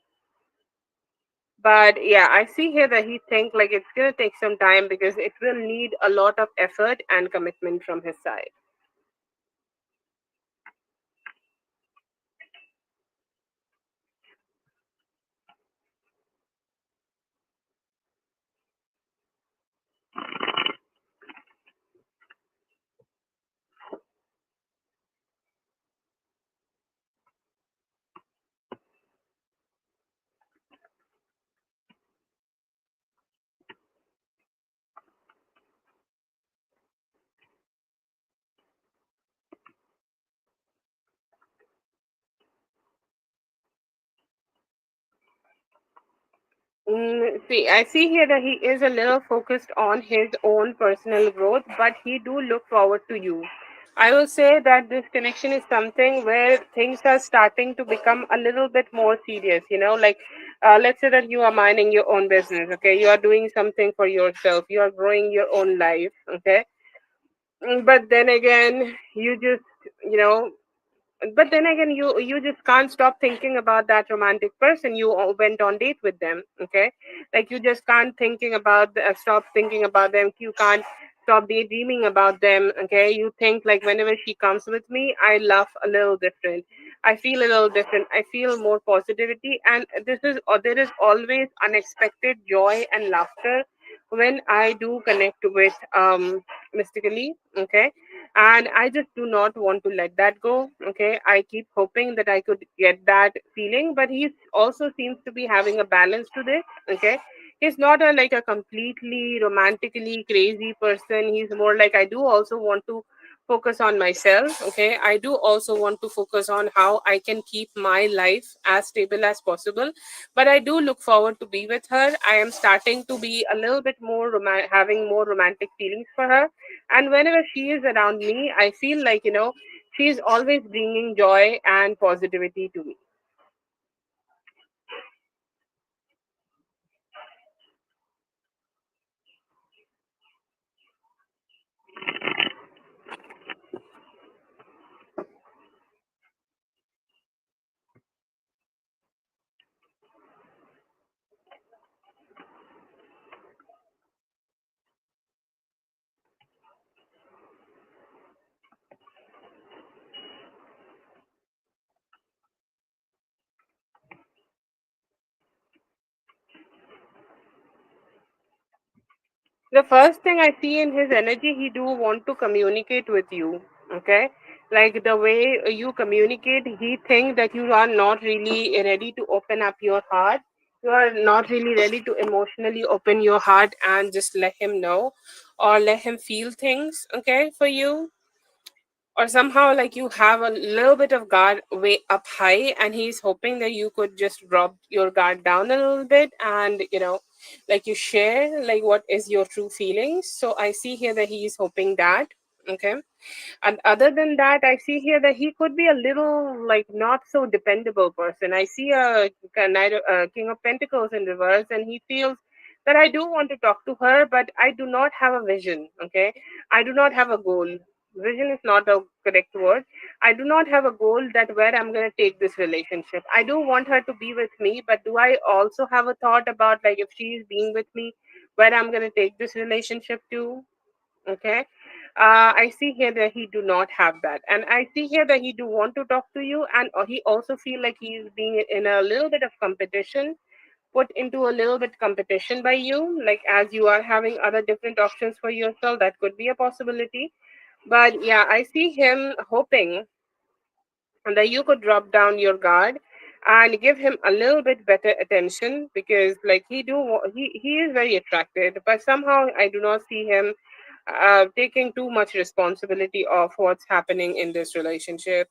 But yeah, I see here that he think like it's gonna take some time, because it will need a lot of effort and commitment from his side. See, I see here that he is a little focused on his own personal growth, but he do look forward to you. I will say that this connection is something where things are starting to become a little bit more serious. Like, let's say that you are minding your own business. Okay, you are doing something for yourself. You are growing your own life. Okay, but then again, you just you know but then again, you just can't stop thinking about that romantic person you all went on date with them. Okay, like you just can't stop thinking about them. You can't stop daydreaming about them. Okay, you think like whenever she comes with me, I laugh a little different, I feel a little different, I feel more positivity, and this is there is always unexpected joy and laughter when I do connect with mystically. Okay, and I just do not want to let that go. Okay, I keep hoping that I could get that feeling, but he also seems to be having a balance to this. Okay, he's not a like a completely romantically crazy person. He's more like, I do also want to focus on myself. Okay, I do also want to focus on how I can keep my life as stable as possible, but I do look forward to be with her. I am starting to be a little bit more having more romantic feelings for her, and whenever she is around me, I feel like, she's always bringing joy and positivity to me. The first thing I see in his energy, he do want to communicate with you. Okay, like the way you communicate, he think that you are not really ready to open up your heart. You are not really ready to emotionally open your heart and just let him know or let him feel things. Okay, for you, or somehow like you have a little bit of guard way up high, and he's hoping that you could just drop your guard down a little bit, and like you share like what is your true feelings. So I see here that he is hoping that. Okay, and other than that, I see here that he could be a little like not so dependable person. I see a King of Pentacles in reverse, and he feels that I do want to talk to her, but I do not have a vision. Okay, I do not have a goal. Vision is not a correct word. I do not have a goal that where I'm going to take this relationship. I do want her to be with me, but do I also have a thought about like if she is being with me, where I'm going to take this relationship to? Okay, I see here that he do not have that, and I see here that he do want to talk to you, and he also feel like he is being in a little bit of competition, put into a little bit competition by you, like as you are having other different options for yourself. That could be a possibility. But yeah, I see him hoping that you could drop down your guard and give him a little bit better attention, because like he is very attracted, but somehow I do not see him taking too much responsibility of what's happening in this relationship.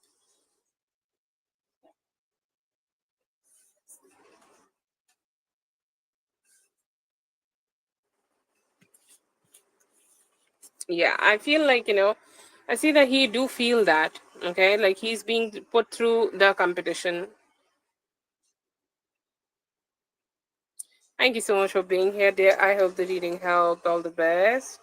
Yeah, I feel like, I see that he do feel that. Okay, like he's being put through the competition. Thank you so much for being here, dear. I hope the reading helped. All the best.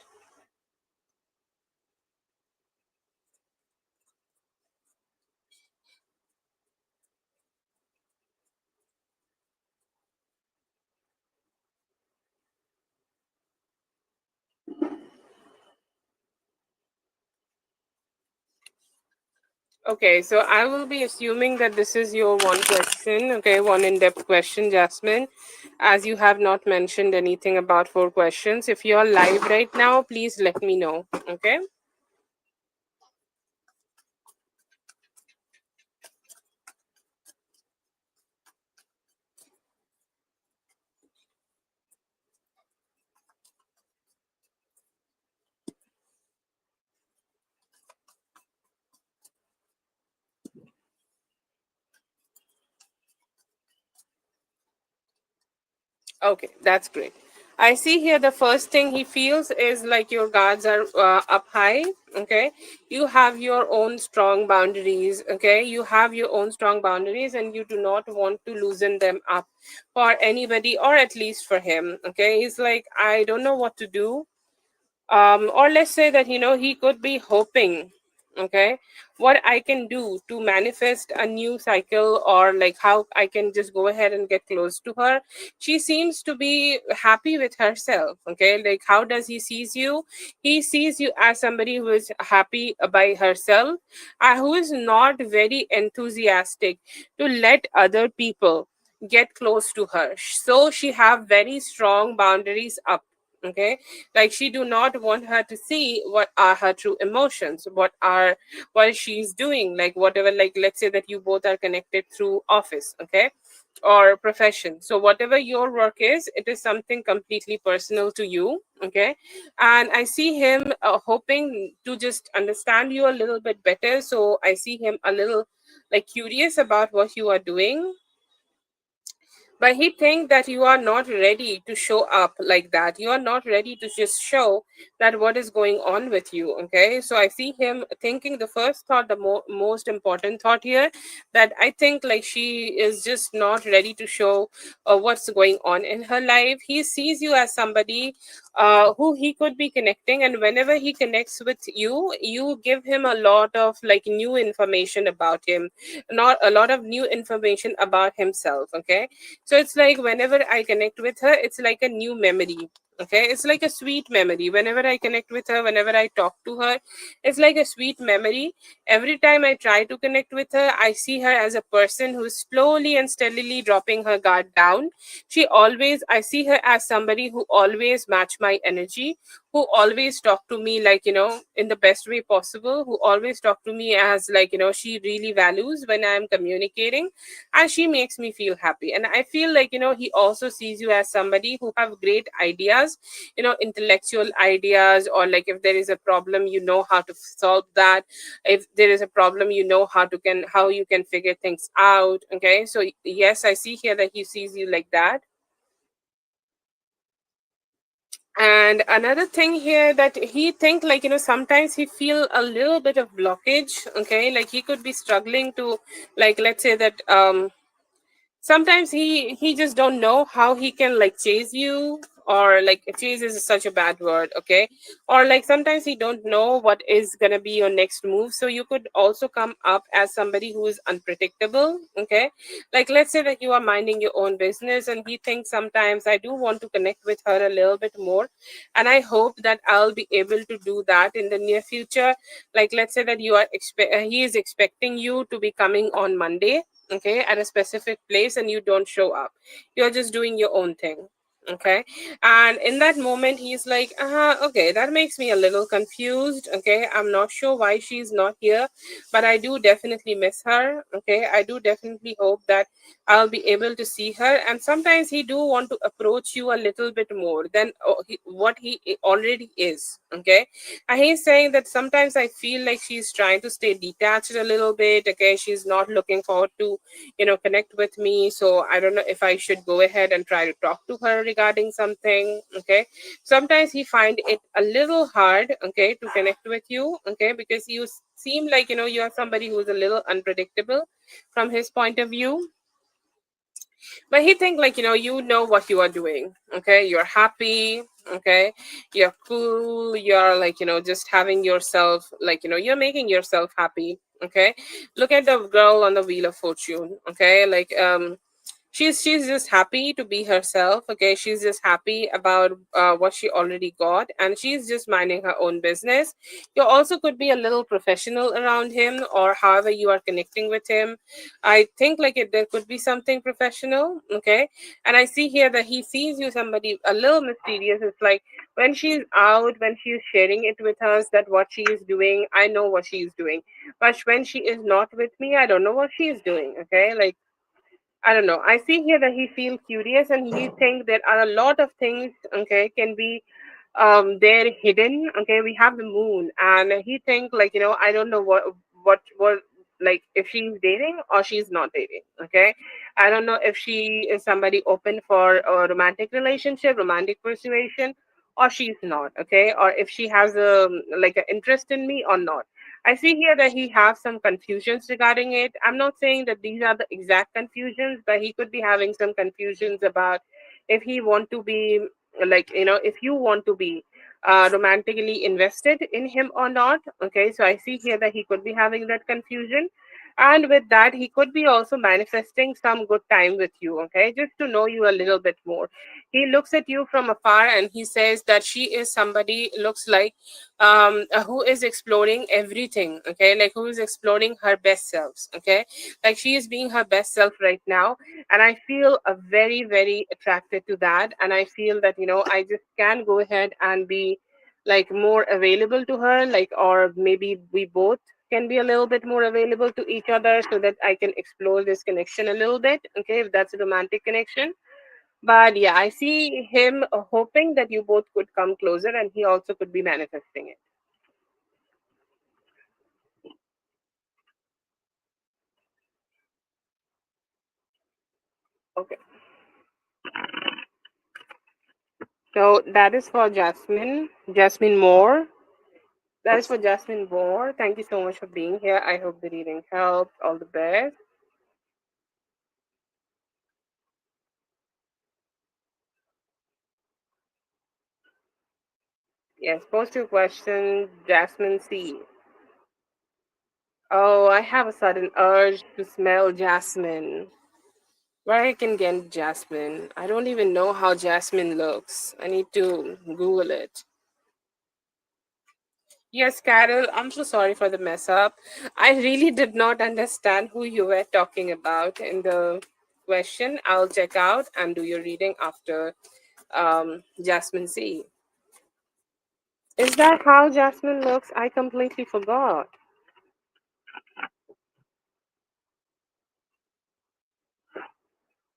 Okay, so I will be assuming that this is your one question, okay, one in depth question, Jasmine, as you have not mentioned anything about four questions. If you're live right now, please let me know, okay? Okay, that's great. I see here the first thing he feels is like your guards are up high. Okay, you have your own strong boundaries. Okay, you have your own strong boundaries, and you do not want to loosen them up for anybody, or at least for him. Okay, he's like, I don't know what to do. Or let's say that he could be hoping. okay, what I can do to manifest a new cycle, or like how I can just go ahead and get close to her. She seems to be happy with herself, okay. Like how does he sees you? He sees you as somebody who is happy by herself, who is not very enthusiastic to let other people get close to her, so she have very strong boundaries up, okay. Like she do not want her to see what are her true emotions, what she's doing, like whatever, like let's say that you both are connected through office, okay, or profession. So whatever your work is, it is something completely personal to you, okay. And I see him hoping to just understand you a little bit better, so I see him a little like curious about what you are doing, but he think that you are not ready to show up like that. You are not ready to just show that what is going on with you, okay. So I see him thinking the first thought, the most important thought here, that I think like she is just not ready to show what's going on in her life. He sees you as somebody who he could be connecting, and whenever he connects with you, you give him a lot of like new information about him, not a lot of new information about himself, okay. So it's like whenever I connect with her, it's like a new memory. Okay, it's like a sweet memory. Whenever I connect with her, whenever I talk to her, it's like a sweet memory. Every time I try to connect with her, I see her as a person who is slowly and steadily dropping her guard down. I see her as somebody who always match my energy, who always talk to me like, in the best way possible, who always talk to me as like, she really values when I'm communicating, and she makes me feel happy. And I feel like, he also sees you as somebody who have great ideas, intellectual ideas, or like if there is a problem, you know how to solve that. If there is a problem, you know how you can figure things out, okay. So yes, I see here that he sees you like that. And another thing here, that he think like, sometimes he feel a little bit of blockage, okay. Like he could be struggling to, like let's say that sometimes he just don't know how he can like chase you, or like chase is such a bad word, okay. Or like sometimes he don't know what is gonna be your next move, so you could also come up as somebody who is unpredictable, okay. Like let's say that you are minding your own business, and he thinks sometimes I do want to connect with her a little bit more, and I hope that I'll be able to do that in the near future. Like let's say that he is expecting you to be coming on Monday, okay, at a specific place, and you don't show up. You're just doing your own thing, okay. And in that moment he's like, okay, that makes me a little confused, okay. I'm not sure why she's not here, but I do definitely miss her, okay. I do definitely hope that I'll be able to see her. And sometimes he do want to approach you a little bit more than what he already is, okay. And he's saying that sometimes I feel like she's trying to stay detached a little bit, okay. She's not looking forward to, connect with me. So I don't know if I should go ahead and try to talk to her regarding something, okay. Sometimes he find it a little hard, okay, to connect with you, okay, because you seem like, you are somebody who's a little unpredictable from his point of view. But he think like, you know what you are doing, okay. You're happy, okay. You're cool, you're like, just having yourself, like, you're making yourself happy, okay. Look at the girl on the Wheel of Fortune, okay. Like she's just happy to be herself, okay. She's just happy about what she already got, and she's just minding her own business. You also could be a little professional around him, or however you are connecting with him. I think like there could be something professional, okay. And I see here that he sees you somebody a little mysterious. It's like when she's out, when she's sharing it with us that what she is doing, I know what she is doing. But when she is not with me, I don't know what she is doing, okay. Like I don't know. I see here that he feels curious, and he thinks there are a lot of things, okay, can be there hidden. Okay, we have the moon, and he think like, I don't know what like if she's dating or she's not dating. Okay, I don't know if she is somebody open for a romantic relationship, romantic persuasion, or she's not. Okay, or if she has a like an interest in me or not. I see here that he has some confusions regarding it. I'm not saying that these are the exact confusions, but he could be having some confusions about if he want to be like, if you want to be romantically invested in him or not. Okay, so I see here that he could be having that confusion. And with that, he could be also manifesting some good time with you, okay, just to know you a little bit more. He looks at you from afar and he says that she is somebody, looks like, who is exploring everything, okay, like who is exploring her best selves, okay, like she is being her best self right now. And I feel very very attracted to that, and I feel that, I just can go ahead and be like more available to her, like, or maybe we both can be a little bit more available to each other so that I can explore this connection a little bit, okay, if that's a romantic connection. But yeah, I see him hoping that you both could come closer, and he also could be manifesting it. Okay, so that is for Jasmine Moore. That is for Jasmine Moore. Thank you so much for being here. I hope the reading helped. All the best. Yes, post your question, Jasmine C. Oh, I have a sudden urge to smell jasmine. Where I can get jasmine? I don't even know how jasmine looks. I need to Google it. Yes, Carol, I'm so sorry for the mess up. I really did not understand who you were talking about in the question. I'll check out and do your reading after Jasmine C. Is that how Jasmine looks? I completely forgot.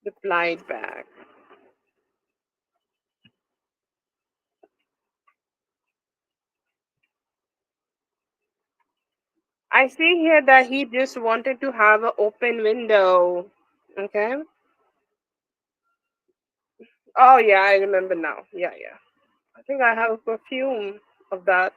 Replied back. I see here that he just wanted to have an open window. Okay. Oh, yeah, I remember now. Yeah, yeah. I think I have a perfume of that.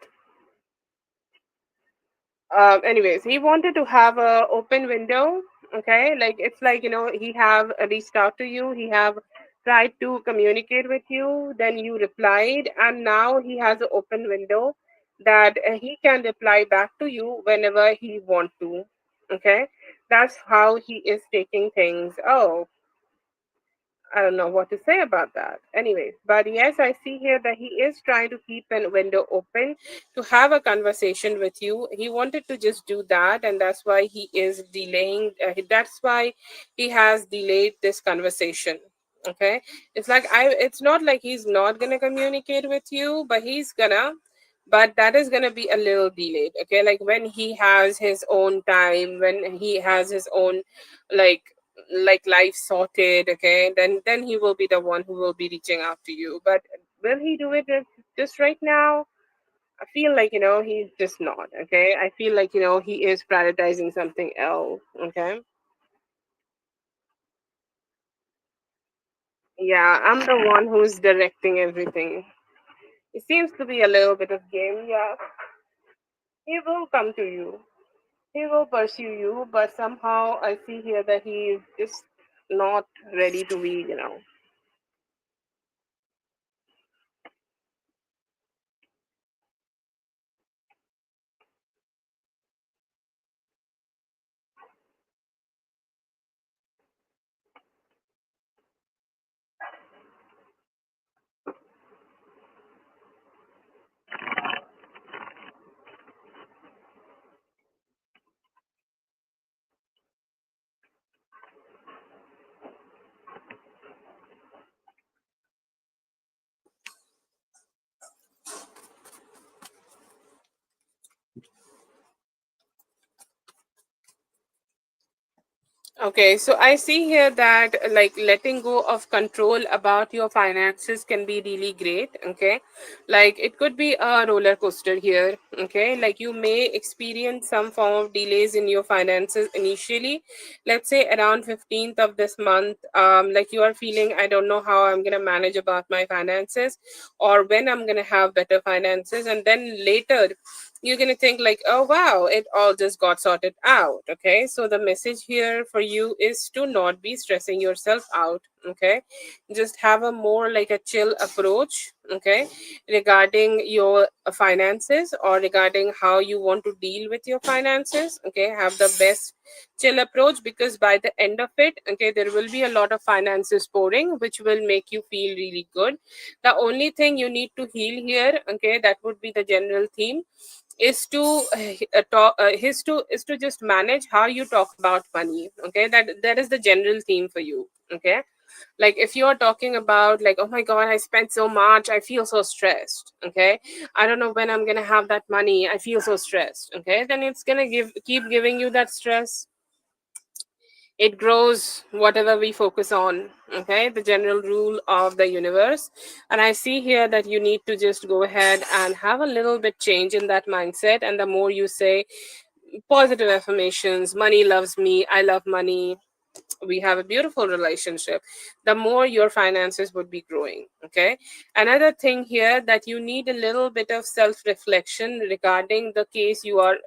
Anyways, he wanted to have a open window. Okay, like it's like, he have reached out to you. He have tried to communicate with you. Then you replied, and now he has an open window that he can reply back to you whenever he want to. Okay, that's how he is taking things. Oh, I don't know what to say about that. Anyways, but yes, I see here that he is trying to keep a window open to have a conversation with you. He wanted to just do that, and that's why he is delaying. That's why he has delayed this conversation. Okay, it's like It's not like he's not gonna communicate with you, but he's gonna. But that is gonna be a little delayed. Okay, like when he has his own time, when he has his own, like life sorted, okay, then he will be the one who will be reaching out to you. But will he do it just right now? I feel like, he's just not. Okay, I feel like, he is prioritizing something else. Okay, yeah, I'm the one who's directing everything. It seems to be a little bit of game. Yeah, he will come to you, he will pursue you, but somehow I see here that he is just not ready to be. Okay, so I see here that like letting go of control about your finances can be really great. Okay, like it could be a roller coaster here. Okay, like you may experience some form of delays in your finances initially. Let's say around 15th of this month, like you are feeling, I don't know how I'm gonna manage about my finances, or when I'm gonna have better finances, and then later you're going to think like, oh wow, it all just got sorted out. Okay, so the message here for you is to not be stressing yourself out. Okay, just have a more like a chill approach. Okay, regarding your finances, or regarding how you want to deal with your finances. Okay, have the best chill approach, because by the end of it, okay, there will be a lot of finances pouring, which will make you feel really good. The only thing you need to heal here, okay, that would be the general theme, is to talk is to just manage how you talk about money. Okay, that is the general theme for you. Okay, like if you're talking about like, oh my god, I spent so much, I feel so stressed. Okay, I don't know when I'm gonna have that money, I feel so stressed. Okay, then it's gonna keep giving you that stress. It grows whatever we focus on. Okay, the general rule of the universe. And I see here that you need to just go ahead and have a little bit change in that mindset. And the more you say positive affirmations, money loves me, I love money, we have a beautiful relationship, the more your finances would be growing. Okay, another thing here, that you need a little bit of self reflection regarding the case you are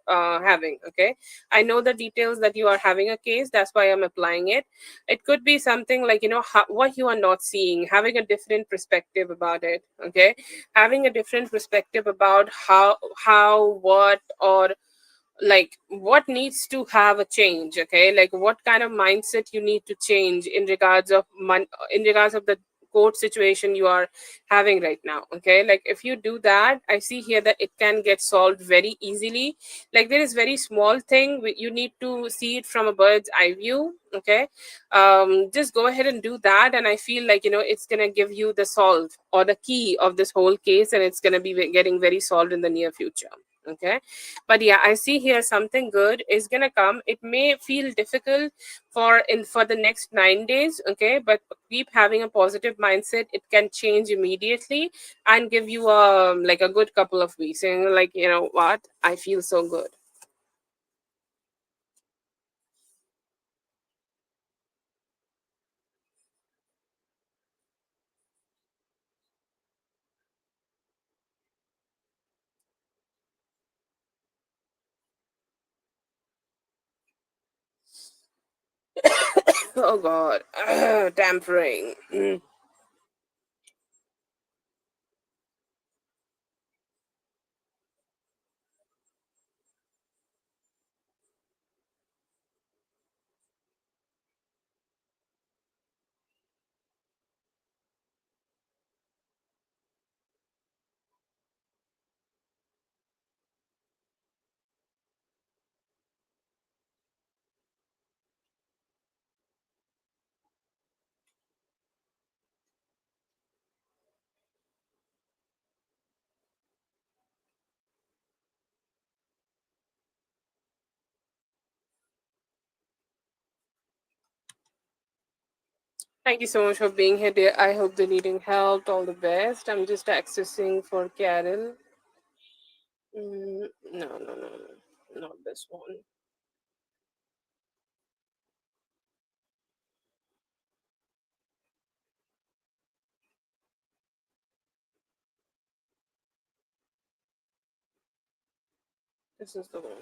having. Okay, I know the details that you are having a case, that's why I'm applying it. It could be something like, what you are not seeing, having a different perspective about it. Okay, having a different perspective about what, or like what needs to have a change. Okay, like what kind of mindset you need to change in regards of in regards of the court situation you are having right now. Okay, like if you do that, I see here that it can get solved very easily. Like there is very small thing, you need to see it from a bird's eye view. Okay, just go ahead and do that, and I feel like, it's gonna give you the solve or the key of this whole case, and it's gonna be getting very solved in the near future. Okay, but yeah, I see here something good is gonna come. It may feel difficult for the next 9 days. Okay, but keep having a positive mindset, it can change immediately and give you like a good couple of weeks, and like, you know what, I feel so good. Oh god. Tampering. Thank you so much for being here, dear. I hope the reading helped. All the best. I'm just accessing for Carol. No, no, no, no, not this one. This is the one.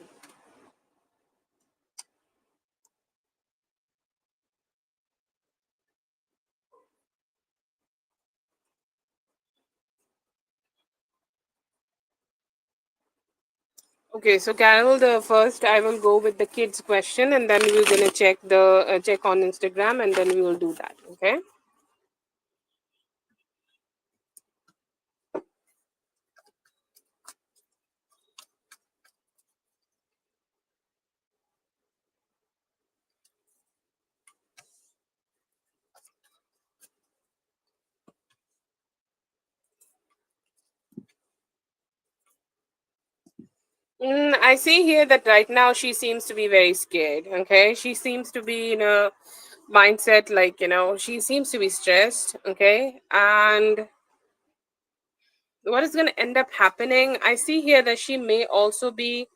Okay, so Carol, the first I will go with the kids question, and then we're gonna check on Instagram, and then we will do that. Okay. I see here that right now she seems to be very scared. Okay, she seems to be in a mindset like, she seems to be stressed. Okay, and what is going to end up happening? I see here that she may also be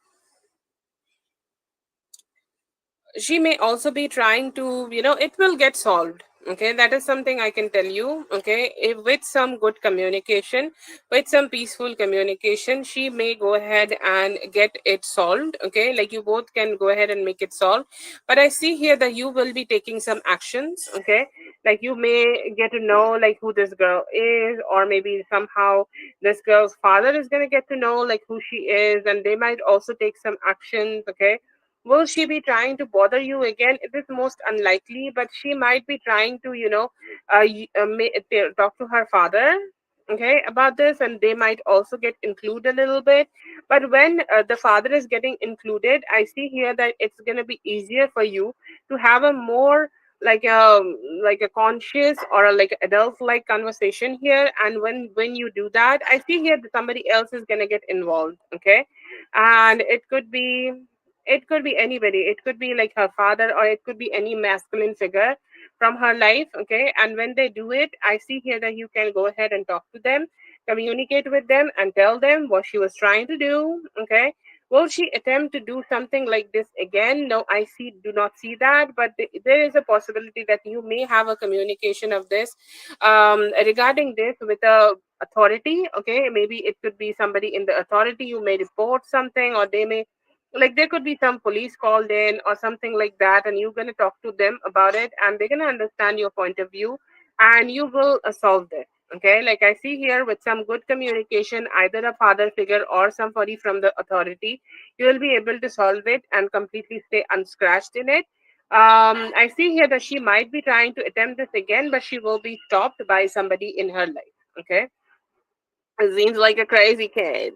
trying to, it will get solved. Okay, that is something I can tell you. Okay, if with some good communication, with some peaceful communication, she may go ahead and get it solved. Okay, like you both can go ahead and make it solved. But I see here that you will be taking some actions. Okay, like you may get to know like who this girl is, or maybe somehow this girl's father is gonna get to know like who she is, and they might also take some actions. Okay, will she be trying to bother you again? It is most unlikely, but she might be trying to, talk to her father, okay, about this, and they might also get included a little bit. But when the father is getting included, I see here that it's going to be easier for you to have a more like a conscious or a, like adult like conversation here. And when you do that, I see here that somebody else is going to get involved, okay, and it could be anybody. It could be like her father, or it could be any masculine figure from her life. Okay. And when they do it, I see here that you can go ahead and talk to them, communicate with them, and tell them what she was trying to do. Okay. Will she attempt to do something like this again? No, do not see that. But there is a possibility that you may have a communication of this regarding this with a authority. Okay. Maybe it could be somebody in the authority. You may report something, or they may, like, there could be some police called in or something like that, and you're going to talk to them about it, and they're going to understand your point of view, and you will solve this. Okay, like I see here, with some good communication, either a father figure or somebody from the authority, you will be able to solve it and completely stay unscratched in it. I see here that she might be trying to attempt this again, but she will be stopped by somebody in her life. Okay, it seems like a crazy kid.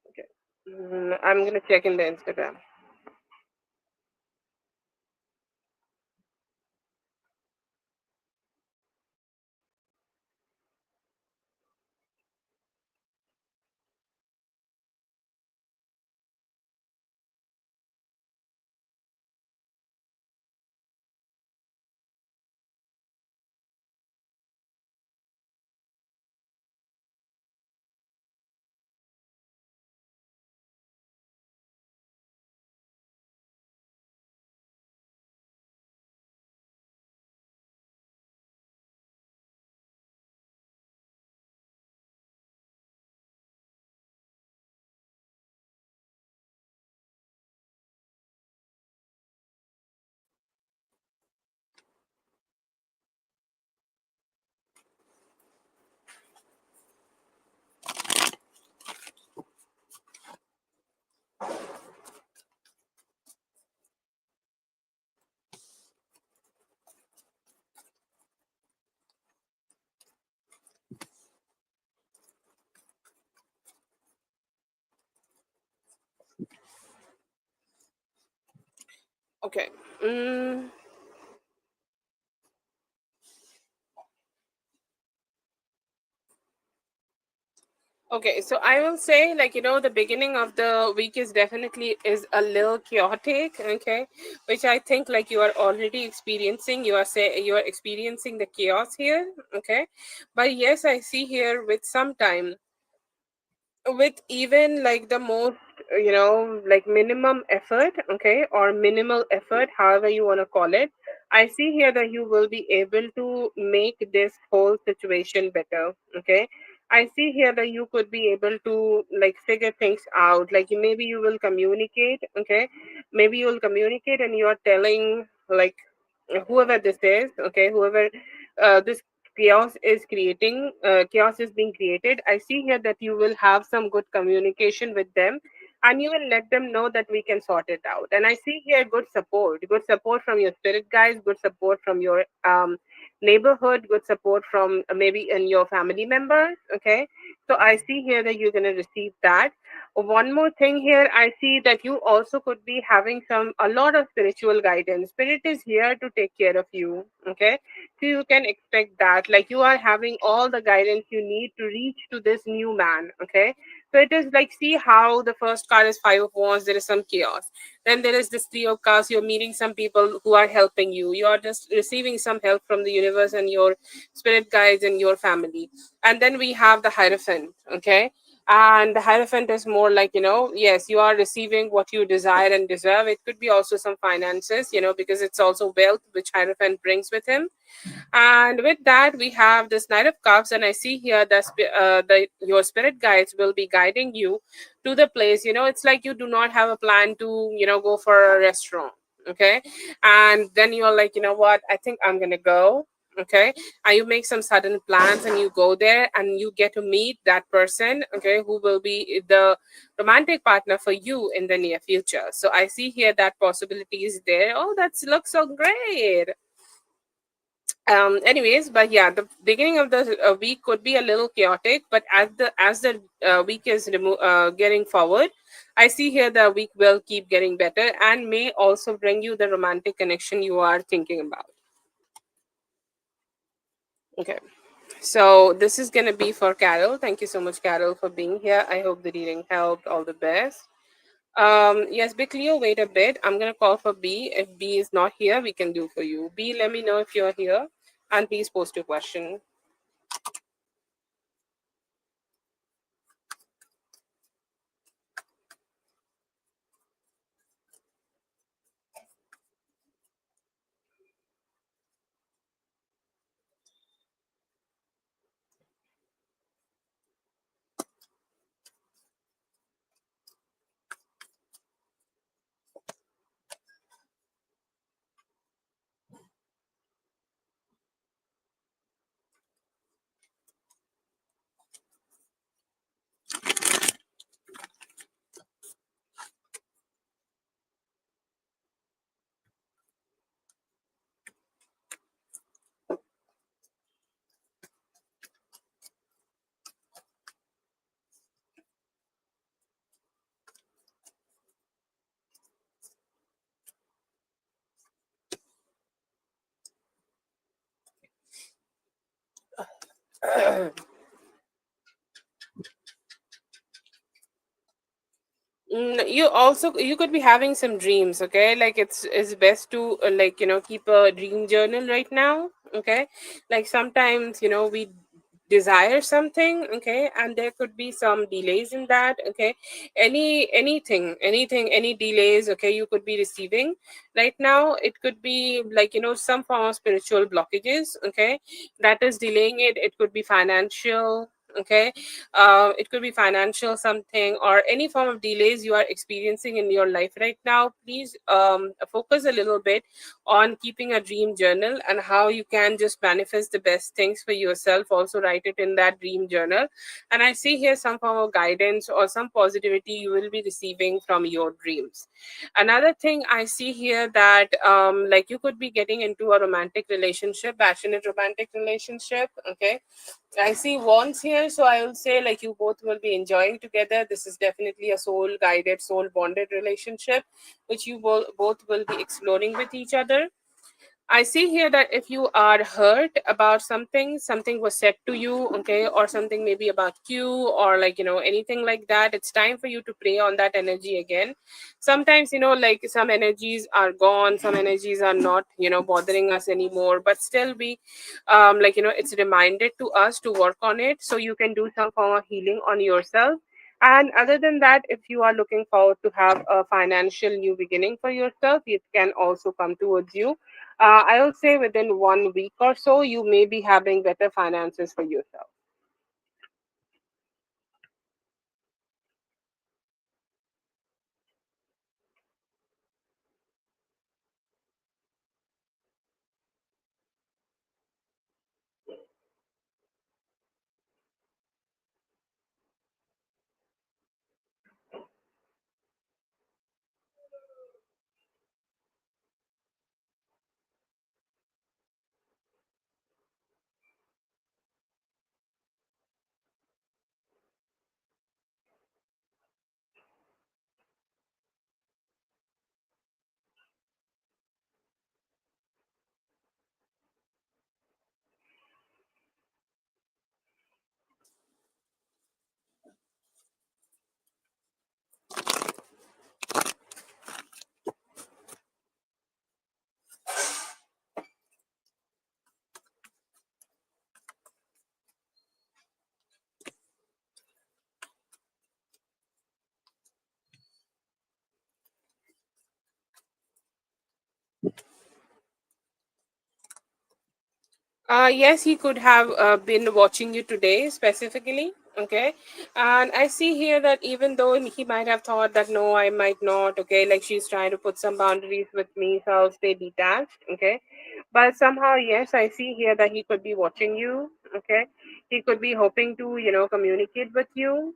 Okay. I'm gonna check in the Instagram. Okay. Mm, okay. So I will say, like, the beginning of the week is definitely is a little chaotic. Okay, which I think like you are already experiencing. You are experiencing the chaos here. Okay, but yes, I see here with some time, with even like the most, like minimum effort, okay, or minimal effort, however you want to call it, I see here that you will be able to make this whole situation better. Okay, I see here that you could be able to like figure things out, like maybe you will communicate. Okay, maybe you will communicate and you are telling like whoever this is, okay, whoever this chaos is being created. I see here that you will have some good communication with them, and you will let them know that we can sort it out. And I see here good support from your spirit guides, good support from your neighborhood, good support from maybe in your family members. Okay, so I see here that you're going to receive that. One more thing here, I see that you also could be having a lot of spiritual guidance. Spirit is here to take care of you. Okay, so you can expect that, like, you are having all the guidance you need to reach to this new man. Okay, so it is like, see how the first card is Five of Wands, there is some chaos, then there is this Three of Cups, you're meeting some people who are helping you, you are just receiving some help from the universe and your spirit guides and your family. And then we have the Hierophant. Okay, And the Hierophant is more like, yes, you are receiving what you desire and deserve. It could be also some finances, because it's also wealth which Hierophant brings with him. And with that, we have this Knight of Cups, and I see here that your spirit guides will be guiding you to the place. It's like you do not have a plan to, go for a restaurant. Okay, and then you're like, you know what? I think I'm gonna go. Okay, and you make some sudden plans and you go there and you get to meet that person. Okay, who will be the romantic partner for you in the near future. So I see here that possibility is there. Oh, that looks so great. Anyways, but yeah, the beginning of the week could be a little chaotic, but as the week is getting forward, I see here the week will keep getting better and may also bring you the romantic connection you are thinking about. Okay, so this is gonna be for Carol. Thank you so much, Carol, for being here. I hope the reading helped. All the best. Yes, Big Leo, wait a bit. I'm gonna call for B. If B is not here, we can do for you. B, let me know if you're here, and please post your question. You also you could be having some dreams. Okay, like it's best to like keep a dream journal right now. Okay, like sometimes we desire something. Okay, and there could be some delays in that. Okay, anything, any delays, okay, you could be receiving right now. It could be like some form of spiritual blockages. Okay, that is delaying it. It could be financial. Okay, it could be financial something or any form of delays you are experiencing in your life right now. Please focus a little bit on keeping a dream journal and how you can just manifest the best things for yourself. Also write it in that dream journal, and I see here some form of guidance or some positivity you will be receiving from your dreams. Another thing I see here that like you could be getting into a romantic relationship, passionate romantic relationship. Okay, I see wands here, so I will say like you both will be enjoying together. This is definitely a soul guided, soul bonded relationship, which you both will be exploring with each other. I see here that if you are hurt about something, something was said to you, okay, or something maybe about you, or like, anything like that, it's time for you to pray on that energy again. Sometimes, like some energies are gone, some energies are not, bothering us anymore, but still we, like, it's reminded to us to work on it so you can do some form of healing on yourself. And other than that, if you are looking forward to have a financial new beginning for yourself, it can also come towards you. I will say within 1 week or so, you may be having better finances for yourself. Yes, he could have been watching you today specifically. Okay. And I see here that even though he might have thought that no, I might not, okay, like she's trying to put some boundaries with me, so I'll stay detached. Okay. But somehow, yes, I see here that he could be watching you. Okay. He could be hoping to, communicate with you.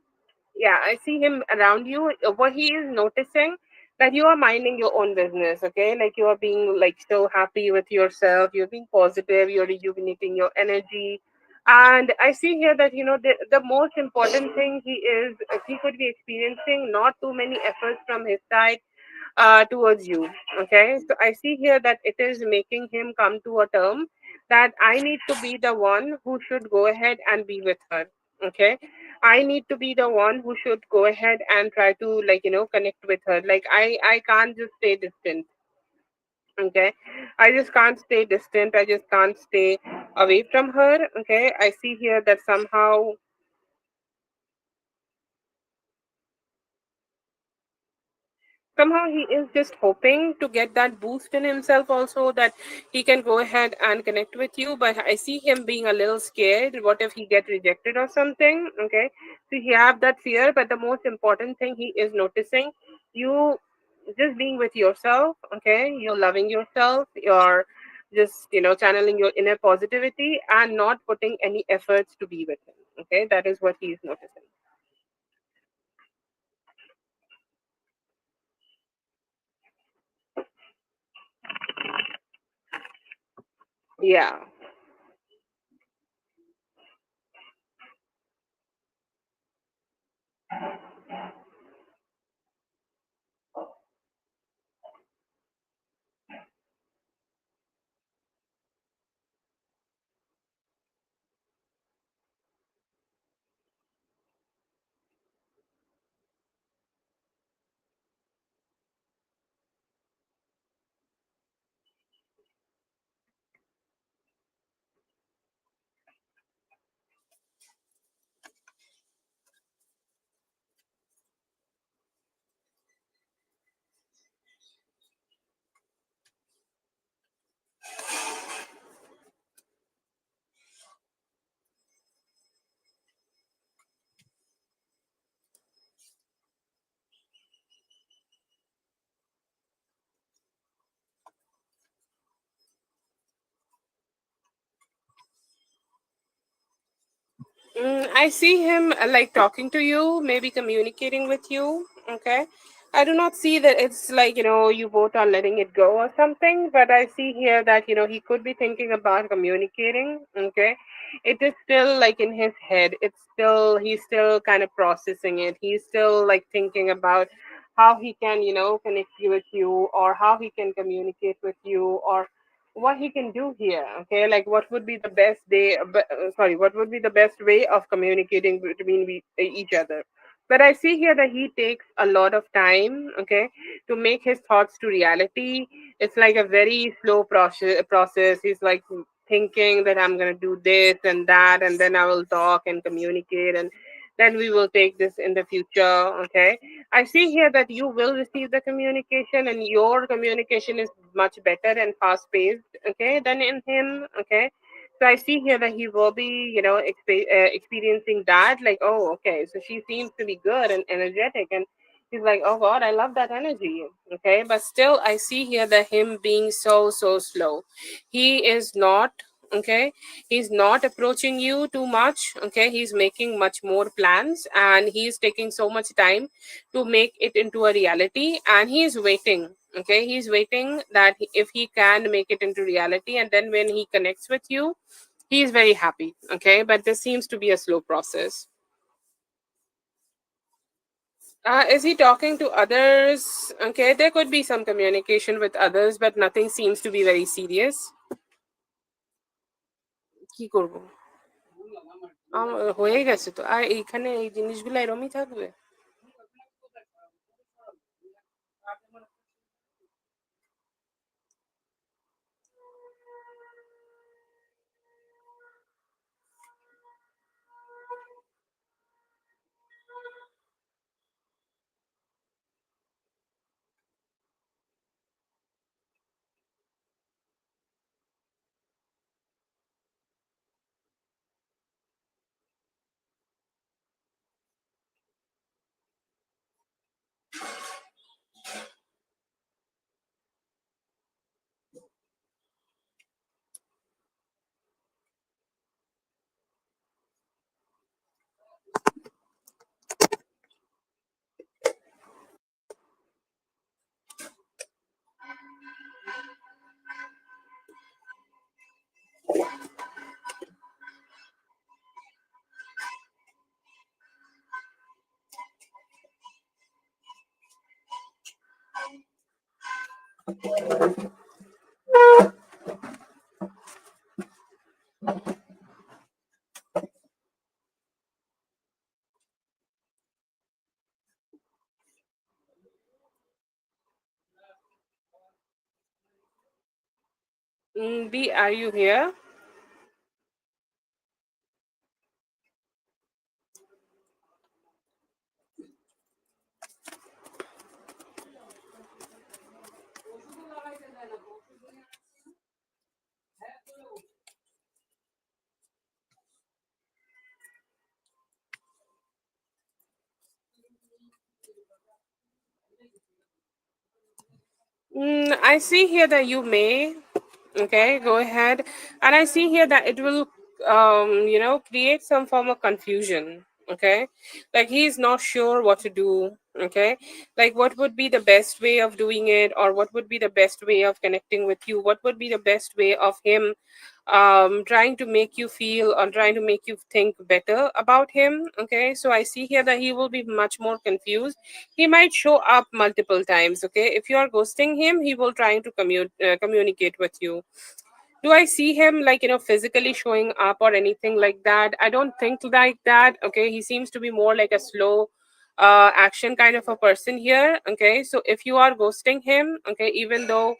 Yeah, I see him around you. What he is noticing that you are minding your own business, okay? Like you are being like so happy with yourself, you're being positive, you're rejuvenating your energy. And I see here that the most important thing he could be experiencing not too many efforts from his side towards you. Okay, so I see here that it is making him come to a term that I need to be the one who should go ahead and be with her. Okay, I need to be the one who should go ahead and try to connect with her. Like I can't just stay distant. Okay, I just can't stay distant. I just can't stay away from her. Okay, I see here that somehow he is just hoping to get that boost in himself also, that he can go ahead and connect with you. But I see him being a little scared, what if he get rejected or something. Okay, so he have that fear, but the most important thing he is noticing you just being with yourself. Okay, you're loving yourself, you're just channeling your inner positivity and not putting any efforts to be with him. Okay, that is what he is noticing. Yeah. I see him like talking to you, maybe communicating with you. Okay. I do not see that it's like, you both are letting it go or something, but I see here that, he could be thinking about communicating. Okay. It is still like in his head. He's still kind of processing it. He's still like thinking about how he can, connect you with you, or how he can communicate with you, or what he can do here. Okay, like what would be the best sorry, what would be the best way of communicating between each other. But I see here that he takes a lot of time, okay, to make his thoughts to reality. It's like a very slow process. He's like thinking that I'm going to do this and that, and then I will talk and communicate, and then we will take this in the future. Okay, I see here that you will receive the communication, and your communication is much better and fast paced, okay, than in him. Okay, so I see here that he will be, experiencing that. Like, oh, okay, so she seems to be good and energetic, and he's like, oh God, I love that energy. Okay, but still, I see here that him being so slow. He is not. Okay, he's not approaching you too much. Okay, he's making much more plans, and he's taking so much time to make it into a reality, and he's waiting. Okay, he's waiting that if he can make it into reality, and then when he connects with you, he's very happy. Okay, but this seems to be a slow process. Is he talking to others? Okay, there could be some communication with others, but nothing seems to be very serious. কি করব? হয়ে গেছে তো, আর এইখানে এই জিনিসগুলো এরমই থাকবে। B, are you here? I see here that you may. Okay, go ahead. And I see here that it will, create some form of confusion. Okay, like he's not sure what to do. Okay, like what would be the best way of doing it, or what would be the best way of connecting with you? What would be the best way of him trying to make you feel or trying to make you think better about him? Okay, so I see here that he will be much more confused. He might show up multiple times. Okay, if you are ghosting him, he will trying to communicate with you. Do I see him like physically showing up or anything like that? I don't think like that. Okay, he seems to be more like a slow action kind of a person here. Okay, so if you are ghosting him, okay, even though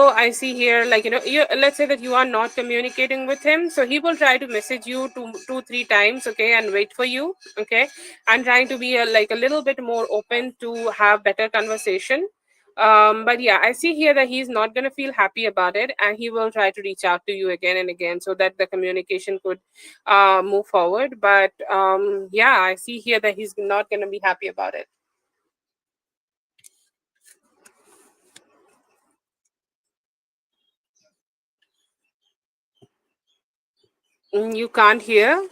I see here, like let's say that you are not communicating with him, so he will try to message you two, 3 times, okay, and wait for you, okay, and trying to be like a little bit more open to have better conversation. But yeah, I see here that he's not going to feel happy about it, and he will try to reach out to you again and again so that the communication could move forward. But yeah, I see here that he's not going to be happy about it. You can't hear.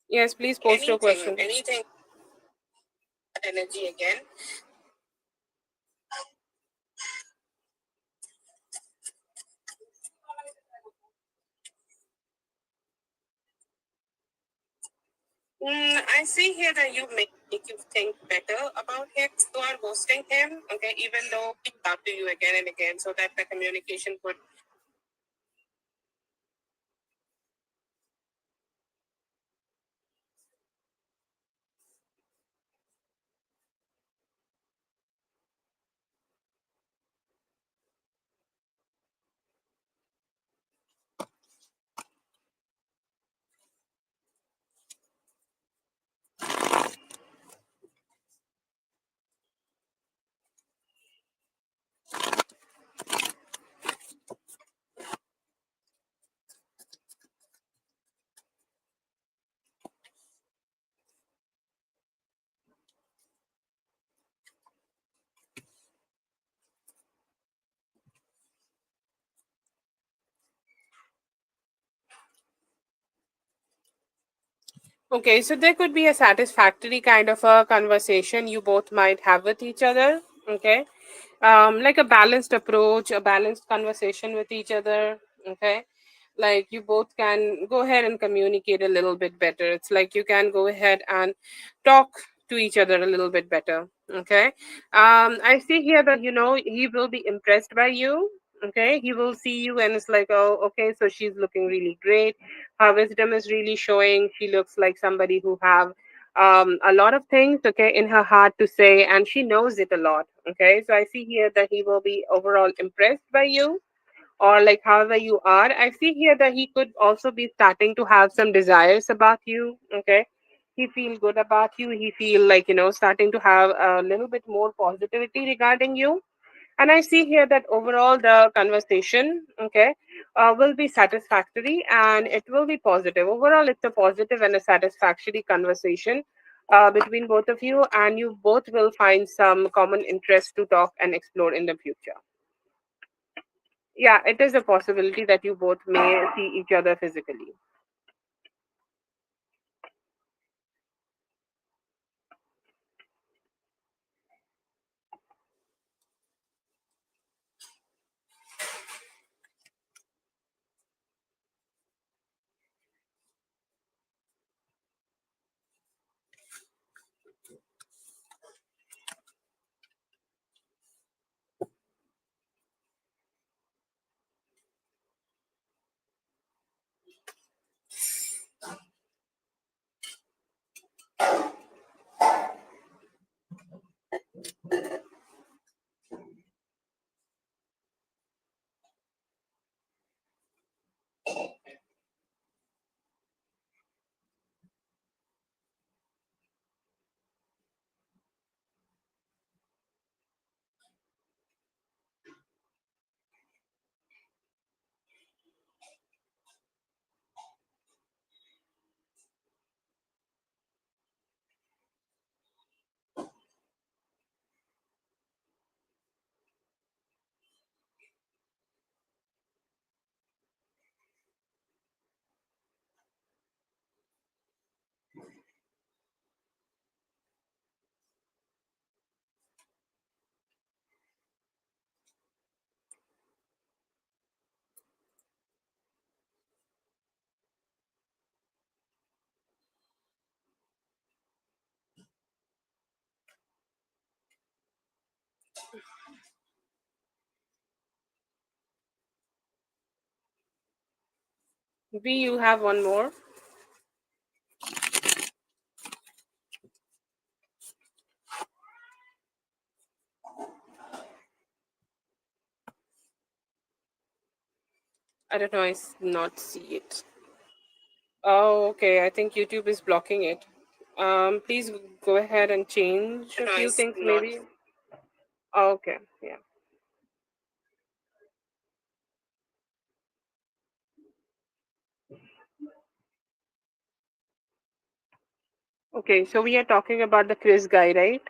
Yes, please post your question. Anything energy again. I see here that you make you think better about him. You are ghosting him, okay, even though he talk to you again and again so that the communication could. Okay, so there could be a satisfactory kind of a conversation you both might have with each other. Okay, like a balanced approach, a balanced conversation with each other. Okay, like you both can go ahead and communicate a little bit better. It's like you can go ahead and talk to each other a little bit better. Okay, I see here that he will be impressed by you. Okay, he will see you and it's like, oh, okay, so, she's looking really great. Her wisdom is really showing. She looks like somebody who have, a lot of things, okay, in her heart to say, and she knows it a lot. Okay, so I see here that he will be overall impressed by you, or like however you are. I see here that he could also be starting to have some desires about you. Okay, he feel good about you. He feel like, starting to have a little bit more positivity regarding you. And I see here that overall the conversation, okay, will be satisfactory and it will be positive. Overall, it's a positive and a satisfactory conversation between both of you, and you both will find some common interest to talk and explore in the future. Yeah, it is a possibility that you both may see each other physically. B, you have one more. I don't know. Not see it. Oh, okay. I think YouTube is blocking it. Please go ahead and change a few things, maybe. Oh, okay. Yeah. Okay. So we are talking about the Chris guy, right?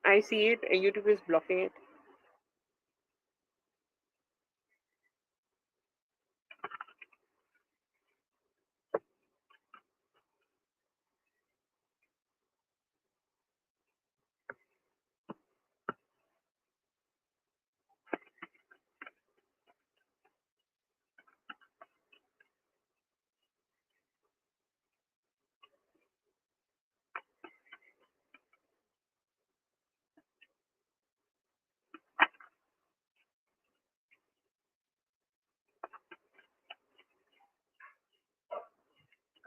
I see it. YouTube is blocking it.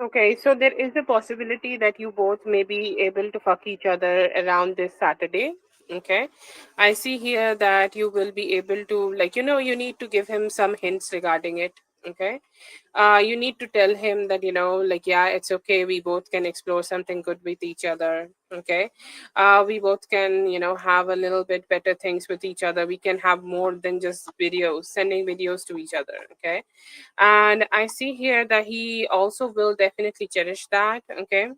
Okay, so there is a possibility that you both may be able to fuck each other around this Saturday. Okay, I see here that you will be able to, like, you need to give him some hints regarding it. Okay, you need to tell him that, like, yeah, it's okay. We both can explore something good with each other. Okay, we both can, have a little bit better things with each other. We can have more than just videos, sending videos to each other. Okay, and I see here that he also will definitely cherish that. Okay,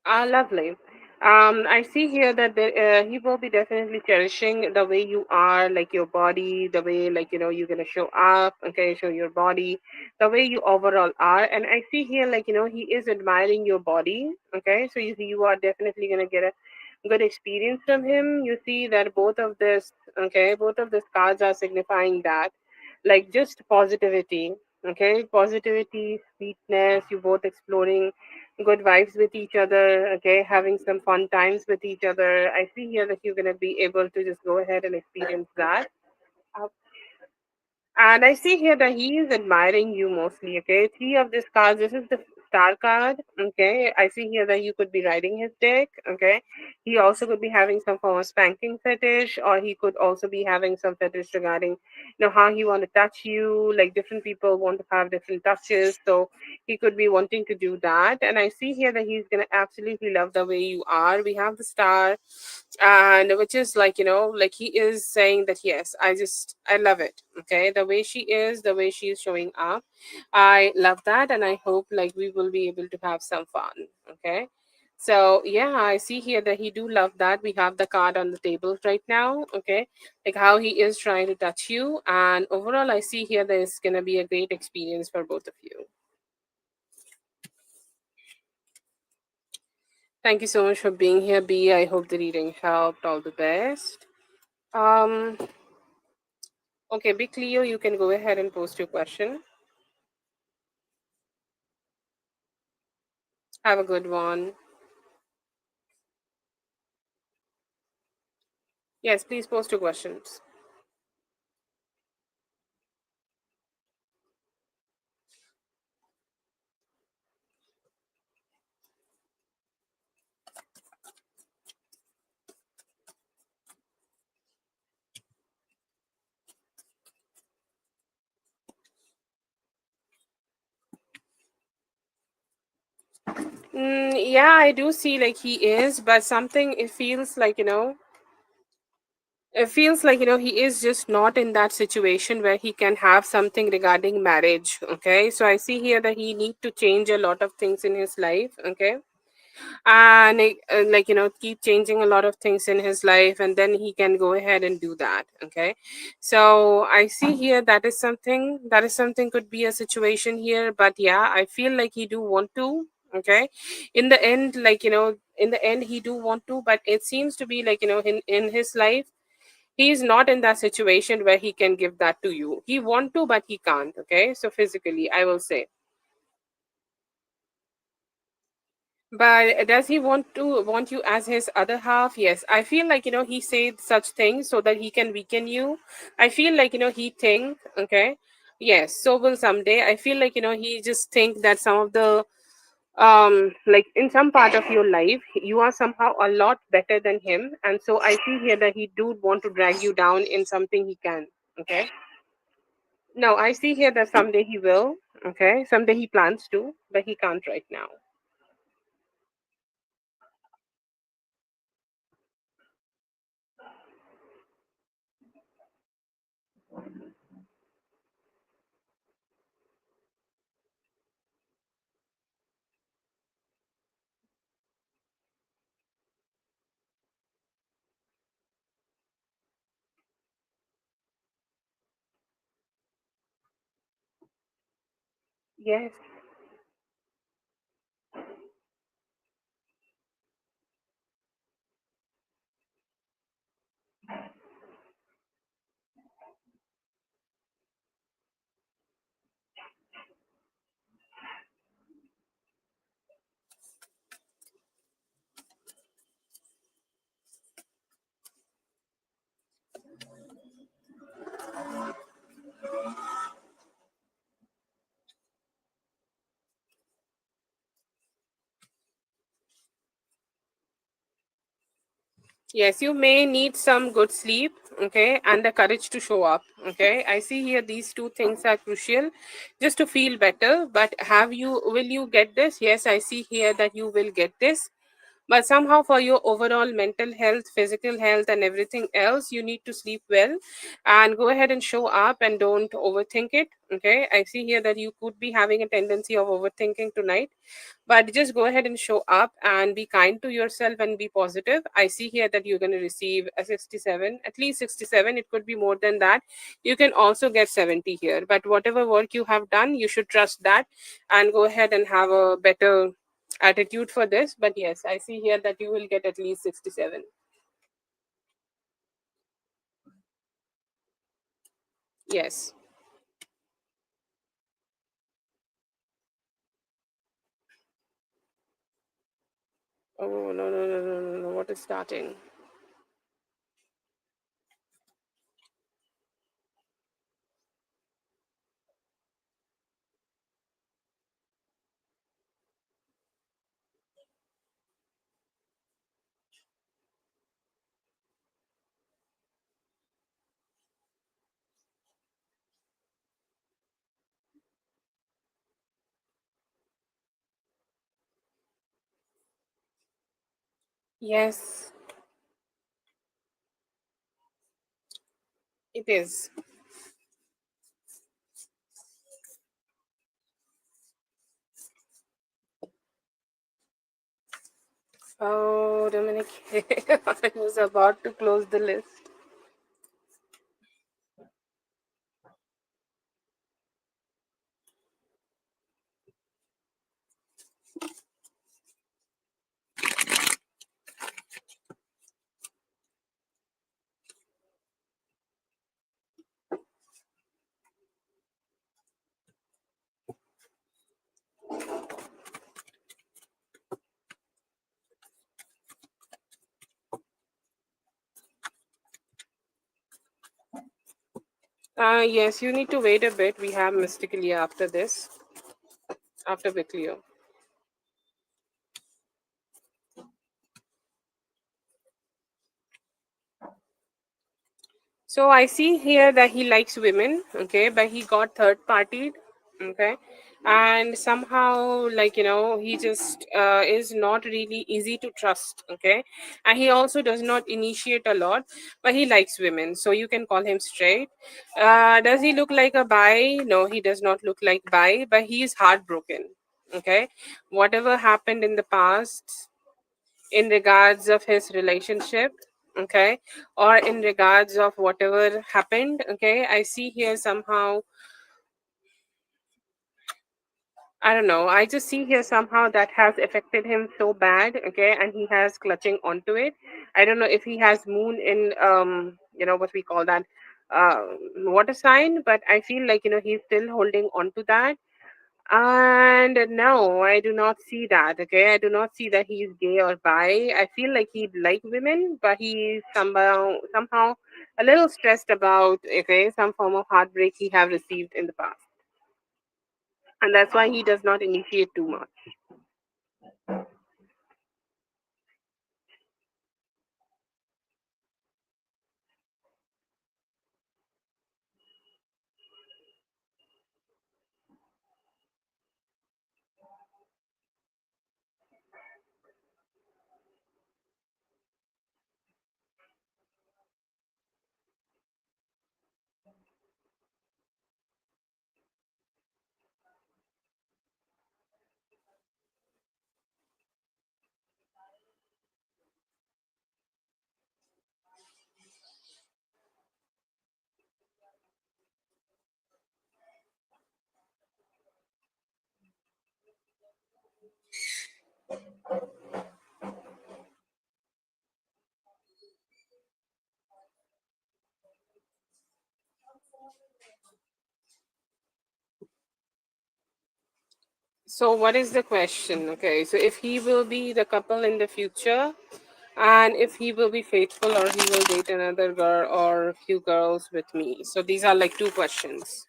lovely. I see here that he will be definitely cherishing the way you are, like your body, the way, like, you're gonna show up. Okay, show your body, the way you overall are. And I see here, like, he is admiring your body. Okay, so you are definitely gonna get a good experience from him. You see that both of these cards are signifying that, like, just positivity. Okay, positivity, sweetness. You both exploring good vibes with each other. Okay, having some fun times with each other. I see here that you're gonna be able to just go ahead and experience that. Uh, And I see here that he is admiring you mostly. Okay, three of these cards. This is the star card. Okay, I see here that you could be riding his dick. Okay, he also could be having some form of spanking fetish, or he could also be having some fetish regarding, how he want to touch you. Like different people want to have different touches, so he could be wanting to do that. And I see here that he's gonna absolutely love the way you are. We have the star, and which is like, like he is saying that yes, I love it. Okay, the way she is, the way she is showing up, I love that, and I hope like we will be able to have some fun. Okay, so yeah, I see here that he do love that. We have the card on the table right now. Okay, like how he is trying to touch you, and overall I see here there's gonna be a great experience for both of you. Thank you so much for being here, B. I hope the reading helped. All the best. um Okay, Big Cleo, you can go ahead and post your question. Have a good one. Yes, please post your questions. Yeah, I do see like he is, but something it feels like, he is just not in that situation where he can have something regarding marriage. Okay, so I see here that he need to change a lot of things in his life. Okay, and like, keep changing a lot of things in his life, and then he can go ahead and do that. Okay, so I see here that is something could be a situation here, but yeah, I feel like he do want to. Okay, in the end, like, in the end he do want to, but it seems to be like, in his life he is not in that situation where he can give that to you. He want to, but he can't. Okay, so physically I will say. But does he want you as his other half? Yes. I feel like, he said such things so that he can weaken you. I feel like, he think, okay. Yes, so will someday. I feel like, he just think that some of the like in some part of your life you are somehow a lot better than him, and so I see here that he do want to drag you down in something he can. Okay. No, I see here that someday he will. Okay. Someday he plans to, but he can't right now. Yes. Yes, you may need some good sleep, okay, and the courage to show up, okay. I see here these two things are crucial just to feel better. But will you get this? Yes, I see here that you will get this. But somehow, for your overall mental health, physical health, and everything else, you need to sleep well and go ahead and show up and don't overthink it, okay. I see here that you could be having a tendency of overthinking tonight, but just go ahead and show up and be kind to yourself and be positive. I see here that you're going to receive a 67, at least 67. It could be more than that. You can also get 70 here, but whatever work you have done, you should trust that and go ahead and have a better attitude for this. But yes, I see here that you will get at least 67. Yes. Oh, no, no, no, no, no, no. What is starting? Yes, it is. Oh, Dominic, I was about to close the list. Yes, you need to wait a bit. We have Mystically after this, after Viclio. So I see here that he likes women, okay, but he got third partied, okay, and somehow, like, he just is not really easy to trust, okay, and he also does not initiate a lot, but he likes women, so you can call him straight. Does he look like a bi? No, he does not look like bi, but he is heartbroken, okay. Whatever happened in the past in regards of his relationship, okay, or in regards of whatever happened, okay, I see here somehow, I don't know, I just see here somehow that has affected him so bad, okay, and he has clutching onto it. I don't know if he has moon in what we call that, uh water sign, but I feel like he's still holding on to that. And no, I do not see that. Okay, I do not see that he's gay or bi. I feel like he'd like women, but he's somehow a little stressed about, okay, some form of heartbreak he have received in the past, and that's why he does not initiate too much. So, what is the question? Okay, so if he will be the couple in the future, and if he will be faithful, or he will date another girl or few girls with me. So, these are like two questions.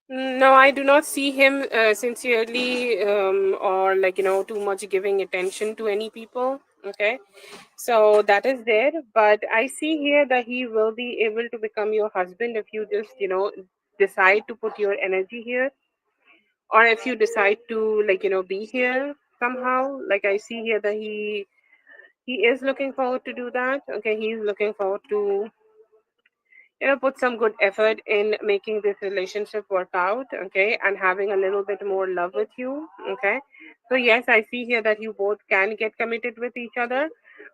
No, I do not see him sincerely, or like too much giving attention to any people. Okay, so that is there, but I see here that he will be able to become your husband if you just decide to put your energy here, or if you decide to be here somehow. Like I see here that he is looking forward to do that. Okay, he's looking forward to put some good effort in making this relationship work out, okay, and having a little bit more love with you, okay. So yes, I see here that you both can get committed with each other,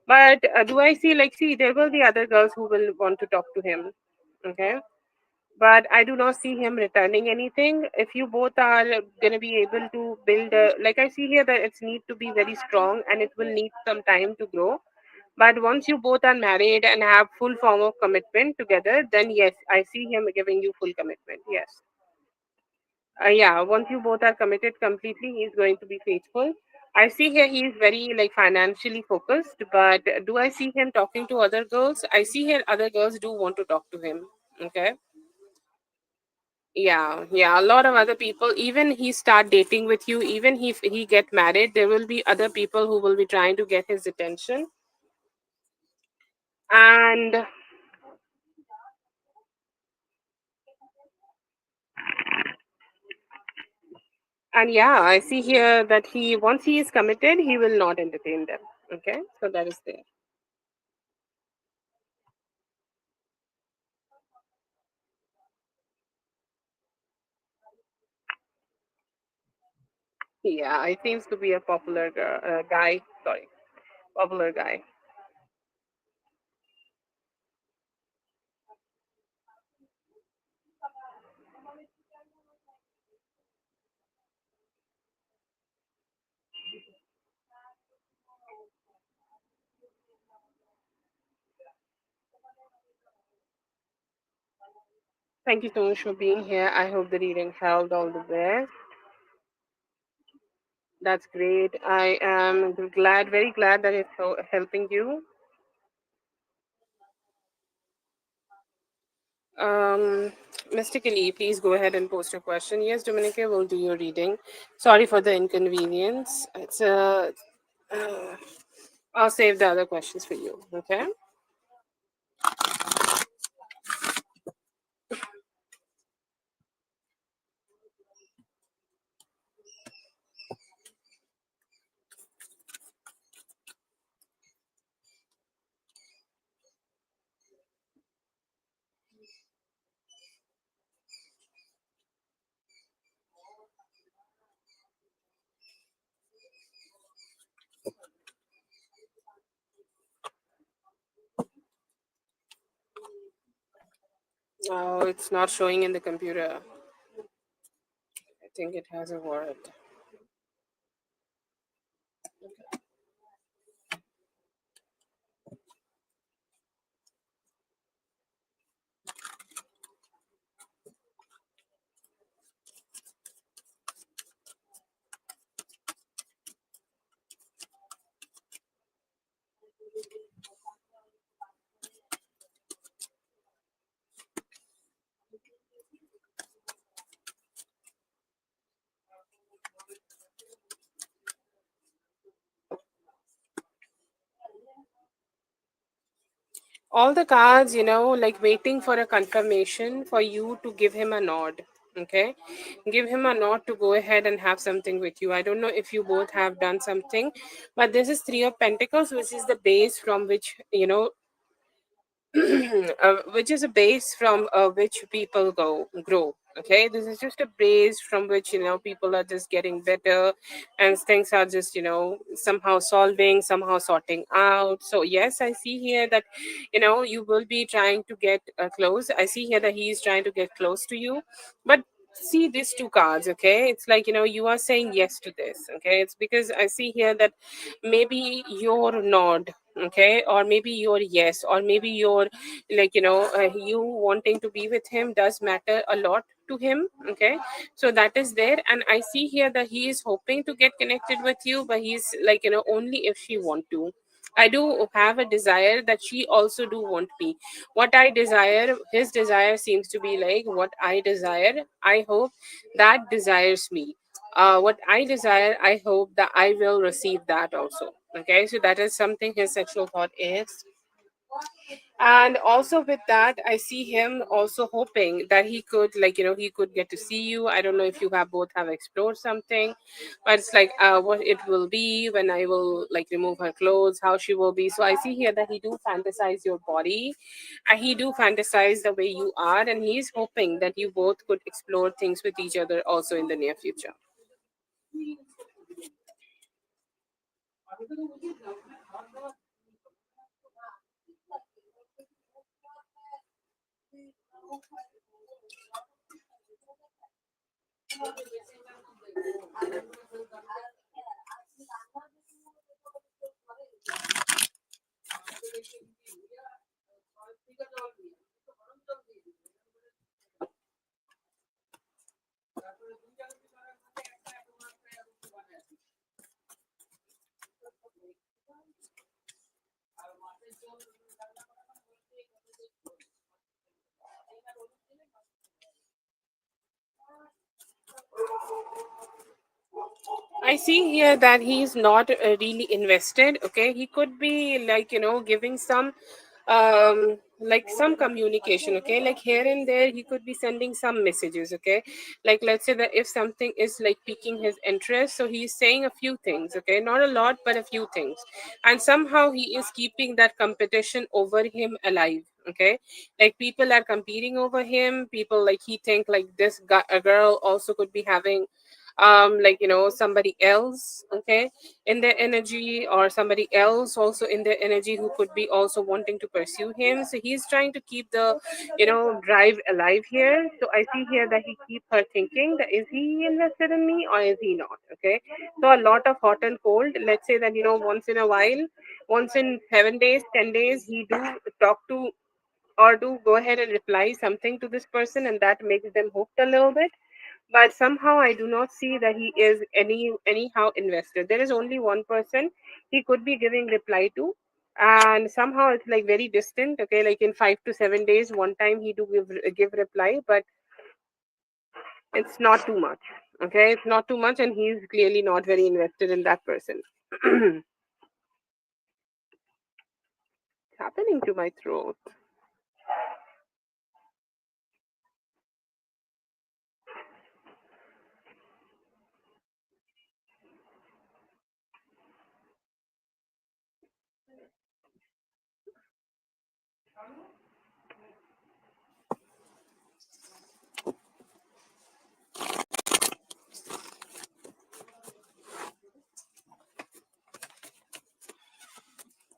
but do I see, like, see, there will be other girls who will want to talk to him, okay, but I do not see him returning anything. If you both are going to be able to build like I see here that it's need to be very strong and it will need some time to grow, but once you both are married and have full form of commitment together, then yes, I see him giving you full commitment. Yes. Yeah, once you both are committed completely, he's going to be faithful. I see here he is very like financially focused, but do I see him talking to other girls? I see here other girls do want to talk to him. Okay. Yeah, yeah, a lot of other people. Even he start dating with you, even if he get married, there will be other people who will be trying to get his attention. And yeah, I see here that he once he is committed, he will not entertain them. Okay, so that is there. Yeah, it seems to be a popular guy. Sorry, popular guy. Thank you so much for being here. I hope the reading held all the best. That's great. I am glad, very glad that it's helping you. Um, Mystically, please go ahead and post your question. Yes, Dominica will do your reading. Sorry for the inconvenience. Uh, I'll save the other questions for you. Okay. Oh, it's not showing in the computer. I think it has a word. All the cards, like waiting for a confirmation for you to give him a nod. Okay, give him a nod to go ahead and have something with you. I don't know if you both have done something, but this is Three of Pentacles, which is the base from which which is a base from which people grow. Okay, this is just a base from which people are just getting better, and things are just somehow solving, somehow sorting out. So yes, I see here that you will be trying to get close. I see here that he is trying to get close to you, but see these two cards. Okay, it's like you are saying yes to this. Okay, it's because I see here that maybe your nod, okay, or maybe your yes, or maybe your like you wanting to be with him does matter a lot to him. Okay, so that is there, and I see here that he is hoping to get connected with you, but he's like only if she want to. I do have a desire that she also do want me. What I desire, his desire seems to be like what I desire. I hope that desires me. What I desire, I hope that I will receive that also. Okay, so that is something his sexual thought is. And also with that, I see him also hoping that he could like he could get to see you. I don't know if you have both have explored something, but it's like what it will be when I will like remove her clothes, how she will be. So I see here that he do fantasize your body, and he do fantasize the way you are, and he's hoping that you both could explore things with each other also in the near future. I see here that he's not really invested. Okay, he could be like giving some, like some communication. Okay, like here and there he could be sending some messages. Okay, like let's say that if something is like piquing his interest, so he's saying a few things. Okay, not a lot, but a few things, and somehow he is keeping that competition over him alive. Okay, like people are competing over him. People like he think like this guy, a girl also could be having like somebody else, okay, in their energy, or somebody else also in their energy who could be also wanting to pursue him. So he's trying to keep the drive alive here. So I see here that he keep her thinking that is he invested in me or is he not. Okay, so a lot of hot and cold. Let's say that once in a while, once in 7 days, 10 days, he do talk to or do go ahead and reply something to this person, and that makes them hooked a little bit. But somehow I do not see that he is anyhow invested. There is only one person he could be giving reply to, and somehow it's like very distant. Okay, like in 5 to 7 days one time he do give reply, but it's not too much. Okay, it's not too much, and he's clearly not very invested in that person. It's happening to my throat.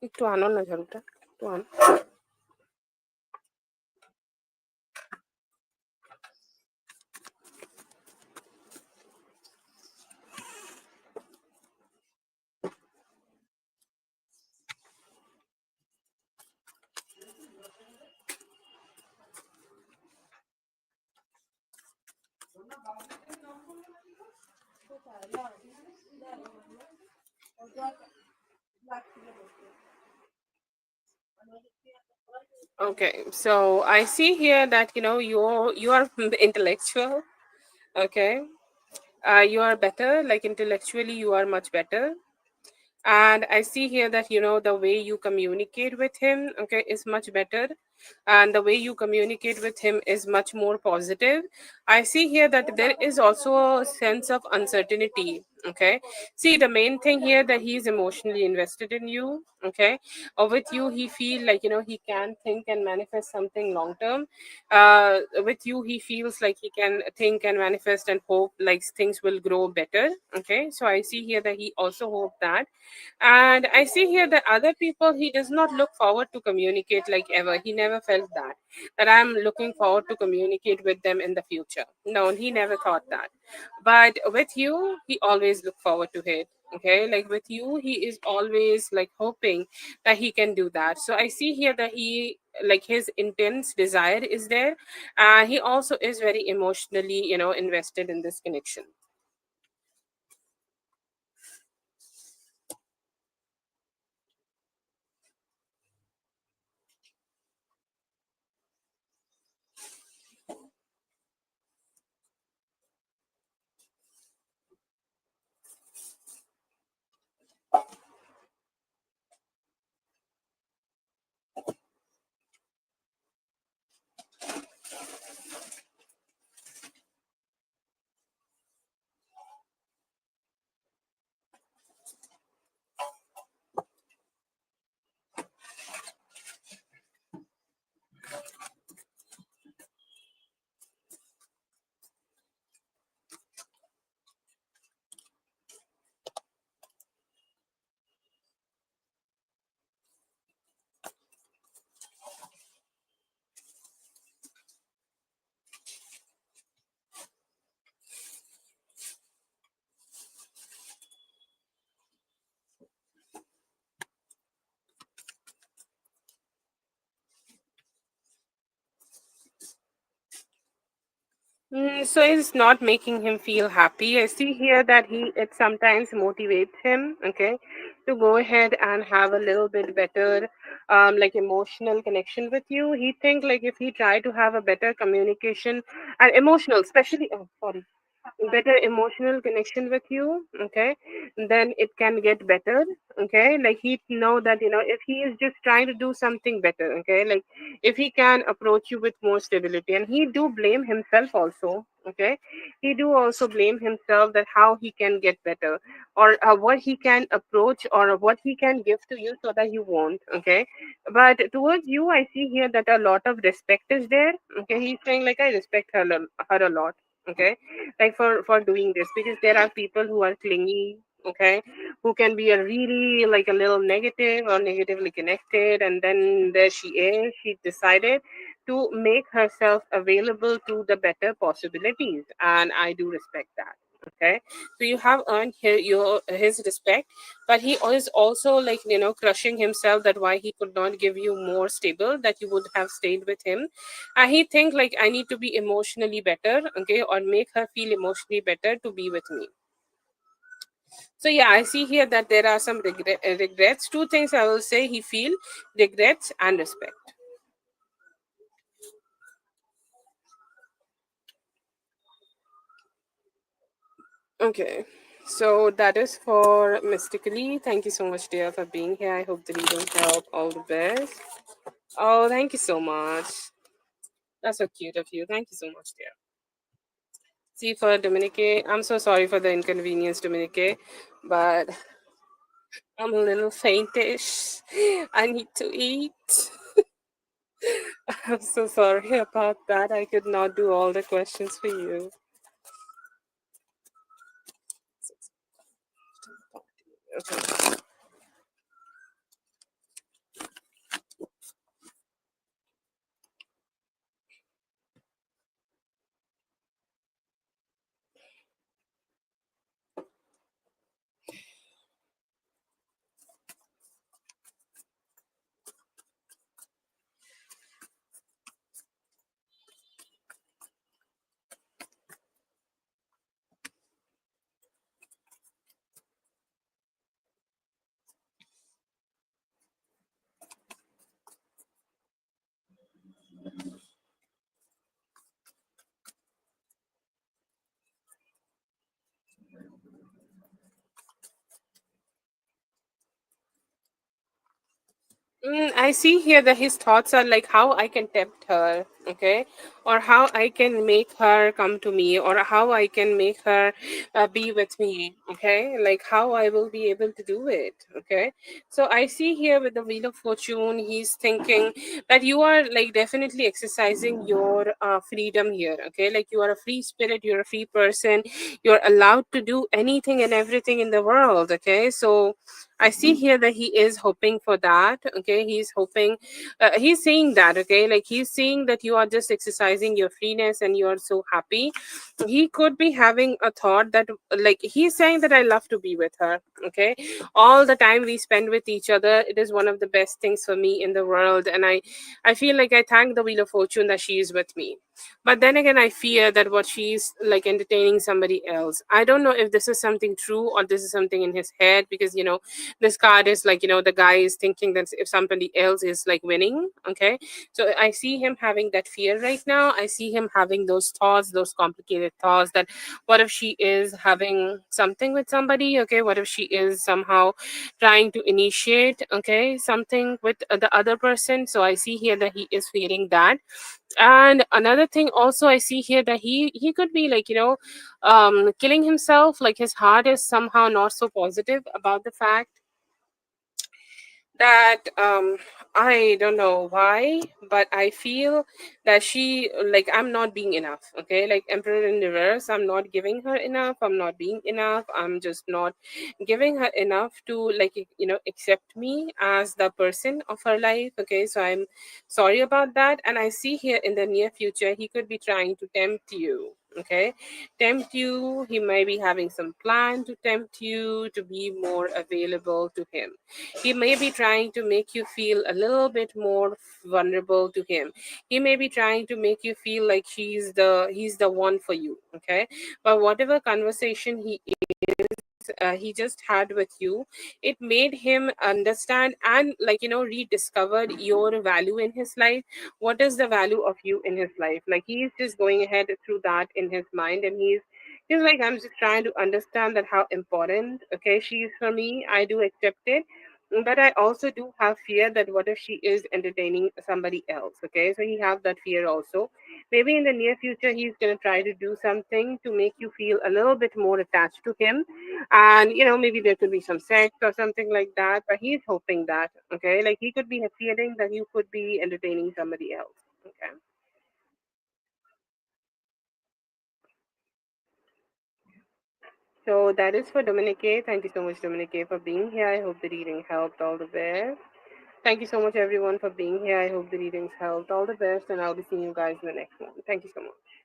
একটু আনো না ঝাড়ুটা, একটু আনো। Okay, so I see here that you are intellectual. Okay, you are better. Like intellectually, you are much better. And I see here that the way you communicate with him, okay, is much better, and the way you communicate with him is much more positive. I see here that there is also a sense of uncertainty. Okay, see, the main thing here that he is emotionally invested in you. Okay, or with you he feel like he can think and manifest something long term. With you he feels like he can think and manifest and hope like things will grow better. Okay, so I see here that he also hope that. And I see here that other people, he does not look forward to communicate like ever. He never felt that I'm looking forward to communicate with them in the future. No, he never thought that. But with you, he always look forward to it. Okay, like with you, he is always like hoping that he can do that. So I see here that he like his intense desire is there, and he also is very emotionally invested in this connection. So it's not making him feel happy. I see here that he it sometimes motivates him. Okay, to go ahead and have a little bit better like emotional connection with you. He think like if he try to have a better communication and emotional, especially, oh sorry, better emotional connection with you, okay, then it can get better. Okay, like he know that, if he is just trying to do something better, okay, like if he can approach you with more stability, and he do blame himself also, okay, he do also blame himself that how he can get better, or what he can approach, or what he can give to you so that you won't, okay. But towards you, I see here that a lot of respect is there, okay. He's saying like I respect her a lot, okay, like for doing this, because there are people who are clingy, okay, who can be a really like a little negative or negatively connected, and then there she decided to make herself available to the better possibilities, and I do respect that, okay. So you have earned his respect, but he is also like, crushing himself that why he could not give you more stable, that you would have stayed with him. And he think like I need to be emotionally better, okay, or make her feel emotionally better to be with me. So yeah, I see here that there are some regrets. Two things I will say he feel: regrets and respect. Okay, so that is for Mystically. Thank you so much, dear, for being here. I hope the reading help. All the best. Oh, thank you so much. That's so cute of you. Thank you so much, dear. See, for Dominique, I'm so sorry for the inconvenience, Dominique, but I'm a little faintish. I need to eat. I'm so sorry about that. I could not do all the questions for you. Okay. I see here that his thoughts are like how I can tempt her, okay, or how I can make her come to me, or how I can make her be with me, okay, like how I will be able to do it, okay. So I see here with the Wheel of Fortune, he's thinking that you are like definitely exercising your freedom here, okay, like you are a free spirit, you're a free person, you're allowed to do anything and everything in the world, okay. So I see here that he is hoping for that. Okay, he's hoping, he's saying that. Okay, like he's saying that you are just exercising your freeness and you are so happy. He could be having a thought that, like, he's saying that I love to be with her. Okay, all the time we spend with each other, it is one of the best things for me in the world, and I feel like I thank the Wheel of Fortune that she is with me. But then again, I fear that what she's like entertaining somebody else. I don't know if this is something true or this is something in his head, because this card is like, the guy is thinking that if somebody else is like winning, okay. So I see him having that fear right now. I see him having those thoughts, those complicated thoughts, that what if she is having something with somebody, okay, what if she is somehow trying to initiate, okay, something with the other person. So I see here that he is fearing that. And another thing also I see here that he could be like, killing himself, like his heart is somehow not so positive about the fact that I don't know why, but I feel that she, like, I'm not being enough, okay, like Emperor in reverse, I'm not giving her enough, I'm not being enough, I'm just not giving her enough to, like, accept me as the person of her life, okay. So I'm sorry about that. And I see here in the near future he could be trying to tempt you, okay, tempt you. He may be having some plan to tempt you to be more available to him. He may be trying to make you feel a little bit more vulnerable to him. He may be trying to make you feel like he's the one for you, okay. But whatever conversation he he just had with you, it made him understand and, like, rediscovered your value in his life. What is the value of you in his life? Like, he's just going ahead through that in his mind, and he's like, I'm just trying to understand that how important, okay, she is for me. I do accept it, but I also do have fear that what if she is entertaining somebody else? Okay, so he have that fear also. Maybe in the near future he's going to try to do something to make you feel a little bit more attached to him, and maybe there could be some sex or something like that, but he's hoping that, okay, like he could be feeling that you could be entertaining somebody else. Okay, so that is for Dominique. Thank you so much, Dominique, for being here. I hope the reading helped. All the best. Thank you so much, everyone, for being here. I hope the readings helped. All the best, and I'll be seeing you guys in the next one. Thank you so much.